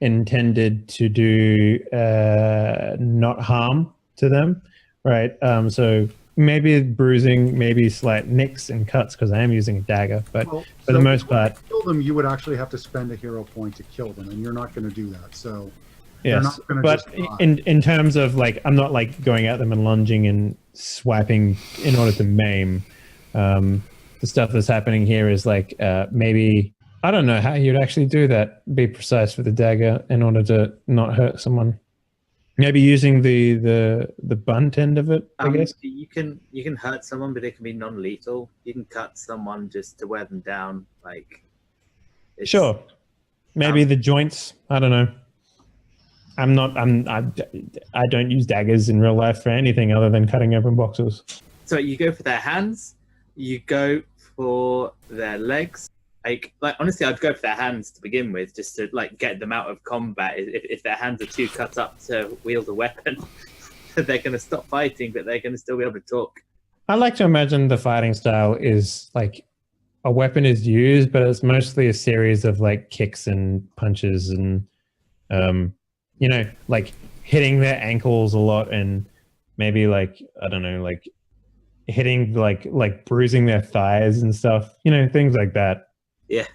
intended to do not harm to them, right? So maybe bruising, maybe slight nicks and cuts because I am using a dagger, but for the most part, to kill them, you would actually have to spend a hero point to kill them, and you're not going to do that. So they're yes. not gonna But just die. in terms of like, I'm not like going at them and lunging and swiping in order to maim. The stuff that's happening here is like maybe I don't know how you'd actually do that. Be precise with the dagger in order to not hurt someone. Maybe using the bunt end of it, I guess. You can hurt someone, but it can be non-lethal. You can cut someone just to wear them down. Like, Sure. Maybe the joints. I don't know. I don't use daggers in real life for anything other than cutting open boxes. So you go for their hands. You go for their legs. Like honestly, I'd go for their hands to begin with, just to like get them out of combat. If their hands are too cut up to wield a weapon, they're going to stop fighting, but they're going to still be able to talk. I like to imagine the fighting style is like a weapon is used, but it's mostly a series of like kicks and punches and, like hitting their ankles a lot and maybe like, I don't know, like hitting like bruising their thighs and stuff, things like that. Yeah.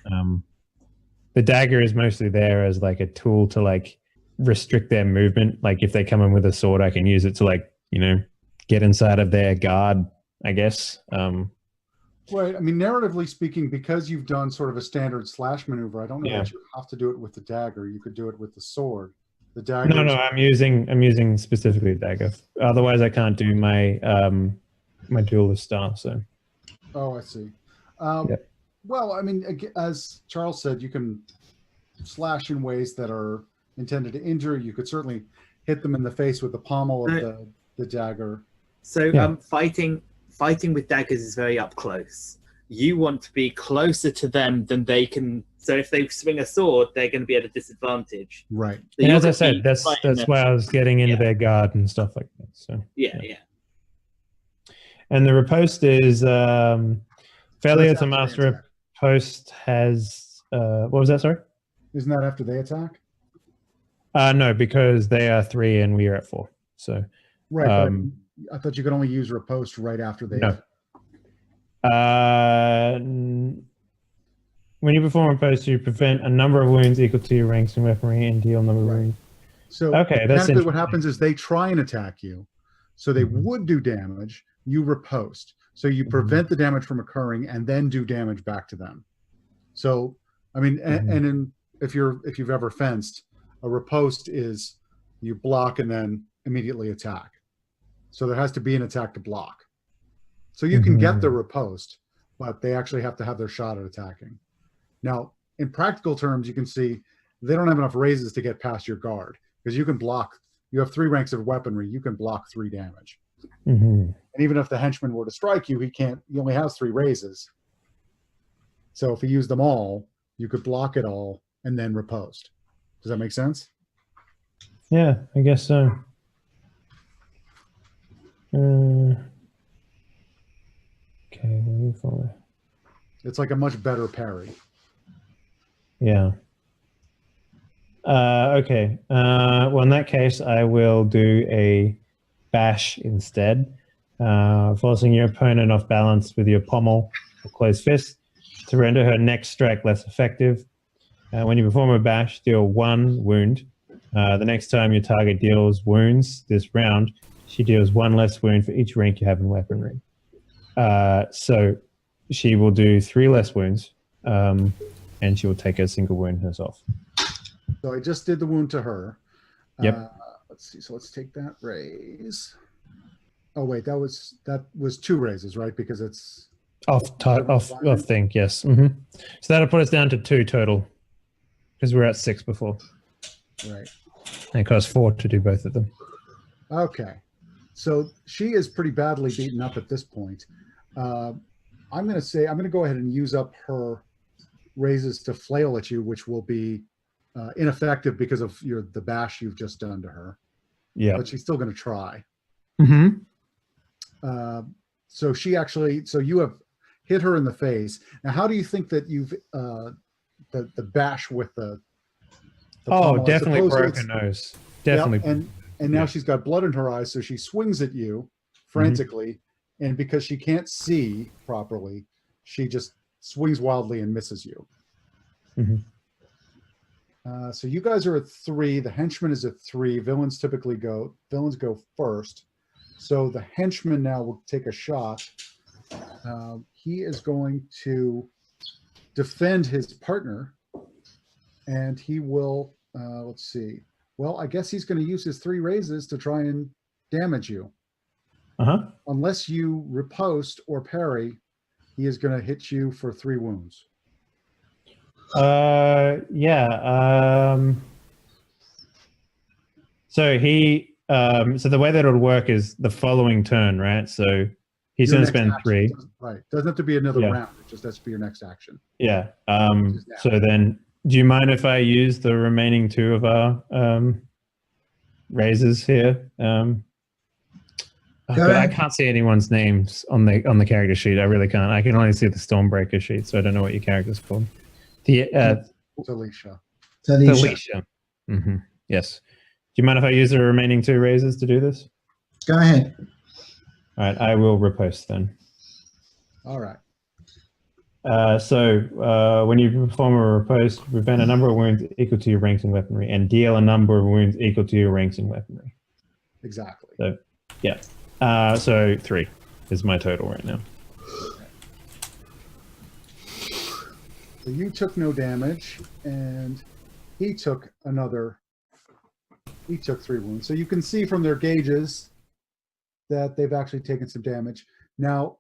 The dagger is mostly there as like a tool to like restrict their movement. Like if they come in with a sword, I can use it to like, get inside of their guard, I guess. Right. I mean, narratively speaking, because you've done sort of a standard slash maneuver, I don't know that you have to do it with the dagger. You could do it with the sword. The dagger. No, I'm using specifically the dagger. Otherwise, I can't do my my duelist style. So. Oh, I see. Yep. Well, I mean, as Charles said, you can slash in ways that are intended to injure. You could certainly hit them in the face with the pommel of the dagger. So fighting with daggers is very up close. You want to be closer to them than they can. So if they swing a sword, they're going to be at a disadvantage. Right. And So you're as I gonna said, be that's fighting why I was getting into their guard and stuff like that. So yeah. And the riposte is failure That's to after master they a attack. post has what was that? Sorry. Isn't that after they attack? No, because they are 3 and we are at 4. So Right. But I thought you could only use riposte right after they. No. When you perform a post, you prevent a number of wounds equal to your ranks in weaponry and deal a number of wounds. So Okay, that's mechanically what interesting. happens is they try and attack you, so they would do damage. You riposte, so you prevent the damage from occurring, and then do damage back to them. So, I mean, and if you've ever fenced, a riposte is you block and then immediately attack. So there has to be an attack to block. So you can get the riposte, but they actually have to have their shot at attacking. Now, in practical terms, you can see they don't have enough raises to get past your guard because you can block. You have 3 ranks of weaponry. You can block 3 damage. And even if the henchman were to strike you, he can't. He only has 3 raises. So if he used them all, you could block it all and then riposte. Does that make sense? Yeah, I guess so. Okay, move forward. It's like a much better parry. Yeah. Okay. Well, in that case, I will do a bash instead, forcing your opponent off balance with your pommel or closed fist to render her next strike less effective. When you perform a bash, deal 1 wound. The next time your target deals wounds this round, she deals 1 less wound for each rank you have in weaponry. So she will do 3 less wounds, and she will take a single wound herself. So I just did the wound to her. Yep. Let's see. So let's take that raise. Oh wait, that was 2 raises, right? Because it's Off thing, yes. So that'll put us down to 2 total. because we're at 6 before. Right. And it costs 4 to do both of them. Okay. So she is pretty badly beaten up at this point. I'm going to go ahead and use up her raises to flail at you, which will be ineffective because of the bash you've just done to her. Yeah. But she's still going to try. Mm-hmm. So you have hit her in the face. Now, how do you think that you've the bash with the pommel, definitely broke her nose. Definitely. Yep, and now she's got blood in her eyes, so she swings at you frantically, and because she can't see properly, she just swings wildly and misses you. Mm-hmm. So you guys are at 3. The henchman is at 3. Villains go first. So the henchman now will take a shot. He is going to defend his partner, and he will. Let's see. Well, I guess he's going to use his 3 raises to try and damage you. Unless you riposte or parry, he is going to hit you for 3 wounds. Yeah. So so the way that it'll work is the following turn, right? So he's going to spend 3. Right. Doesn't have to be another round. It just has to be your next action. Yeah. So then, do you mind if I use the remaining 2 of our raises here? But I can't see anyone's names on the character sheet. I really can't. I can only see the Stormbreaker sheet, so I don't know what your character's called. Taleisha. Taleisha. Mm-hmm. Yes. Do you mind if I use the remaining 2 raises to do this? Go ahead. All right, I will riposte then. All right. So when you perform a riposte, prevent a number of wounds equal to your ranks in weaponry and deal a number of wounds equal to your ranks in weaponry. Exactly. So, yeah. So 3 is my total right now. So you took no damage, and he took 3 wounds. So you can see from their gauges that they've actually taken some damage. Now,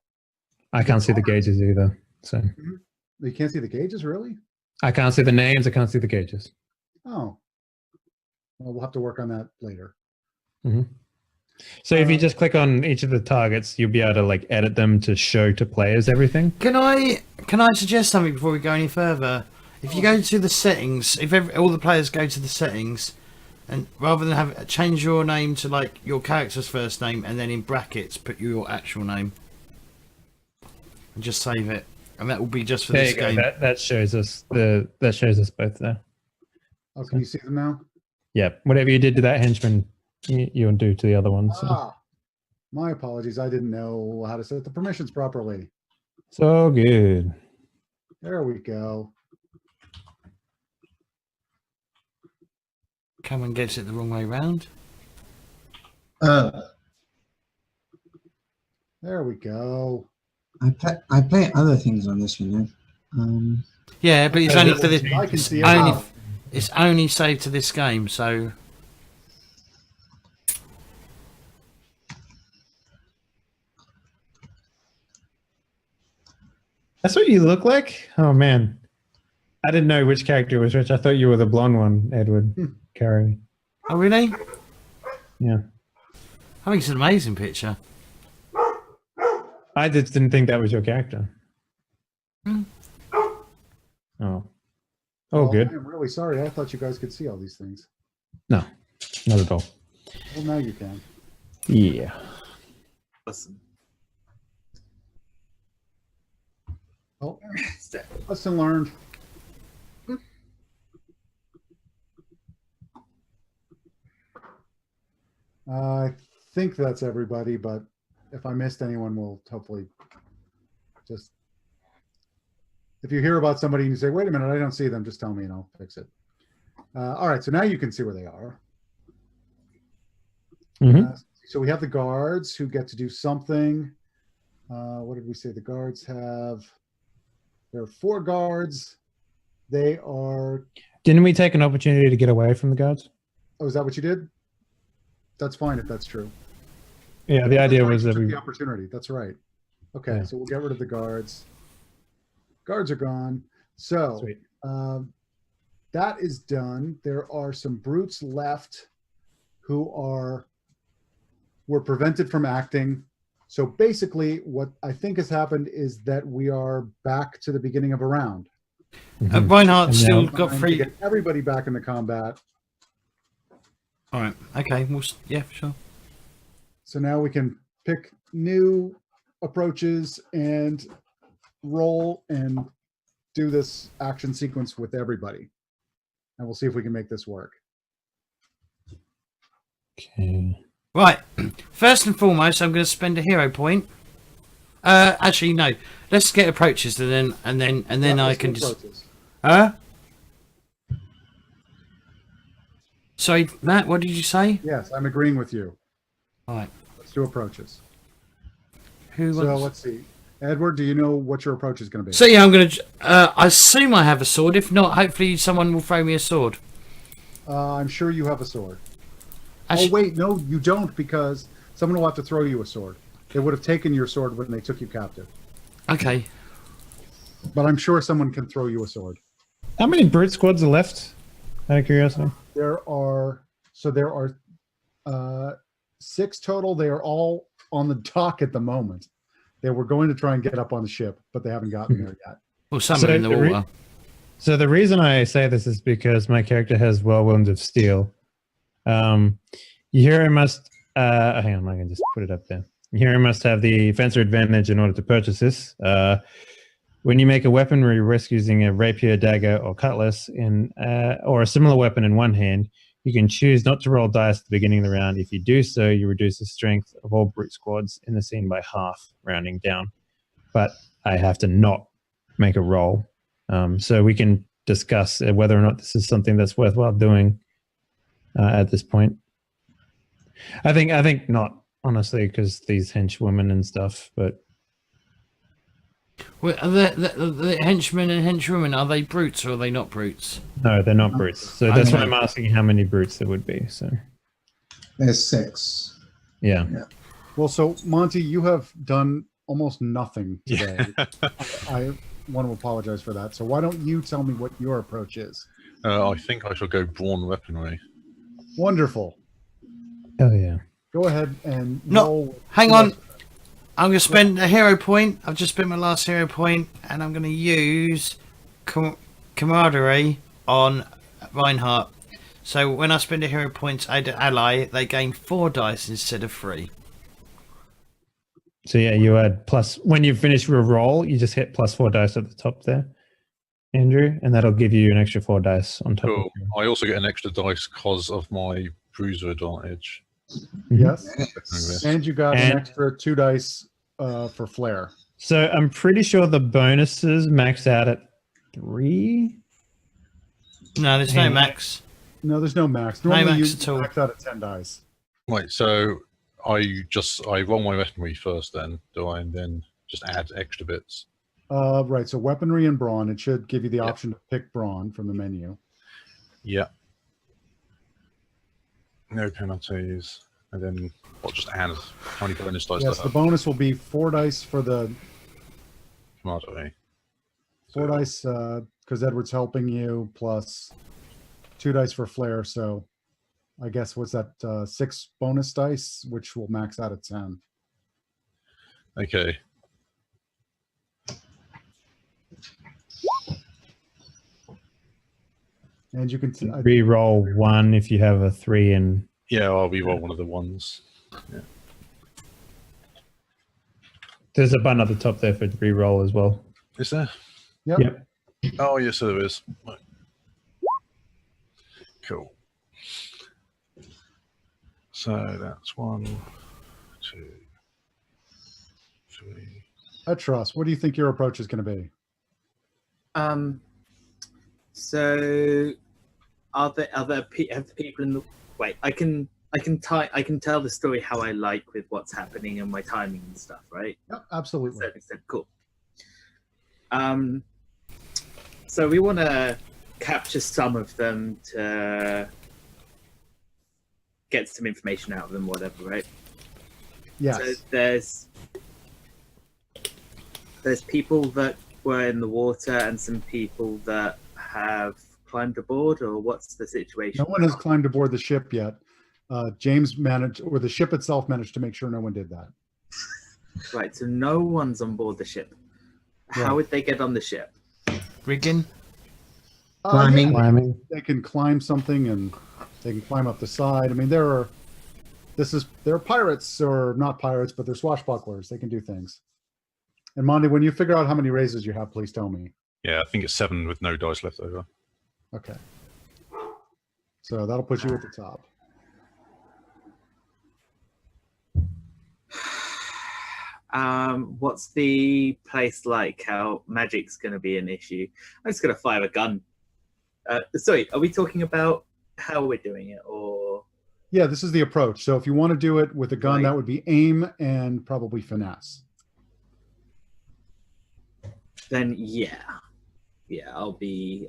I can't see the gauges either. So you can't see the gauges, really? I can't see the names. I can't see the gauges. Oh, well, we'll have to work on that later. Mm-hmm. So if you just click on each of the targets, you'll be able to edit them to show to players everything. Can I suggest something before we go any further? If you go to the settings, if all the players go to the settings, and rather than change your name to your character's first name, and then in brackets put your actual name, and just save it, and that will be just for this game. That shows us both there. Oh, can you see them now? Yeah. Whatever you did to that henchman, you'll do to the other one. So. My apologies. I didn't know how to set the permissions properly. So good. There we go. Cameron gets it the wrong way round. There we go. I play other things on this, Yeah, but it's only for this. I can see It's only saved to this game, so. That's what you look like? Oh, man. I didn't know which character was which. I thought you were the blonde one, Edward Carey. Oh, really? Yeah. I think it's an amazing picture. I just didn't think that was your character. Oh. Oh, good. I'm really sorry. I thought you guys could see all these things. No, not at all. Well, now you can. Yeah. Awesome. Oh, lesson learned. I think that's everybody, but if I missed anyone, we'll hopefully just... If you hear about somebody and you say, wait a minute, I don't see them, just tell me and I'll fix it. All right, so now you can see where they are. Mm-hmm. So we have the guards who get to do something. What did we say? The guards have... There are 4 guards. They are... Didn't we take an opportunity to get away from the guards? Oh, is that what you did? That's fine if that's true. Yeah, the idea was that we... the opportunity. That's right. Okay, Yeah. so we'll get rid of the guards. Guards are gone. So, Sweet. that is done. There are some brutes left who were prevented from acting. So basically, what I think has happened is that we are back to the beginning of a round. Reinhard And still now- got Time to 3. get everybody back into combat. All right. Okay. Yeah, sure. So now we can pick new approaches and roll and do this action sequence with everybody. And we'll see if we can make this work. Okay. Right. First and foremost, I'm going to spend a hero point. Actually, no. Let's get approaches, and then Yeah, I let's can do just. approaches. Sorry, Matt. What did you say? Yes, I'm agreeing with you. All right. Let's do approaches. Who So wants? let's see. Edward, do you know what your approach is going to be? So yeah, I'm going to. I assume I have a sword. If not, hopefully someone will throw me a sword. I'm sure you have a sword. Actually, Oh, wait, no, you don't, because someone will have to throw you a sword. They would have taken your sword when they took you captive. okay. But I'm sure someone can throw you a sword. How many brute squads are left? Out of curiosity. There are 6 total. They are all on the dock at the moment. They were going to try and get up on the ship, but they haven't gotten there yet. Well, some So are in the the water. So the reason I say this is because my character has whirlwinds of steel. Your hero must. Hang on, I can just put it up there. Your hero must have the fencer advantage in order to purchase this. When you make a weaponry risk using a rapier, dagger, or cutlass or a similar weapon in one hand, you can choose not to roll dice at the beginning of the round. If you do so, you reduce the strength of all brute squads in the scene by half, rounding down. But I have to not make a roll. So we can discuss whether or not this is something that's worthwhile doing at this point. I think not, honestly, because these henchwomen and stuff. But Well, are the henchmen and henchwomen, are they brutes or are they not brutes? no, they're not brutes. So that's why Okay. I'm asking how many brutes there would be. So There's 6. yeah. Well, so Monty, you have done almost nothing today. I want to apologize for that. So why don't you tell me what your approach is? I think I shall go brawn weaponry. Wonderful. Oh yeah. Go ahead and No, roll. hang on. I'm going to spend a hero point. I've just spent my last hero point, and I'm going to use camaraderie on Reinhard. So when I spend a hero point add an ally, they gain 4 dice instead of 3. So yeah, you add plus when you finish your roll, you just hit +4 dice at the top there, Andrew, and that'll give you an extra 4 dice on top. Cool. Of I also get an extra dice because of my bruiser advantage. Yes. Yes. And you got And- an extra 2 dice for flair. So I'm pretty sure the bonuses max out at 3. No, there's no Hang on. max. No, there's no max. No Normally max you at all. max out at 10 dice. Right, so I roll my weaponry first, then do I, and then just add extra bits. Right, so weaponry and brawn. It should give you the Yep. option to pick brawn from the menu. Yeah. No penalties, and then I'll just add how many bonus dice Yes, I the have. bonus will be 4 dice for the Camaraderie. 4 dice because Edward's helping you, plus 2 dice for flair. So I guess what's that? 6 bonus dice, which will max out at 10. Okay. And you can Re-roll 1 if you have a 3 and Yeah, I'll re-roll one of the ones. there's a button at the top there for re-roll as well. Is there? Yep. Yep. Oh, yes, there is. Right. Cool. So that's 1, 2, 3. Petras, what do you think your approach is going to be? So have the people in the wait? I can tell the story how I like with what's happening and my timing and stuff, right? Yep, absolutely. Certain extent, cool. So we want to capture some of them to get some information out of them, whatever, right? Yes. So there's people that were in the water and some people that have climbed aboard, or what's the situation? No one has climbed aboard the ship yet. James managed, or the ship itself managed to make sure no one did that. Right, so no one's on board the ship. How Right. would they get on the ship? Rigging. Climbing. Climbing. They can climb something and they can climb up the side. I mean, they're pirates, or not pirates, but they're swashbucklers. They can do things. And Monty, when you figure out how many raises you have, please tell me. Yeah, I think it's 7 with no dice left over. Okay. So that'll put you at the top. What's the place like? How magic's going to be an issue? I'm just going to fire a gun. Sorry, are we talking about how we're doing it, or? Yeah, this is the approach. So if you want to do it with a gun, Right. that would be aim and probably finesse. Then yeah, I'll be.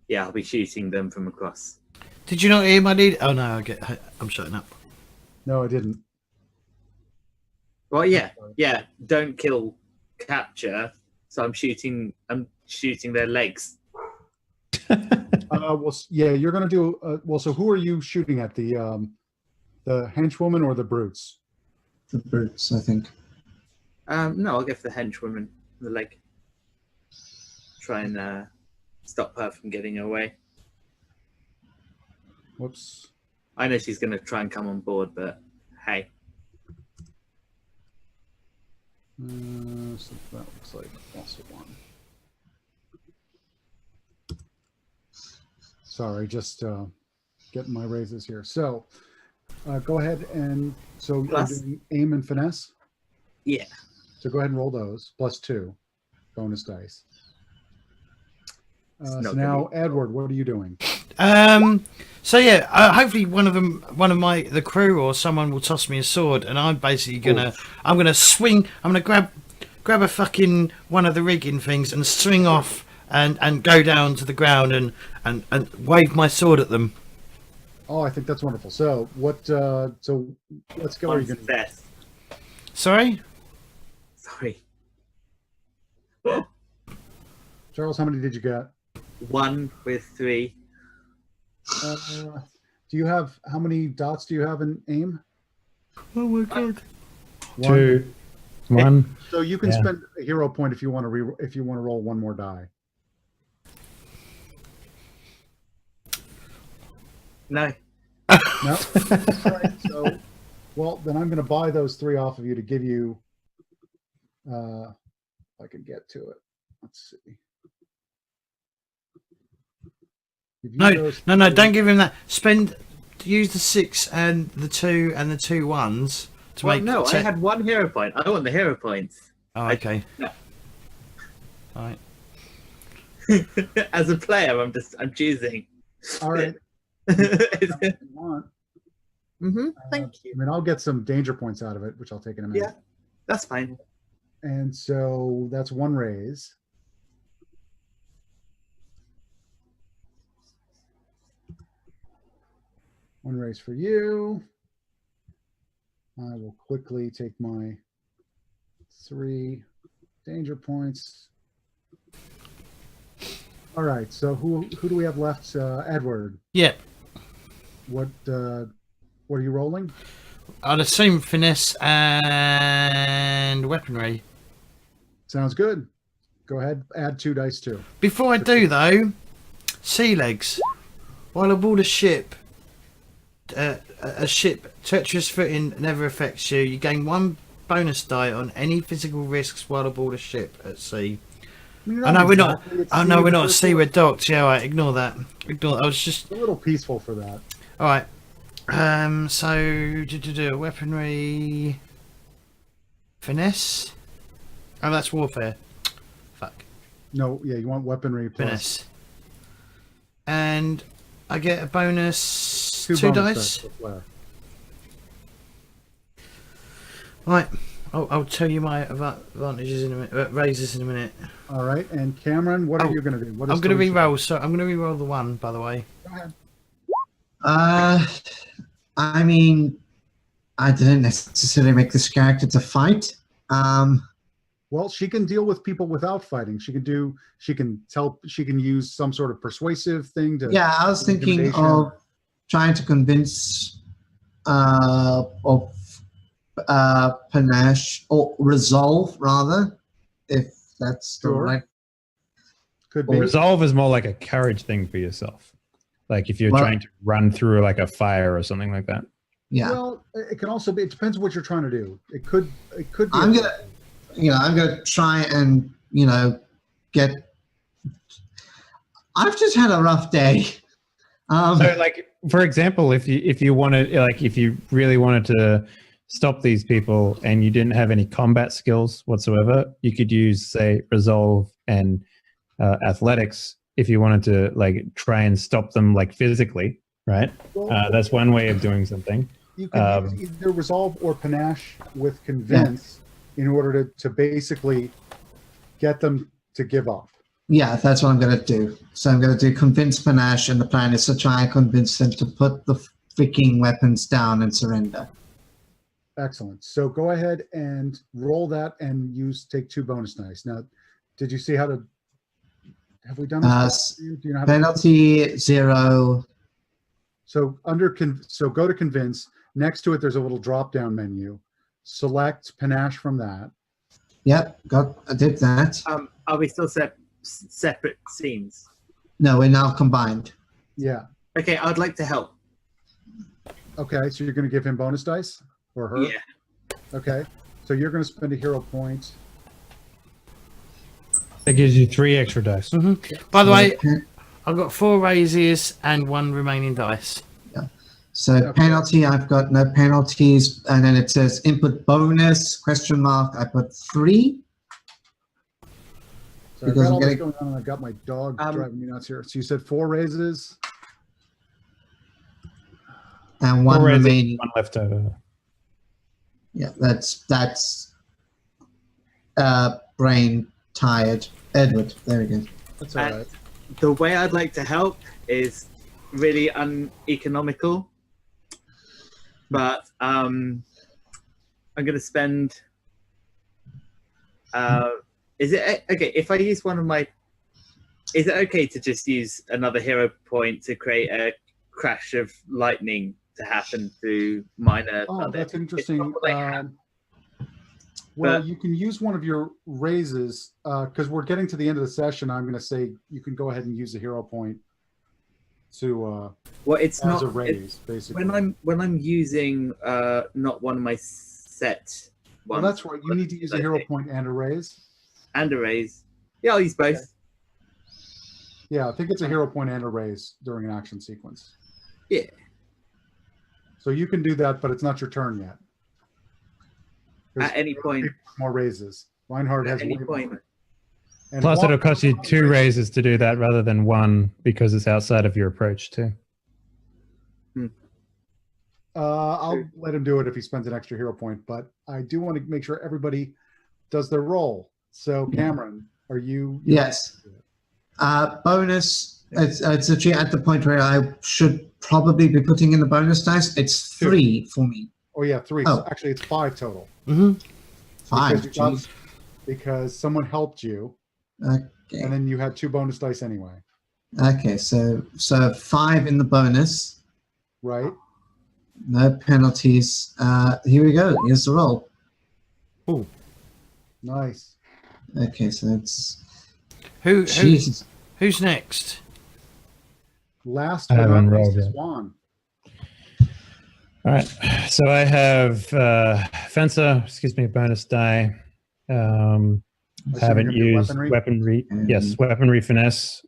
Yeah, I'll be shooting them from across. Did you not hear my lead? Oh no, I'm shutting up. No, I didn't. Well, yeah. Don't kill, capture. So I'm shooting their legs. Well, yeah, you're going to do. Well, so who are you shooting at? The henchwoman or the brutes? The brutes, I think. No, I'll go for the henchwoman, the leg. Try and stop her from getting away. Whoops. I know she's going to try and come on board, but hey. So that looks like also one. Sorry, just getting my raises here. So go ahead and so you're Plus. doing aim and finesse. Yeah. So go ahead and roll those +2 bonus dice. So not now, gonna Edward, what are you doing? So yeah, hopefully one of the crew or someone will toss me a sword, and I'm basically I'm gonna swing. I'm gonna grab a fucking one of the rigging things and swing off and go down to the ground and wave my sword at them. Oh, I think that's wonderful. So what? So let's go. Are you One going success. Sorry. Sorry. Charles? How many did you get? 1 with 3. Do you have how many dots do you have in aim? Oh my god. 2, 1. So you can Yeah. spend a hero point if you want to if you want to roll one more die. No. No. All right. So, well, then I'm going to buy those 3 off of you to give you. If I can get to it. Let's see. Give you No, those no, 3. don't give him that. Use the 6 and the 2 and the 2 1s to Well, make. no, I had 1 hero point. I want the hero points. Oh, okay. No. All right. As a player, I'm choosing. All right. Mm-hmm. If you want. Thank you. I mean, I'll get some danger points out of it, which I'll take in a minute. Yeah, that's fine. And so that's 1 raise. One raise for you. I will quickly take my 3 danger points. All right. So who do we have left? Edward. Yeah. What are you rolling? I'd assume finesse and weaponry. Sounds good. Go ahead. Add 2 dice too. Before I do though, sea legs. While aboard a ship, a ship treacherous footing never affects you. You gain 1 bonus die on any physical risks while aboard a ship at sea. I know we're not. I know we're not at sea. We're docked. Yeah, all right. Ignore that. Ignore that. I was just. A little peaceful for that. All right. So do weaponry, finesse. Oh, that's warfare. Fuck. No, yeah, you want weaponry plus Finesse. And I get a bonus 2 2 bonus dice. for flair. Right. I'll tell you my advantages in a minute. Raises in a minute. All right, and Cameron, what are Oh, you going to do? What I'm is going to Taleisha? re-roll. So I'm going to re-roll the 1, by the way. Go ahead. I mean, I didn't necessarily make this character to fight. Well, Well, she can deal with people without fighting. She can use some sort of persuasive thing to. Yeah, I was thinking intimidation. of trying to convince panache or resolve rather, if that's the Sure. right. Could be. Resolve is more like a courage thing for yourself. Like if you're Well- trying to run through like a fire or something like that. Yeah, Well, it can also be. It depends what you're trying to do. It could be. I'm gonna try and get. I've just had a rough day. So like for example, if you wanted, like if you really wanted to stop these people and you didn't have any combat skills whatsoever, you could use say resolve and athletics if you wanted to like try and stop them like physically, right? That's one way of doing something. You can use either resolve or panache with convince in order to basically get them to give up. Yeah, that's what I'm going to do. So I'm going to do convince panache, and the plan is to try and convince them to put the freaking weapons down and surrender. Excellent. So go ahead and roll that and take 2 bonus dice. Now, did you see how to? Have we done this? Do you know how to? Penalty 0. So so go to convince. Next to it, there's a little drop-down menu. Select panache from that. Yep, I did that. Are we still separate scenes? No, we're now combined. Yeah. Okay, I'd like to help. Okay, so you're going to give him bonus dice or her? Yeah. Okay, so you're going to spend a hero point. That gives you 3 extra dice. By the way, I've got 4 raises and 1 remaining dice. So penalty, I've got no penalties, and then it says input bonus ? I put 3. So I've Because got all I'm this going on, and I've got my dog driving me nuts here. So you said 4 raises. And 1 4 raises, remaining. 1 left over. Yeah, that's brain tired. Edward, there we go. That's all And right. the way I'd like to help is really uneconomical, but I'm going to spend. Is it okay if I use one of my? Is it okay to just use another hero point to create a crash of lightning to happen through minor? Oh, that's It's interesting. not what I have. Well, But- you can use one of your raises because we're getting to the end of the session. I'm going to say you can go ahead and use a hero point to Well, it's as not a raise, basically. when I'm using not one of my set Well, ones. that's right. You need to use a hero point and a raise. And a raise. Yeah, I'll use both. Okay. Yeah, I think it's a hero point and a raise during an action sequence. Yeah. So you can do that, but it's not your turn yet. There's At any point. more raises. Reinhard has At any way point. more. And Plus, Juan- it'll cost you 2 raises to do that rather than 1 because it's outside of your approach too. I'll let him do it if he spends an extra hero point, but I do want to make sure everybody does their roll. So, Cameron, are you? Yes. Bonus. It's actually at the point where I should probably be putting in the bonus dice. It's 3 for me. Oh yeah, 3. Oh. So actually, it's 5 total. 5. Because, you got- Jeez. because someone helped you, Okay. and then you had 2 bonus dice anyway, Okay. So 5 in the bonus. right? No penalties. Here we go. Here's the roll. Nice. Okay. So it's Who's Jesus. next? Last I but haven't not least rolled is yet. Juan. All right. So I have Fencer, bonus die. Haven't you're gonna do used weaponry? weaponry. Mm. Yes, weaponry finesse.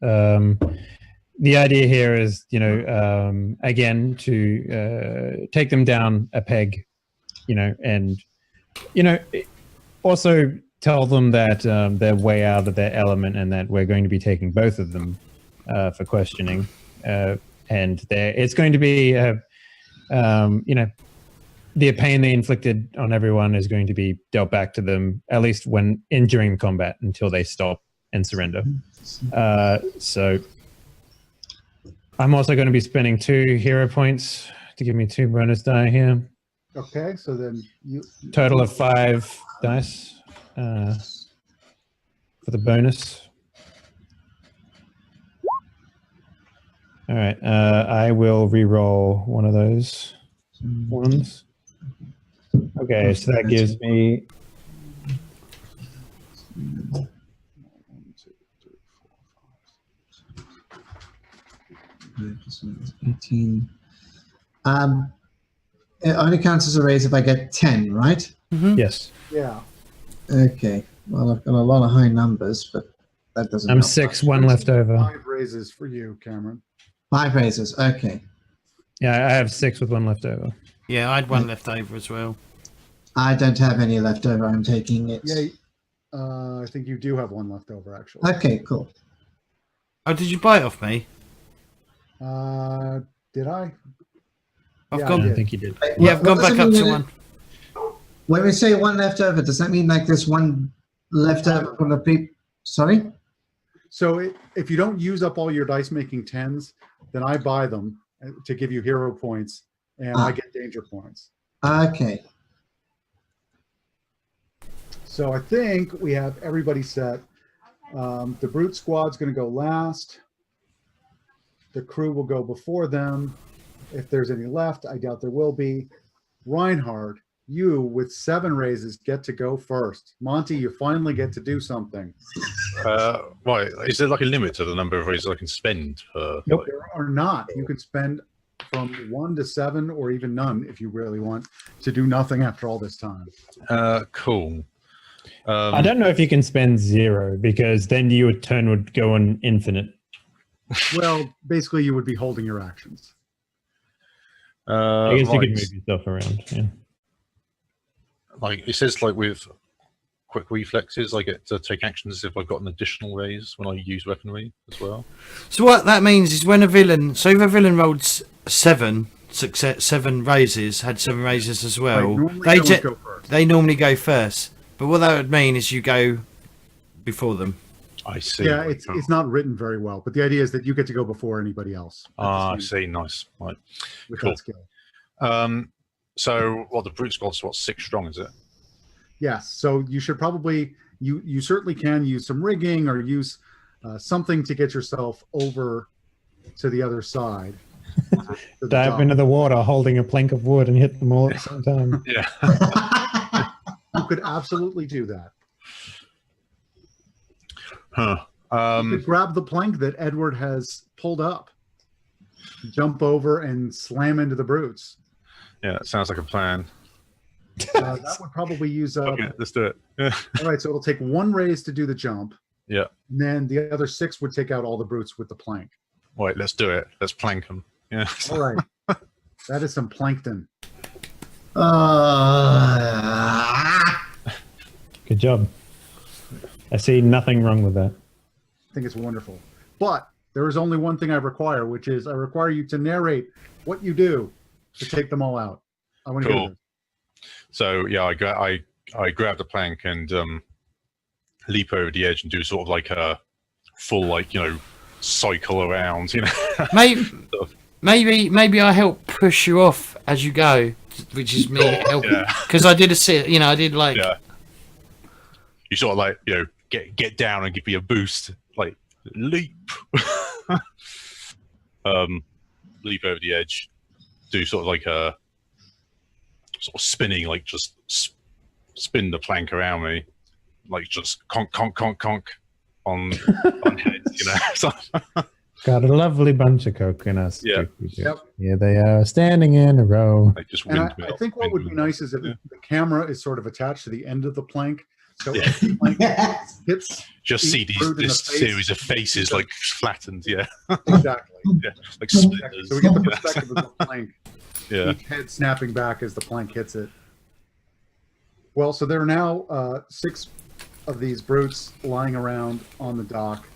The idea here is, again, to take them down a peg, and, also tell them that they're way out of their element and that we're going to be taking both of them for questioning. And it's going to be, the pain they inflicted on everyone is going to be dealt back to them, at least when during combat, until they stop and surrender. So I'm also going to be spending 2 hero points to give me 2 bonus die here. Okay, so then you Total of 5 dice. for the bonus. All right, I will re-roll one of those ones. Okay, so that gives me 18. It only counts as a raise if I get 10, right? yes. Yeah. Okay. Well, I've got a lot of high numbers, but that doesn't I'm help 6, much. 1 left over. 5 raises for you, Cameron. 5 raises. Okay. Yeah, I have 6 with 1 left over. Yeah, I had one left over as well. I don't have any left over. I'm taking it. Yeah, I think you do have one left over, actually. Okay, cool. Oh, did you buy it off me? Did I? I've Yeah, I gone. I did. think you did. Yeah, I've gone back up to one. When we say 1 left over, does that mean like there's 1 left over from the pre? Sorry? So if you don't use up all your dice making 10s, then I buy them to give you hero points, and I get danger points. Okay. So I think we have everybody set. The brute squad's going to go last. The crew will go before them. If there's any left, I doubt there will be. Reinhard, you with 7 raises get to go first. Monty, you finally get to do something. Right, is there like a limit to the number of raises I can spend per? Nope, there are not. You can spend from 1 to 7 or even none if you really want to do nothing after all this time. Cool. I don't know if you can spend 0 because then your turn would go on infinite. Well, basically you would be holding your actions. I guess you right. could move yourself around. Yeah. Like it says, like with quick reflexes, I get to take actions if I've got an additional raise when I use weaponry as well. So what that means is when a villain, so if a villain rolled 7 raises, had 7 raises as well, Normally they would go first. they normally go first. But what that would mean is you go before them. I see. Yeah, it's not written very well, but the idea is that you get to go before anybody else. I see. Nice. Right. With Cool. that skill. So, what the brute squad's 6 strong, is it? Yes. So you should probably you certainly can use some rigging or use something to get yourself over to the other side. to the Dive dock. into the water holding a plank of wood and hit them all at the same time. Yeah. You could absolutely do that. Huh. You could grab the plank that Edward has pulled up, jump over, and slam into the brutes. Yeah, that sounds like a plan. That would probably use up. Okay, let's do it. Yeah. All right, so it'll take 1 raise to do the jump. Yeah. And then the other 6 would take out all the brutes with the plank. Wait, let's do it. Let's plank them. Yeah. All right. That is some plankton. Good job. I see nothing wrong with that. I think it's wonderful. But there is only one thing I require, which is I require you to narrate what you do to take them all out. I want to Cool. hear this. So yeah, I grab the plank and leap over the edge and do sort of like a full cycle around. Maybe I help push you off as you go, which is me helping because I did I did like. Yeah. You sort of get down and give me a boost, like leap, leap over the edge, do sort of like a sort of spinning, like just spin the plank around me, like just conk on heads, So, Got a lovely bunch of coconuts. Yeah. Yep. Here they are, standing in a row. like just And wind I think what would be nice is if the camera is sort of attached to the end of the plank. So Yeah. if the plank hits just see each brute in this the face, series of faces like flattened, exactly. like splinters. So we get the perspective of the plank. Yeah. Each head snapping back as the plank hits it. Well, so there are now 6 of these brutes lying around on the dock,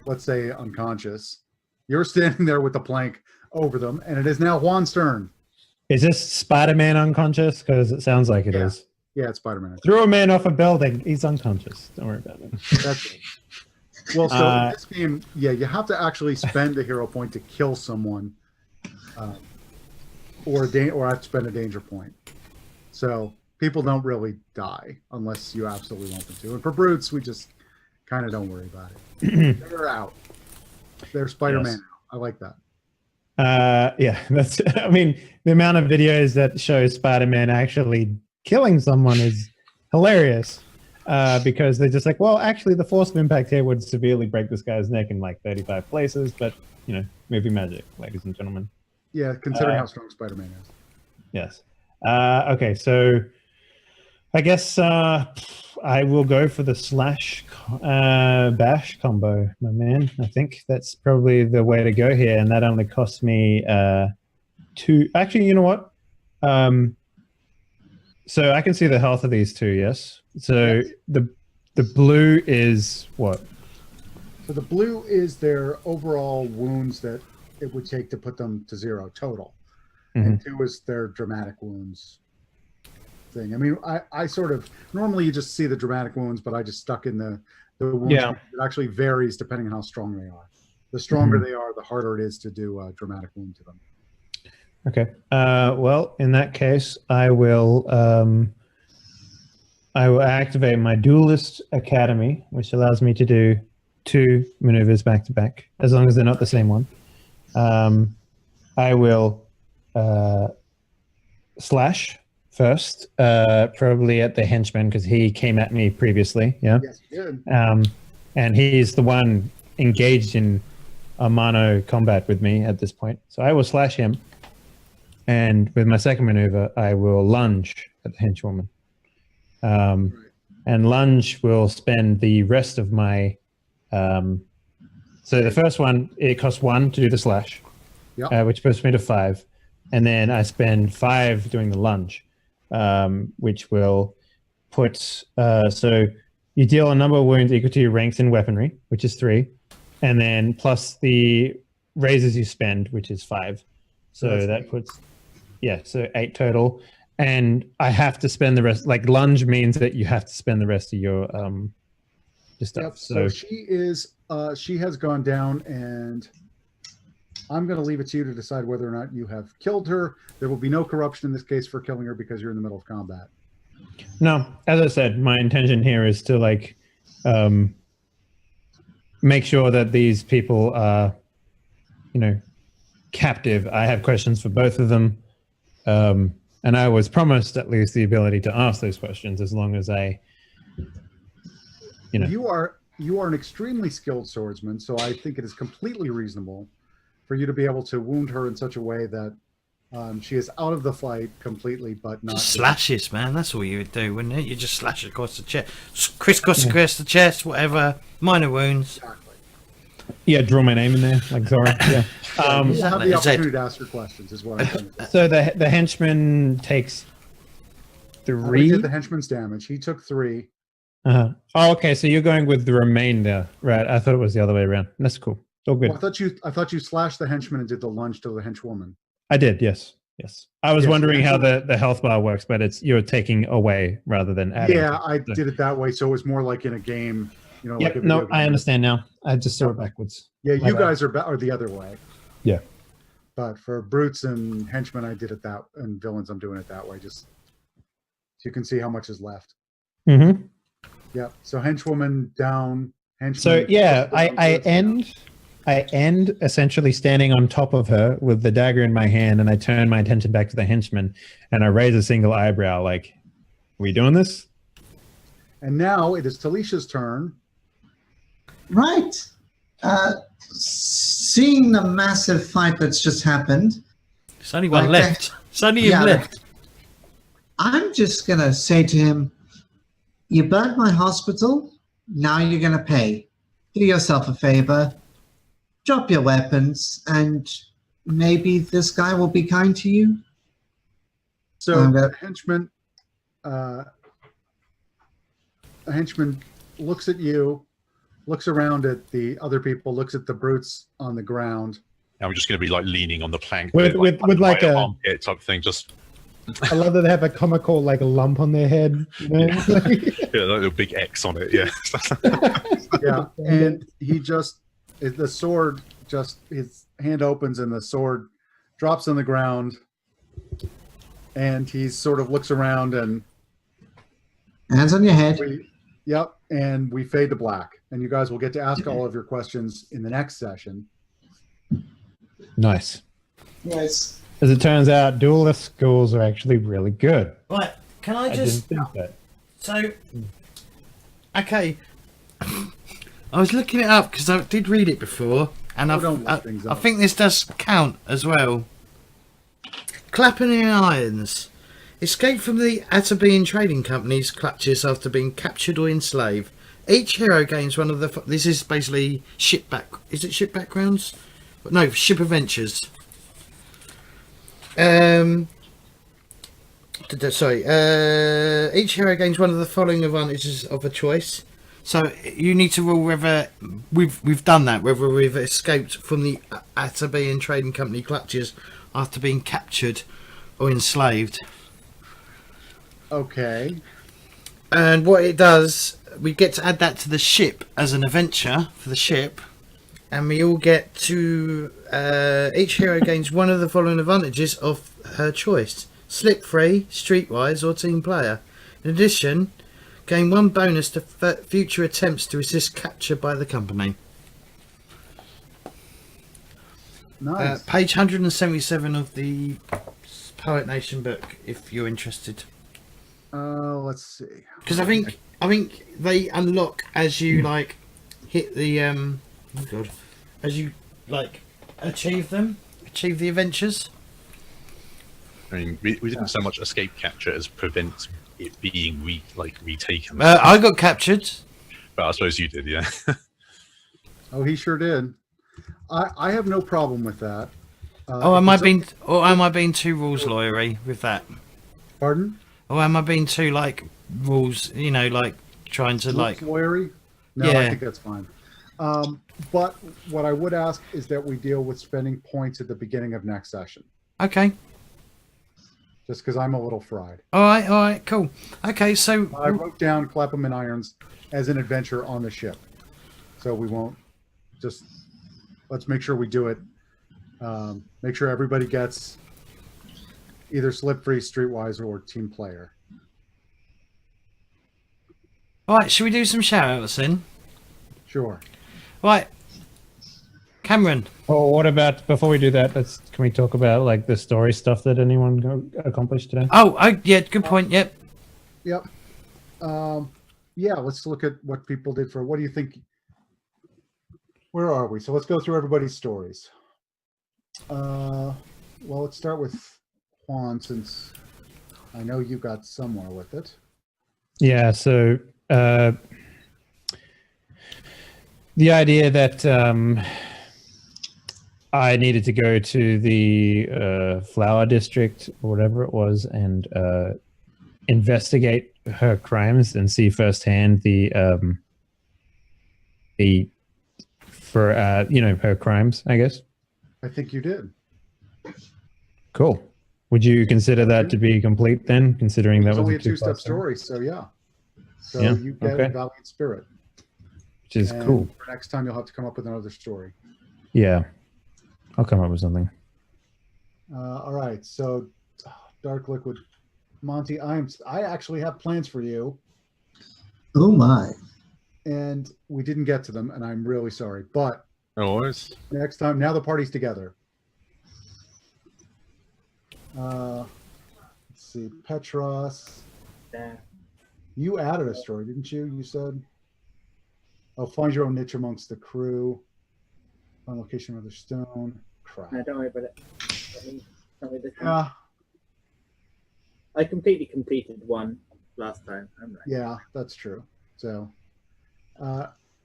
let's say unconscious. You're standing there with the plank over them, and it is now Juan's turn. Is this Spider-Man unconscious? Because it sounds like it is. Yeah, it's Spider-Man. Threw a man off a building. He's unconscious. Don't worry about it. That's it. Well, so in this game, you have to actually spend a hero point to kill someone, or I have to spend a danger point. So people don't really die unless you absolutely want them to. And for brutes, we just kind of don't worry about it. They're out. They're Spider-Man Yes. out. I like that. Yeah, that's. I mean, the amount of videos that show Spider-Man actually killing someone is hilarious. Because they're just like, well, actually, the force of impact here would severely break this guy's neck in like 35 places, but movie magic, ladies and gentlemen. Yeah, considering how strong Spider-Man is. Yes. Okay, so I guess I will go for the slash bash combo, my man. I think that's probably the way to go here, and that only costs me 2. Actually, you know what? So I can see the health of these two. Yes. So the blue is what? So the blue is their overall wounds that it would take to put them to 0 total. And 2 is their dramatic wounds thing. I mean, I sort of normally you just see the dramatic wounds, but I just stuck in the wounds. Yeah. It actually varies depending on how strong they are. The stronger they are, the harder it is to do a dramatic wound to them. Okay. Well, in that case, I will activate my Duelist Academy, which allows me to do 2 maneuvers back to back, as long as they're not the same one. I will slash first, probably at the henchman because he came at me previously. Yeah. Yes, good. And he's the one engaged in a mono combat with me at this point. So I will slash him. And with my second maneuver, I will lunge at the henchwoman. And lunge will spend the rest of my... so the first one, it costs 1 to do the slash, which puts me to 5. And then I spend 5 doing the lunge, which will put... so you deal a number of wounds equal to your ranks in weaponry, which is 3. And then plus the raises you spend, which is 5. So that puts... Yeah, so 8 total. And I have to spend the rest, like lunge means that you have to spend the rest of your stuff. Yep. So she has gone down, and I'm going to leave it to you to decide whether or not you have killed her. There will be no corruption in this case for killing her because you're in the middle of combat. No, as I said, my intention here is to like make sure that these people are, captive. I have questions for both of them. And I was promised at least the ability to ask those questions as long as I, You are an extremely skilled swordsman, so I think it is completely reasonable for you to be able to wound her in such a way that she is out of the fight completely, but not... Just slashes, man. That's all you would do, wouldn't it? You just slash across the chest. Crisscross across the chest, whatever. Minor wounds. Exactly. Yeah, draw my name in there, like Zora. Yeah. You have the opportunity to ask her questions, is what I think. So the henchman takes 3. He did the henchman's damage. He took 3. Oh, okay. So you're going with the remainder, right? I thought it was the other way around. That's cool. It's all good. Well, I thought you slashed the henchman and did the lunge to the henchwoman. I did. Yes. I was Yes, wondering how the health bar works, but you're taking away rather than adding. Yeah, I did it that way, so it was more like in a game. Yeah, no, I understand now. I just saw it backwards. Yeah, you guys are the other way. Yeah. But for brutes and henchmen, I did it that, and villains, I'm doing it that way, just so you can see how much is left. Mm-hmm. Yeah. So henchwoman down. Henchman. So yeah, I end essentially standing on top of her with the dagger in my hand, and I turn my attention back to the henchman, and I raise a single eyebrow, like, "Are we doing this?" And now it is Taleisha's turn. Right. Seeing the massive fight that's just happened, There's only one left. It's only him left. I'm just going to say to him, you burnt my hospital, now you're going to pay. Do yourself a favor, drop your weapons, and maybe this guy will be kind to you. So the henchman looks at you, looks around at the other people, looks at the brutes on the ground. I'm just going to be like leaning on the plank with like a armpit type thing. Just I love that they have a comical like a lump on their head. yeah, like a big X on it. Yeah. Yeah, and the sword his hand opens and the sword drops on the ground, and he sort of looks around and Hands on your head. Yep, and we fade to black. And you guys will get to ask all of your questions in the next session. Nice. Nice. As it turns out, duelist skills are actually really good. Right, can I I just... didn't think that. So, okay. I was looking it up because I did read it before, and don't look things I up. think this does count as well. Clapping in irons. Escape from the Atabean trading company's clutches after being captured or enslaved. Each hero gains one of the... This is basically ship back... Is it ship backgrounds? No, ship adventures. Sorry. Each hero gains one of the following advantages of a choice. So you need to rule whether we've done that, whether we've escaped from the Atabean trading company clutches after being captured or enslaved. Okay. And what it does, we get to add that to the ship as an adventure for the ship, and we all get to each hero gains one of the following advantages of her choice: slip free, streetwise, or team player. In addition, gain one bonus to future attempts to resist capture by the company. Nice. Page 177 of the Poet Nation book, if you're interested. Let's see. Because I think they unlock as you like hit the oh god, as you like achieve the adventures. I mean, we didn't so much escape capture as prevent it being retaken. I got captured. But I suppose you did, yeah. Oh, he sure did. I have no problem with that. Am I being too rules lawyery with that? Pardon? Or am I being too like rules? You know, like trying to like. Lawyery? No, Yeah. I think that's fine. But what I would ask is that we deal with spending points at the beginning of next session. Okay. Just because I'm a little fried. All right, cool. Okay, so I wrote down Clapham and Irons as an adventure on the ship. So we won't just... Let's make sure we do it. Make sure everybody gets either slip-free, streetwise, or team player. all right, should we do some shout-outs then? Sure. Right, Cameron. Oh, what about before we do that? Can we talk about like the story stuff that anyone accomplished today? Oh, yeah, good point. Yep. Yep. Yeah, let's look at what people did for... What do you think? Where are we? So let's go through everybody's stories. Well, let's start with Juan, since I know you got somewhere with it. Yeah. So the idea that I needed to go to the flower district or whatever it was and investigate her crimes and see firsthand her crimes, I guess. I think you did. Cool. Would you consider that to be complete then, considering that It's was only a a two-step two-part story, so yeah. So Yeah, you get okay. a valiant spirit. which is And cool. For next time, you'll have to come up with another story. Yeah, I'll come up with something. All right, so Dark Liquid. Monty, I actually have plans for you, Oh my. and we didn't get to them, and I'm really sorry. But No worries. next time, now the party's together. Let's see, Petras. Yeah. You added a story, didn't you? You said, "Oh, find your own niche amongst the crew. Find location of the stone." Crap. No, don't worry about it. Tell me this one. Yeah, I completely completed one last time. I'm right. yeah, that's true. So,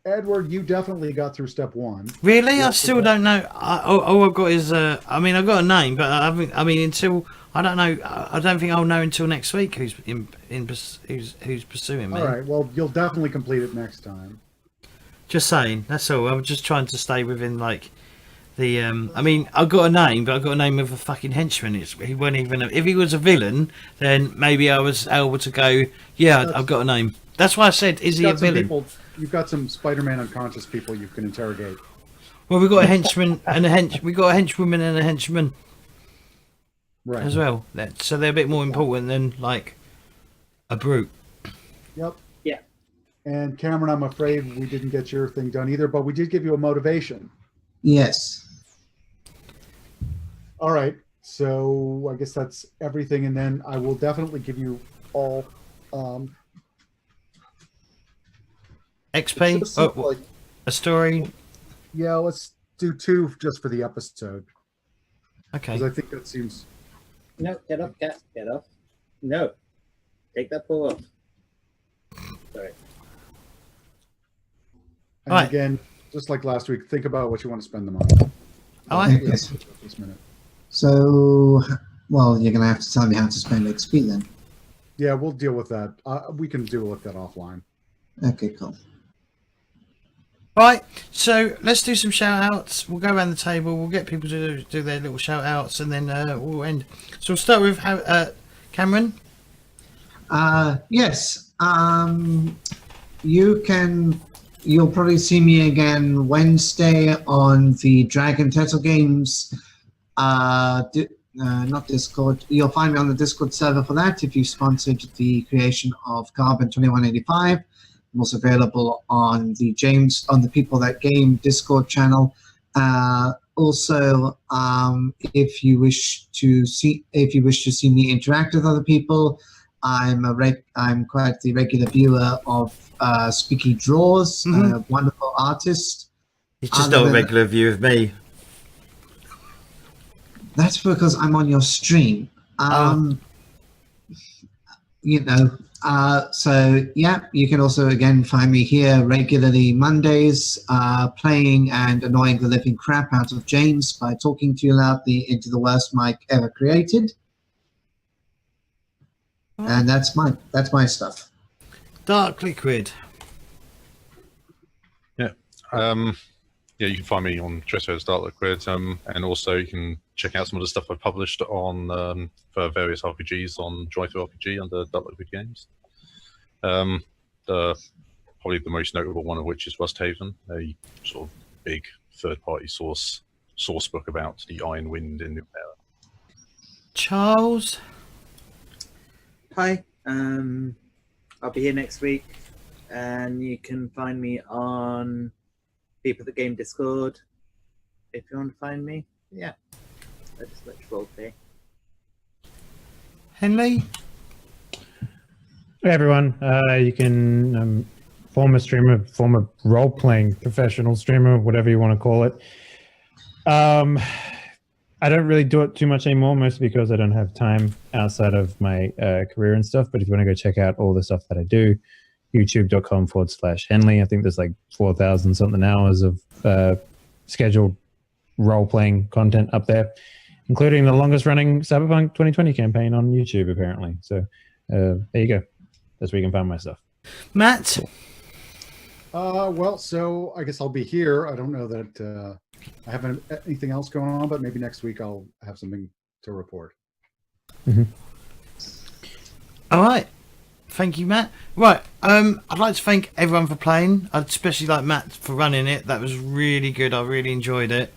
Edward, you definitely got through step one. Really, I still don't know. All I've got is I've got a name, but I haven't. I mean, until I don't know. I don't think I'll know until next week who's who's pursuing me. All right, well, you'll definitely complete it next time. Just saying. That's all. I'm just trying to stay within like the. I mean, I've got a name, but I've got a name of a fucking henchman. He wasn't even. If he was a villain, then maybe I was able to go. Yeah, I've got a name. That's why I said, is he a villain? You've got some Spider-Man unconscious people you can interrogate. Well, we've got a henchman and we got a henchwoman and a henchman Right. as well. So they're a bit more important than like a brute. Yep. Yeah. And Cameron, I'm afraid we didn't get your thing done either, but we did give you a motivation. Yes. All right. So I guess that's everything. And then I will definitely give you all XP? just sort of Oh, a story? yeah, let's do 2 just for the episode. Okay. Because I think that seems No, get off, cat. Get off. No. Take that paw off. Sorry. and All right. again, just like last week, think about what you want to spend them on. All right. Yes. This minute. So, well, you're going to have to tell me how to spend XP then. Yeah, we'll deal with that. We can deal with that offline. Okay, cool. All right, so let's do some shout outs. We'll go around the table, we'll get people to do their little shout outs, and then we'll end. So we'll start with Cameron. Yes. You'll probably see me again Wednesday on the Dragon Turtle Games. Not Discord. You'll find me on the Discord server for that if you sponsored the creation of Carbon 2185. I'm also available on the People That Game Discord channel. Also, if you wish to see me interact with other people, I'm quite the regular viewer of Spiky Draws, a wonderful artist. He's just not a regular view of me. That's because I'm on your stream. So yeah, you can also again find me here regularly Mondays, playing and annoying the living crap out of James by talking too loudly into the worst mic ever created. And that's my stuff. Dark Liquid. Yeah. Yeah, you can find me on Twitter as Dark Liquid, and also you can check out some of the stuff I've published on for various RPGs on Joyful RPG under Dark Liquid Games. Probably the most notable one of which is Rusthaven, a sort of big third-party source book about the Iron Wind in Numenera. Charles. Hi, I'll be here next week, and you can find me on People That Game Discord if you want to find me. Yeah, I just like roleplay. Henley. Hey everyone, you can former streamer, former role-playing professional streamer, whatever you want to call it. I don't really do it too much anymore, mostly because I don't have time outside of my career and stuff. But if you want to go check out all the stuff that I do, youtube.com/Henley. I think there's like 4,000 something hours of scheduled role-playing content up there, including the longest running Cyberpunk 2020 campaign on YouTube, apparently. So there you go. That's where you can find my stuff. Matt. Well, so I guess I'll be here. I don't know that I have anything else going on, but maybe next week I'll have something to report. Mm-hmm. All right. Thank you, Matt. Right. I'd like to thank everyone for playing. I'd especially like Matt for running it. That was really good. I really enjoyed it.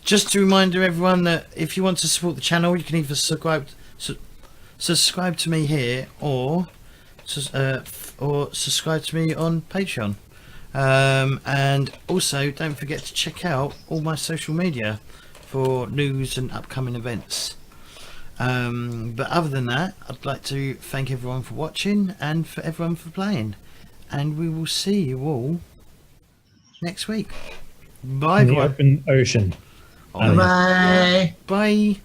Just to remind everyone that if you want to support the channel, you can either subscribe to me here or subscribe to me on Patreon. And also don't forget to check out all my social media for news and upcoming events. But other than that, I'd like to thank everyone for watching and for everyone for playing, and we will see you all next week. Bye. In the open ocean. Bye. Bye.